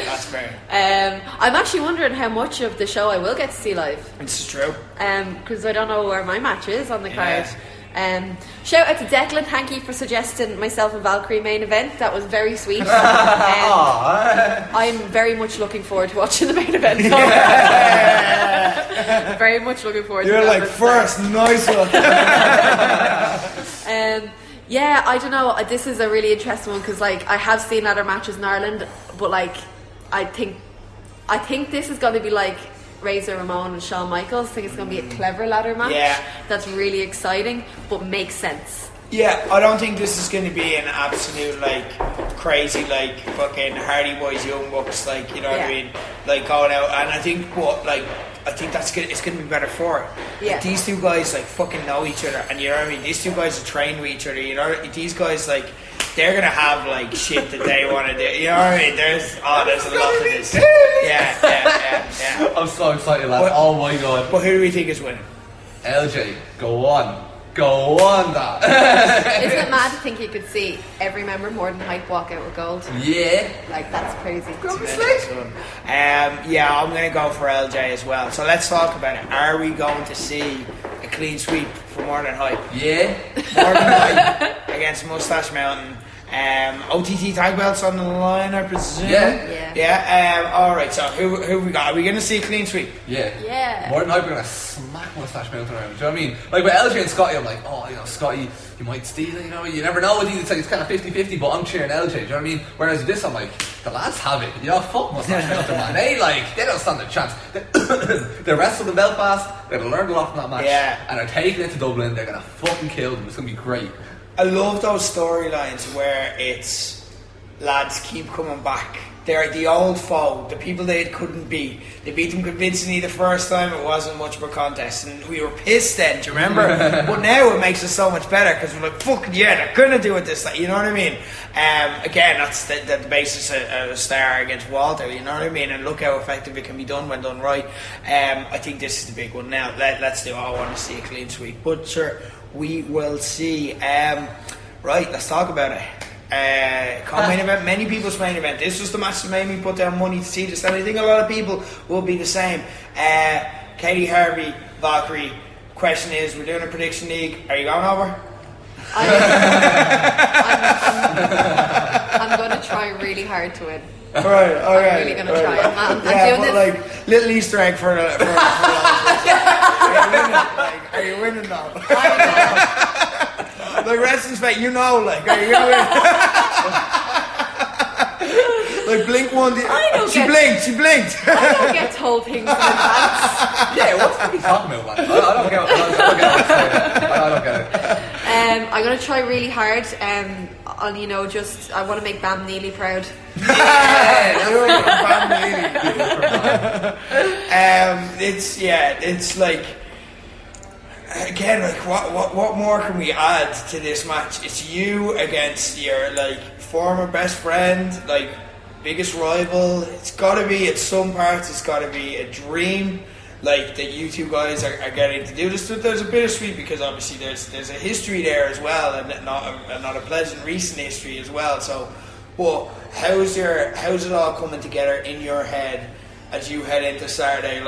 that's fair.
I'm actually wondering how much of the show I will get to see live.
This is true.
Because I don't know where my match is on the card. Shout out to Declan, thank you for suggesting myself and Valkyrie main event. That was very sweet. I'm very much looking forward to watching the main event. Very much looking forward to it.
You're like first, nice one.
Yeah, I don't know. This is a really interesting one because like I have seen ladder matches in Ireland, but like I think this is going to be like Razor Ramon and Shawn Michaels. I think it's going to be a clever ladder match.
Yeah.
That's really exciting, but makes sense.
Yeah, I don't think this is going to be an absolute like crazy like fucking Hardy Boys Young Bucks, like, you know what I mean, like going out. And I think that's good. It's going to be better for it.
Yeah.
Like, these two guys like fucking know each other, and you know what I mean. These two guys are trained with each other. You know, these guys like they're gonna have like shit that they want to do. You know what I mean? There's a lot of this. Yeah.
I'm so excited, lads. Oh my god.
But who do we think is winning?
LJ, go on, that.
Isn't it mad to think you could see every member more than Hype walk out with gold?
Yeah.
Like, that's crazy.
Yeah, I'm going to go for LJ as well. So let's talk about it. Are we going to see a clean sweep for More Than Hype?
Yeah.
More Than Hype against Mustache Mountain. OTT tag belts on the line, I presume.
Yeah.
Alright, so who we got? Are we going to see a clean sweep?
Yeah.
More Than Hype are going to smack Mustache Mountain around. Do you know what I mean? Like with LJ and Scotty, I'm like, oh, you know, Scotty, you might steal it, you know, you never know with these. It's like it's kind of 50-50, but I'm cheering LJ. Do you know what I mean? Whereas with this, I'm like, the lads have it. You know, fuck Mustache Mountain, man. They don't stand a chance. They wrestled in Belfast. They've learned a lot from that match, and they're taking it to Dublin. They're going to fucking kill them. It's going to be great.
I love those storylines where it's lads keep coming back. They're the old foe, the people they couldn't beat. They beat them convincingly the first time. It wasn't much of a contest, and we were pissed then. Do you remember? But now it makes us so much better because we're like, "Fucking yeah, they're gonna do it this time." You know what I mean? Again, that's the basis of a star against Walter. You know what I mean? And look how effective it can be done when done right. I think this is the big one. Now let's do it. I want to see a clean sweep, but sure, we will see. Right, let's talk about it. Main event, many people's main event. This was the match that made me put down money to see this, and I think a lot of people will be the same. Katey, Harvey, Valkyrie. Question is, we're doing a prediction league. Are you going over?
I'm going to try really hard to win.
Right, okay.
I'm really going to try. I'm doing this.
Like little Easter egg for are you winning though? Like wrestling's fake, you know, like, are you gonna win? Like Blink one. She blinked.
I don't get told things in advance.
Yeah, what's he talking about, man? I don't get it.
I'm going to try really hard. on, you know, just I want to make Bam Neely proud.
It's like, again, like what more can we add to this match? It's you against your like former best friend, like biggest rival. It's gotta be, at some parts, it's gotta be a dream, like that you two guys are getting to do this. There's a bittersweet because obviously there's a history there as well, and not a pleasant recent history as well. So, but how's it all coming together in your head as you head into Saturday?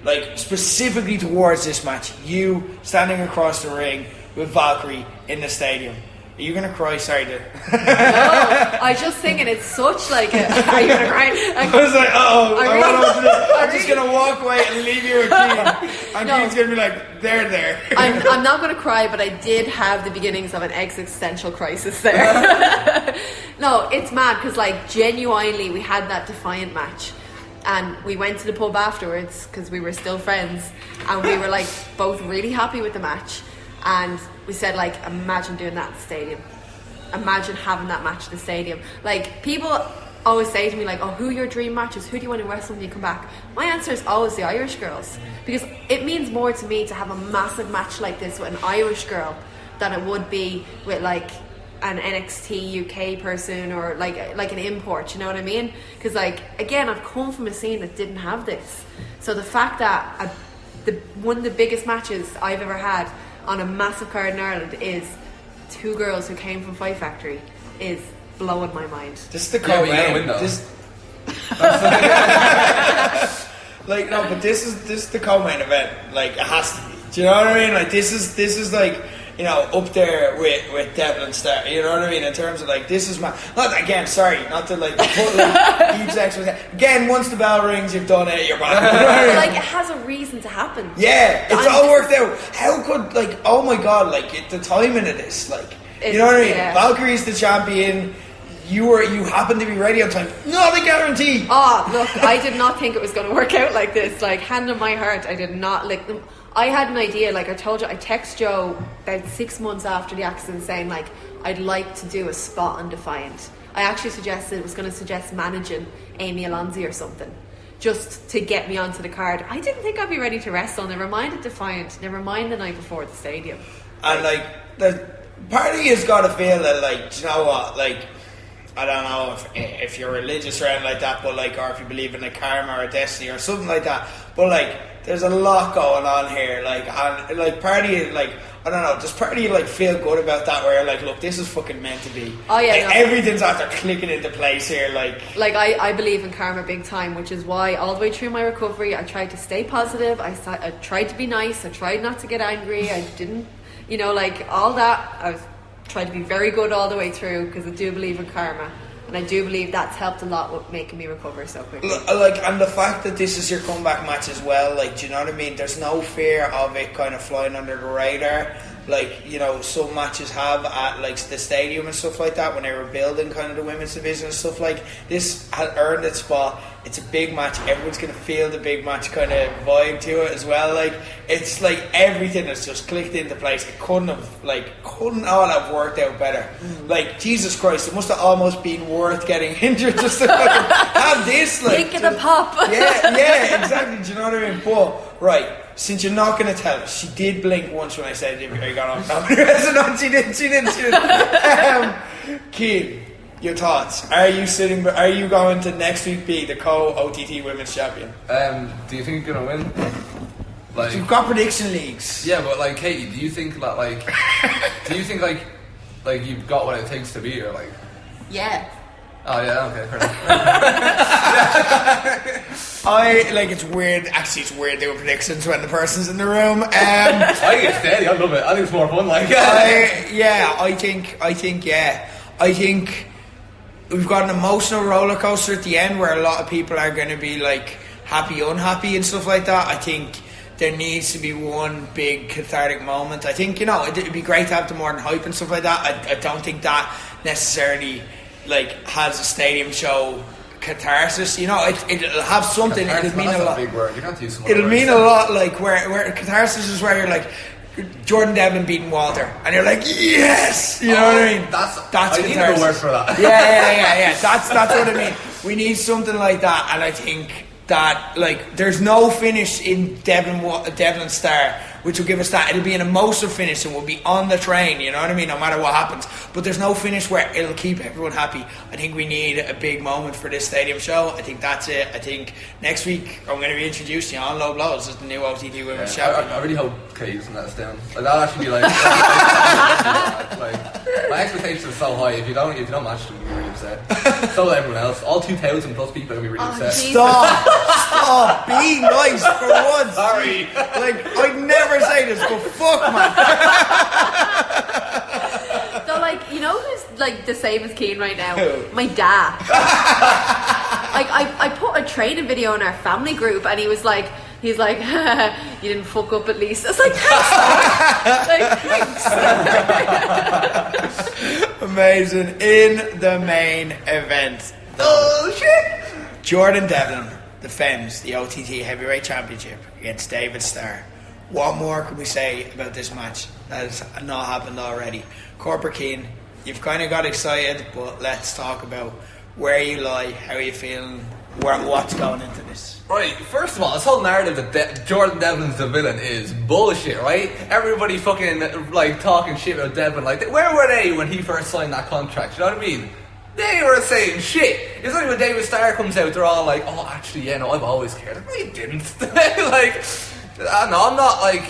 Like specifically towards this match, you standing across the ring with Valkyrie in the stadium. Are you gonna cry? Sorry,
No, I was just thinking it's such like a. Are you gonna cry?
I was like, I'm just gonna walk away and leave you with Keane. And Keane's gonna be like, there.
I'm not gonna cry, but I did have the beginnings of an existential crisis there. No, it's mad because like genuinely we had that Defiant match. And we went to the pub afterwards because we were still friends, and we were like both really happy with the match. And we said, like, imagine doing that at the stadium. Imagine having that match at the stadium. Like, people always say to me, like, oh, who are your dream matches? Who do you want to wrestle when you come back? My answer is always the Irish girls, because it means more to me to have a massive match like this with an Irish girl than it would be with like an NXT UK person or like an import, you know what I mean? Because like, again, I've come from a scene that didn't have this, so the fact that one of the biggest matches I've ever had on a massive card in Ireland is two girls who came from Fight Factory is blowing my mind.
This is the co-main. Like, no, but this is the co-main event. Like, it has to be. Do you know what I mean? Like, this is like, you know, up there with Devlin Star. You know what I mean? In terms of like, this is my. Not again. Sorry, not to like put like huge expectations. Again, once the bell rings, you've done it. You're back. You know what I mean?
Like, it has a reason to happen.
Yeah, it's all worked out. How could, like, oh my god, like the timing of this, like, you know what I mean? Yeah. Valkyrie's the champion. You happen to be ready on time. Not a guarantee.
Oh, look, I did not think it was going to work out like this. Like, hand on my heart, I did not like them. I had an idea, like I told you, I texted Joe about 6 months after the accident saying, like, I'd like to do a spot on Defiant. I actually was going to suggest managing Amy Alonzi or something, just to get me onto the card. I didn't think I'd be ready to wrestle, never mind at Defiant, never mind the night before at the stadium.
And, like, the part of you's got to feel that, like, do you know what, like, I don't know if you're religious or anything like that, but like, or if you believe in a karma or a destiny or something like that, but like, there's a lot going on here, like, and like, part of you, like, I don't know, does part of you like feel good about that, where you're like, look, this is fucking meant to be.
Oh yeah,
like,
no.
Everything's after clicking into place here, like
I believe in karma big time, which is why all the way through my recovery I tried to stay positive. I tried to be nice, I tried not to get angry, I didn't, you know, like, all that. I was tried to be very good all the way through, because I do believe in karma, and I do believe that's helped a lot with making me recover so quickly.
Like, and the fact that this is your comeback match as well, like, do you know what I mean? There's no fear of it kind of flying under the radar, like, you know, some matches have at like the stadium and stuff like that when they were building kind of the women's division and stuff. Like, this has earned its spot. It's a big match. Everyone's gonna feel the big match kind of vibe to it as well. Like, it's like everything has just clicked into place. It couldn't all have worked out better. Like, Jesus Christ, it must have almost been worth getting injured just to fucking have this. Like,
blink of the pop.
yeah, exactly. Do you know what I mean? But right, since you're not going to tell us, she did blink once when I said, "Are you going off?" No, she didn't. Keane, your thoughts? Are you going to next week be the co-OTT Women's Champion?
Do you think you're gonna win? Like,
you've got prediction leagues.
Yeah, but like, Katey, do you think that like you've got what it takes to be here? Like,
Yeah.
Oh yeah, okay, fair enough.
It's weird. Actually, it's weird doing predictions when the person's in the room.
I think it's steady. I love it. I think it's more fun. Like,
I think we've got an emotional roller coaster at the end where a lot of people are going to be like happy, unhappy, and stuff like that. I think there needs to be one big cathartic moment. I think, you know, it'd be great to have the more than hype and stuff like that. I don't think that necessarily like has a stadium show catharsis. You know, it'll have something. It'll mean a lot.
Big word. You can't use some
it'll mean a lot. Like where catharsis is where you're like, Jordan Devlin beating Walter, and you're like, yes, you know what I mean?
That's I need
catharsis.
a word for that.
Yeah. That's what I mean. We need something like that, and I think that like there's no finish in Devlin Star which will give us that. It'll be an emotive finish and we'll be on the train, you know what I mean, no matter what happens. But there's no finish where it'll keep everyone happy. I think we need a big moment for this stadium show. I think that's it. I think next week I'm going to be introducing you on Low Blows as the new OTT Women's Champion.
I really hope Katey doesn't let us down. Like, that'll actually be like, like my expectations are so high. If you don't match them, we'll be really upset. So will everyone else. All 2,000 plus people will be really upset.
Stop! Be nice for once.
Sorry.
Like, I'd never say this, but fuck, man.
So, like, you know who's like the same as Keane right now?
Who?
My dad. Like, I put a training video in our family group, and he's like, you didn't fuck up at least. It's like, thanks.
Amazing. In the main event. Oh shit! Jordan Devlin defends the OTT Heavyweight Championship against David Starr. What more can we say about this match that has not happened already? Corporate Keane, you've kind of got excited, but let's talk about where you lie, how you feeling, what's going into this.
Right, first of all, this whole narrative that Jordan Devlin's the villain is bullshit, right? Everybody fucking, like, talking shit about Devlin. Like, where were they when he first signed that contract? You know what I mean? They were saying shit. It's only when David Starr comes out, they're all like, oh, actually, yeah, no, I've always cared. Like, no, you didn't. Like, alright,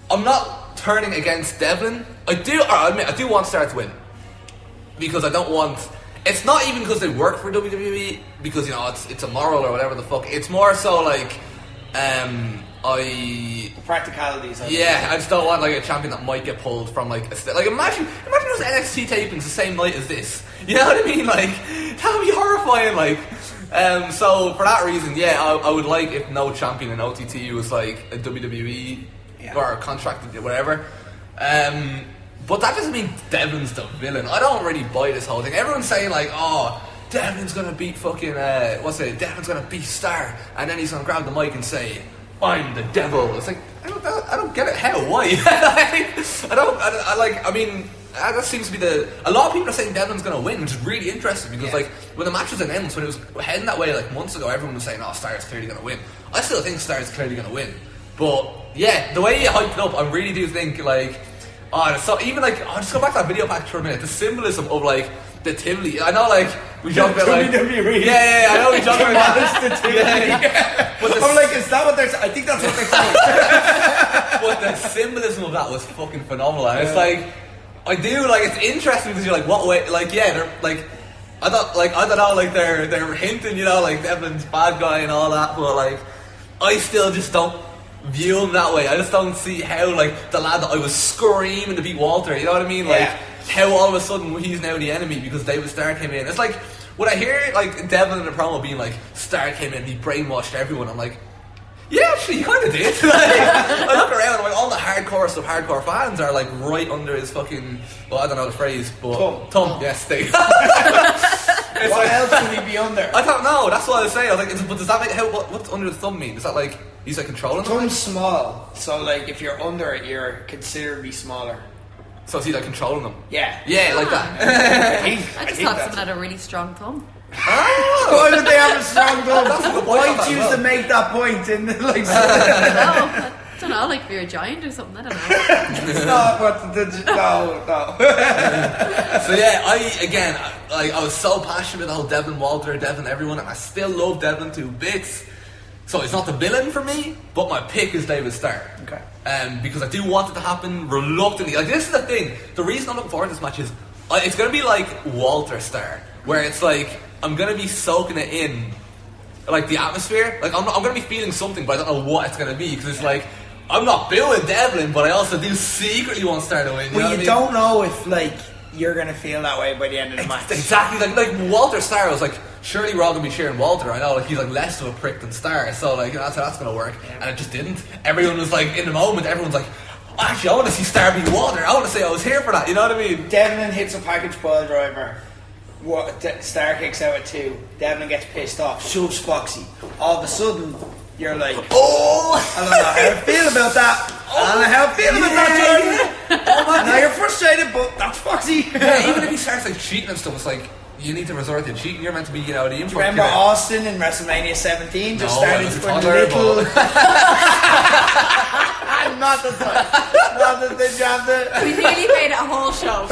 I'm not turning against Devlin. I do want Starr to win. Because I don't want... It's not even because they work for WWE, because, you know, it's immoral or whatever the fuck. It's more so, like,
The practicalities.
Yeah, I just don't want, like, a champion that might get pulled from, like, imagine those NXT tapings the same night as this. You know what I mean? Like, that would be horrifying, like... so for that reason, yeah, I would like if no champion in OTT was like a WWE or contracted, whatever. But that doesn't mean Devlin's the villain. I don't really buy this whole thing. Everyone's saying like, oh, Devlin's gonna beat fucking Devlin's gonna beat Starr, and then he's gonna grab the mic and say, I'm the devil. It's like, I don't get it. How? Why? That seems to be a lot of people are saying Devlin's going to win, which is really interesting because like when the match was announced, when it was heading that way like months ago, everyone was saying, oh, Starr's clearly going to win. I still think Starr's clearly going to win, but yeah, the way you hyped it up, I really do think like, even like, just go back to that video pack for a minute. The symbolism of like the Tivoli. I know, like we joke about like
WWE.
Yeah, I know we joke about
the Tivoli. But I'm like, is that what they're? I think that's what they're saying.
But the symbolism of that was fucking phenomenal. And it's like, I do like, it's interesting because you're like, what way? Like, yeah, they're like, I don't know, like they're hinting, you know, like Devlin's bad guy and all that, but like, I still just don't view him that way. I just don't see how like the lad that I was screaming to beat Walter, you know what I mean? Like how all of a sudden he's now the enemy because David Starr came in. It's like when I hear like Devlin in a promo being like, Starr came in, he brainwashed everyone. I'm like, yeah, actually, he kind of did. Like, I look around and like all the hardcore fans are like right under his fucking, well, I don't know the phrase, but thumb. Yes, they.
What else would he be under?
I don't know. That's what I was saying. I was like, but does that make what's under the thumb mean? Is that like he's like controlling?
The thumb's small, so like if you're under it, you're considerably smaller.
So is he like controlling them?
Yeah,
like that.
I just thought someone had a really strong thumb.
Why would they have a strong thumb? Why choose to make that point in like?
I don't know, like if you're a giant or something. I don't know.
It's not what no.
So yeah, I was so passionate about the whole Devlin Walter, Devlin everyone, and I still love Devlin to bits. So it's not the villain for me, but my pick is David Starr.
Okay.
Because I do want it to happen reluctantly. Like, this is the thing. The reason I'm looking forward to this match is it's going to be like Walter Starr, where it's like I'm going to be soaking it in, like the atmosphere. Like I'm going to be feeling something, but I don't know what it's going to be because it's like I'm not booing Devlin, but I also do secretly want Starr to win.
You don't know if like you're going to feel that way by the end of the match.
Exactly. Like Walter Starr, I was like, surely we're all going to be cheering Walter. I know, like he's like less of a prick than Starr, so like that's how that's going to work. And it just didn't. Everyone was like, in the moment, everyone's like, actually, I want to see Starr beat Walter. I want to say I was here for that. You know what I mean?
Devlin hits a package pile driver. Starr kicks out at 2. Devlin gets pissed off. Shoves Foxy. All of a sudden, you're like, oh, I don't know how I feel about that. I don't know how I feel about that, Jordan. I know you're frustrated, but that's Foxy.
Yeah, even if he starts like cheating and stuff, it's like you need to resort to cheating. You're meant to be, the import.
Remember Austin in WrestleMania 17 just started to put a little. Not that they jammed it.
We nearly made it a whole show.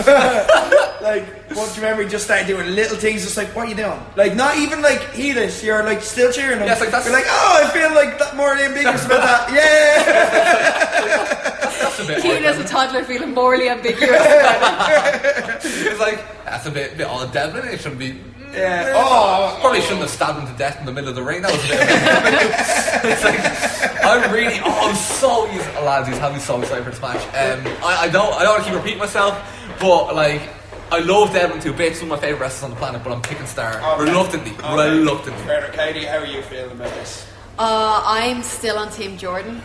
Like, what do you remember? He just started doing little things, just like, what are you doing? Like, not even like heelish. You're like still cheering him.
Yeah, it's like
you're like, oh, I feel like that more ambiguous about that. Yeah.
That's a bit.
Keen as a toddler feeling morally ambiguous about it.
It's like that's a bit odd, Devlin. It shouldn't be.
Yeah.
Probably shouldn't have stabbed him to death in the middle of the ring. That was a bit. It's like I'm so lads. He's having me so excited for this match. I don't want to keep repeating myself, but like I love Devlin to bits. One of my favorite wrestlers on the planet, but I'm picking Star reluctantly.
Fair, Katey, how are you feeling about this?
I'm still on Team Jordan.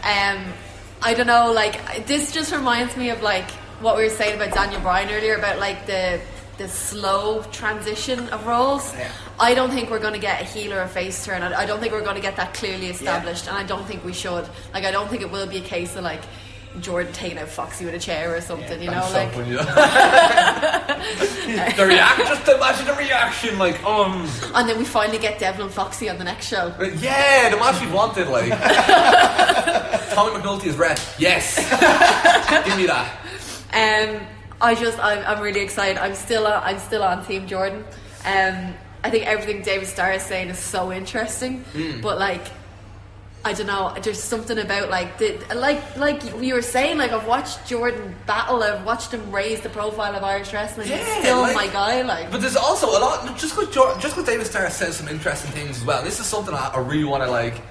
I don't know. Like this just reminds me of like what we were saying about Daniel Bryan earlier about like the slow transition of roles.
Yeah.
I don't think we're going to get a heel or a face turn. I don't think we're going to get that clearly established, and I don't think we should. Like, I don't think it will be a case of like Jordan taking out Foxy with a chair or something. You know, like
the reaction. Just imagine the reaction, like
And then we finally get Devlin and Foxy on the next show.
Yeah, the match we wanted, like Tommy McNulty is red. Yes, give me that.
I'm really excited. I'm still on Team Jordan. I think everything David Starr is saying is so interesting, but like I don't know. There's something about like you were saying. Like I've watched Jordan battle. I've watched him raise the profile of Irish wrestling.
Yeah,
he's still my guy. Like,
but there's also a lot. Just because David Starr says some interesting things as well. This is something I really want to like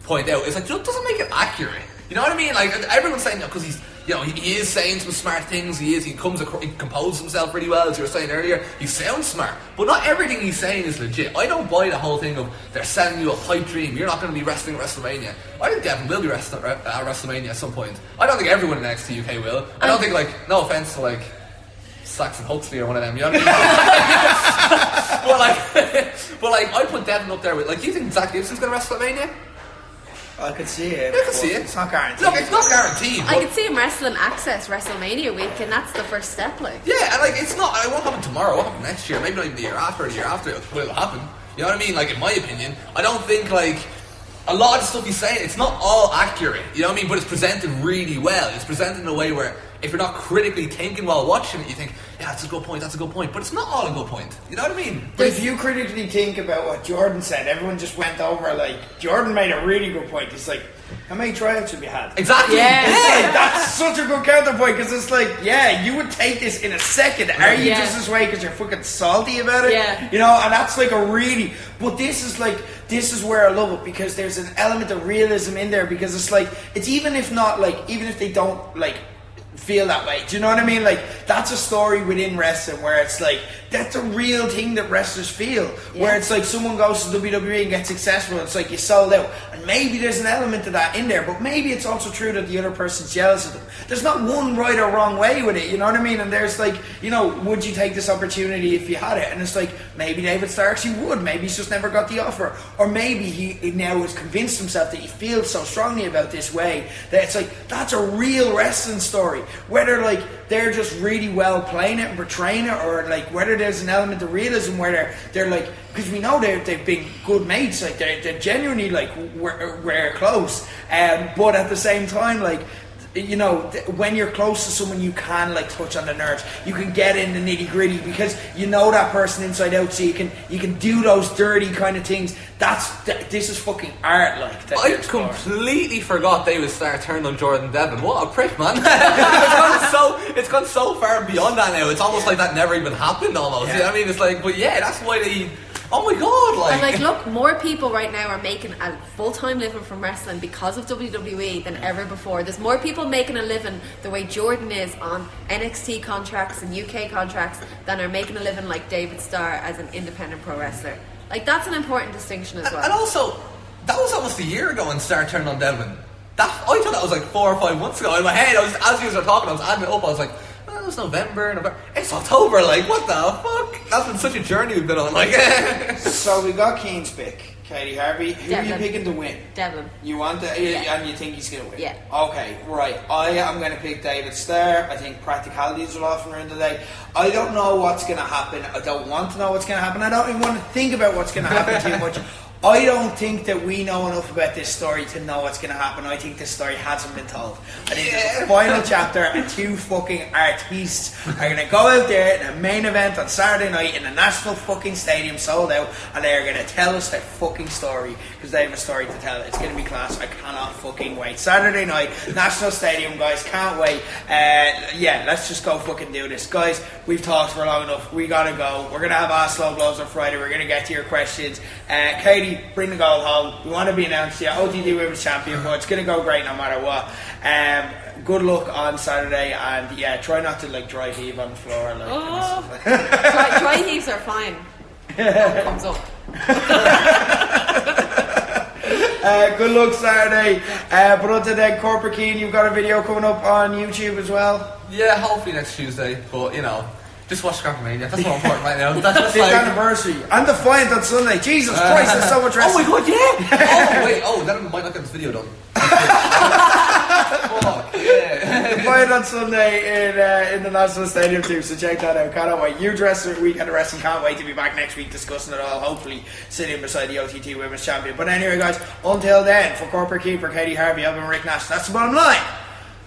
point out. It's like it doesn't make it accurate. You know what I mean? Like everyone's saying because he's. He is saying some smart things. He composes himself really well, as you were saying earlier. He sounds smart, but not everything he's saying is legit. I don't buy the whole thing of they're selling you a pipe dream. You're not going to be wrestling at WrestleMania. I think Devin will be wrestling at WrestleMania at some point. I don't think everyone in NXT UK will. I don't think no offense to like Saxon Huxley or one of them. You know what I mean? but I put Devin up there with do you think Zach Gibson's going to wrestle at Mania?
I could see it.
I could see it.
It's not guaranteed.
Look, it's not guaranteed.
I could see him wrestling Access WrestleMania week, and that's the first step. Like,
yeah, and it's not. It won't happen tomorrow. It won't happen next year. Maybe not even the year after. Or the year after, it will happen. You know what I mean? Like in my opinion, I don't think a lot of the stuff he's saying, it's not all accurate. You know what I mean? But it's presented really well. It's presented in a way where if you're not critically thinking while watching it, you think, yeah, that's a good point. But it's not all a good point. You know what I mean?
But if you critically think about what Jordan said, everyone just went over Jordan made a really good point. He's like, how many tryouts have you had?
Exactly.
Yeah. That's such a good counterpoint because it's like, yeah, you would take this in a second. Are you just this way because you're fucking salty about it?
Yeah.
You know, and that's like a really. But this is where I love it because there's an element of realism in there because it's like it's even if they don't feel that way. Do you know what I mean? Like that's a story within wrestling where it's like that's a real thing that wrestlers feel. Where it's like someone goes to WWE and gets successful, it's like you sold out. And maybe there's an element of that in there, but maybe it's also true that the other person's jealous of them. There's not one right or wrong way with it, you know what I mean? And there's would you take this opportunity if you had it? And it's like maybe David Starr actually would. Maybe he's just never got the offer. Or maybe he now has convinced himself that he feels so strongly about this way that it's like that's a real wrestling story. Whether they're just really well playing it and portraying it, or whether there's an element of realism where they're because we know they've been good mates, they're genuinely we're close, but at the same time when you're close to someone you can touch on the nerves, you can get in the nitty gritty because you know that person inside out, so you can do those dirty kind of things. This is fucking art.
I completely forgot they would start turning on Jordan Devlin. What a prick, man. It's gone so far beyond that now. It's almost like that never even happened almost. You know what I mean? It's but yeah, that's why they. Oh my god,
And look, more people right now are making a full-time living from wrestling because of WWE than ever before. There's more people making a living the way Jordan is on NXT contracts and UK contracts than are making a living like David Starr as an independent pro wrestler. That's an important distinction as well.
And also, that was almost a year ago when Starr turned on Devlin. I thought that was 4 or 5 months ago. In my head, as you guys were talking, I was adding it up. I was like, it was November. It's October. What the fuck? That's been such a journey we've been on.
So we got Keen's pick. Katey Harvey. Who
Devlin.
are you picking to win?
Devlin.
You want to, and you think he's going to win?
Yeah.
Okay, right. I am going to pick David Starr. I think practicalities will often ruin the day. I don't know what's going to happen. I don't want to know what's going to happen. I don't even want to think about what's going to happen too much. I don't think that we know enough about this story to know what's going to happen. I think this story hasn't been told. I think there's a final chapter and two fucking artists are going to go out there in a main event on Saturday night in a national fucking stadium sold out, and they are going to tell us their fucking story because they have a story to tell. It's going to be class. I cannot fucking wait. Saturday night, national stadium, guys. Can't wait. Let's just go fucking do this. Guys, we've talked for long enough. We got to go. We're going to have Ask Low Blows on Friday. We're going to get to your questions. Katey, bring the gold home. We want to be announced, OTT Women's Champion, but it's going to go great no matter what. Good luck on Saturday, and try not to dry heave on the floor.
Dry heaves are fine. Comes up.
Good luck Saturday. But until then, Corporate Keen, you've got a video coming up on YouTube as well.
Yeah, hopefully next Tuesday. But just watch Scrapmania. That's more important right now. That's just
5th anniversary and Defiant on Sunday. Jesus Christ, there's so much wrestling.
Oh my god, yeah! Then I might not get this video done. Fuck, yeah.
Defiant on Sunday in the National Stadium too, so check that out. Cannot wait. Huge weekend of wrestling. Can't wait to be back next week discussing it all. Hopefully sitting beside the OTT Women's Champion. But anyway, guys, until then, for Corporate Key, for Katey Harvey, I've been Rick Nash. That's the bottom line.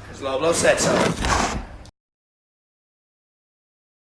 Because Low Blow said so.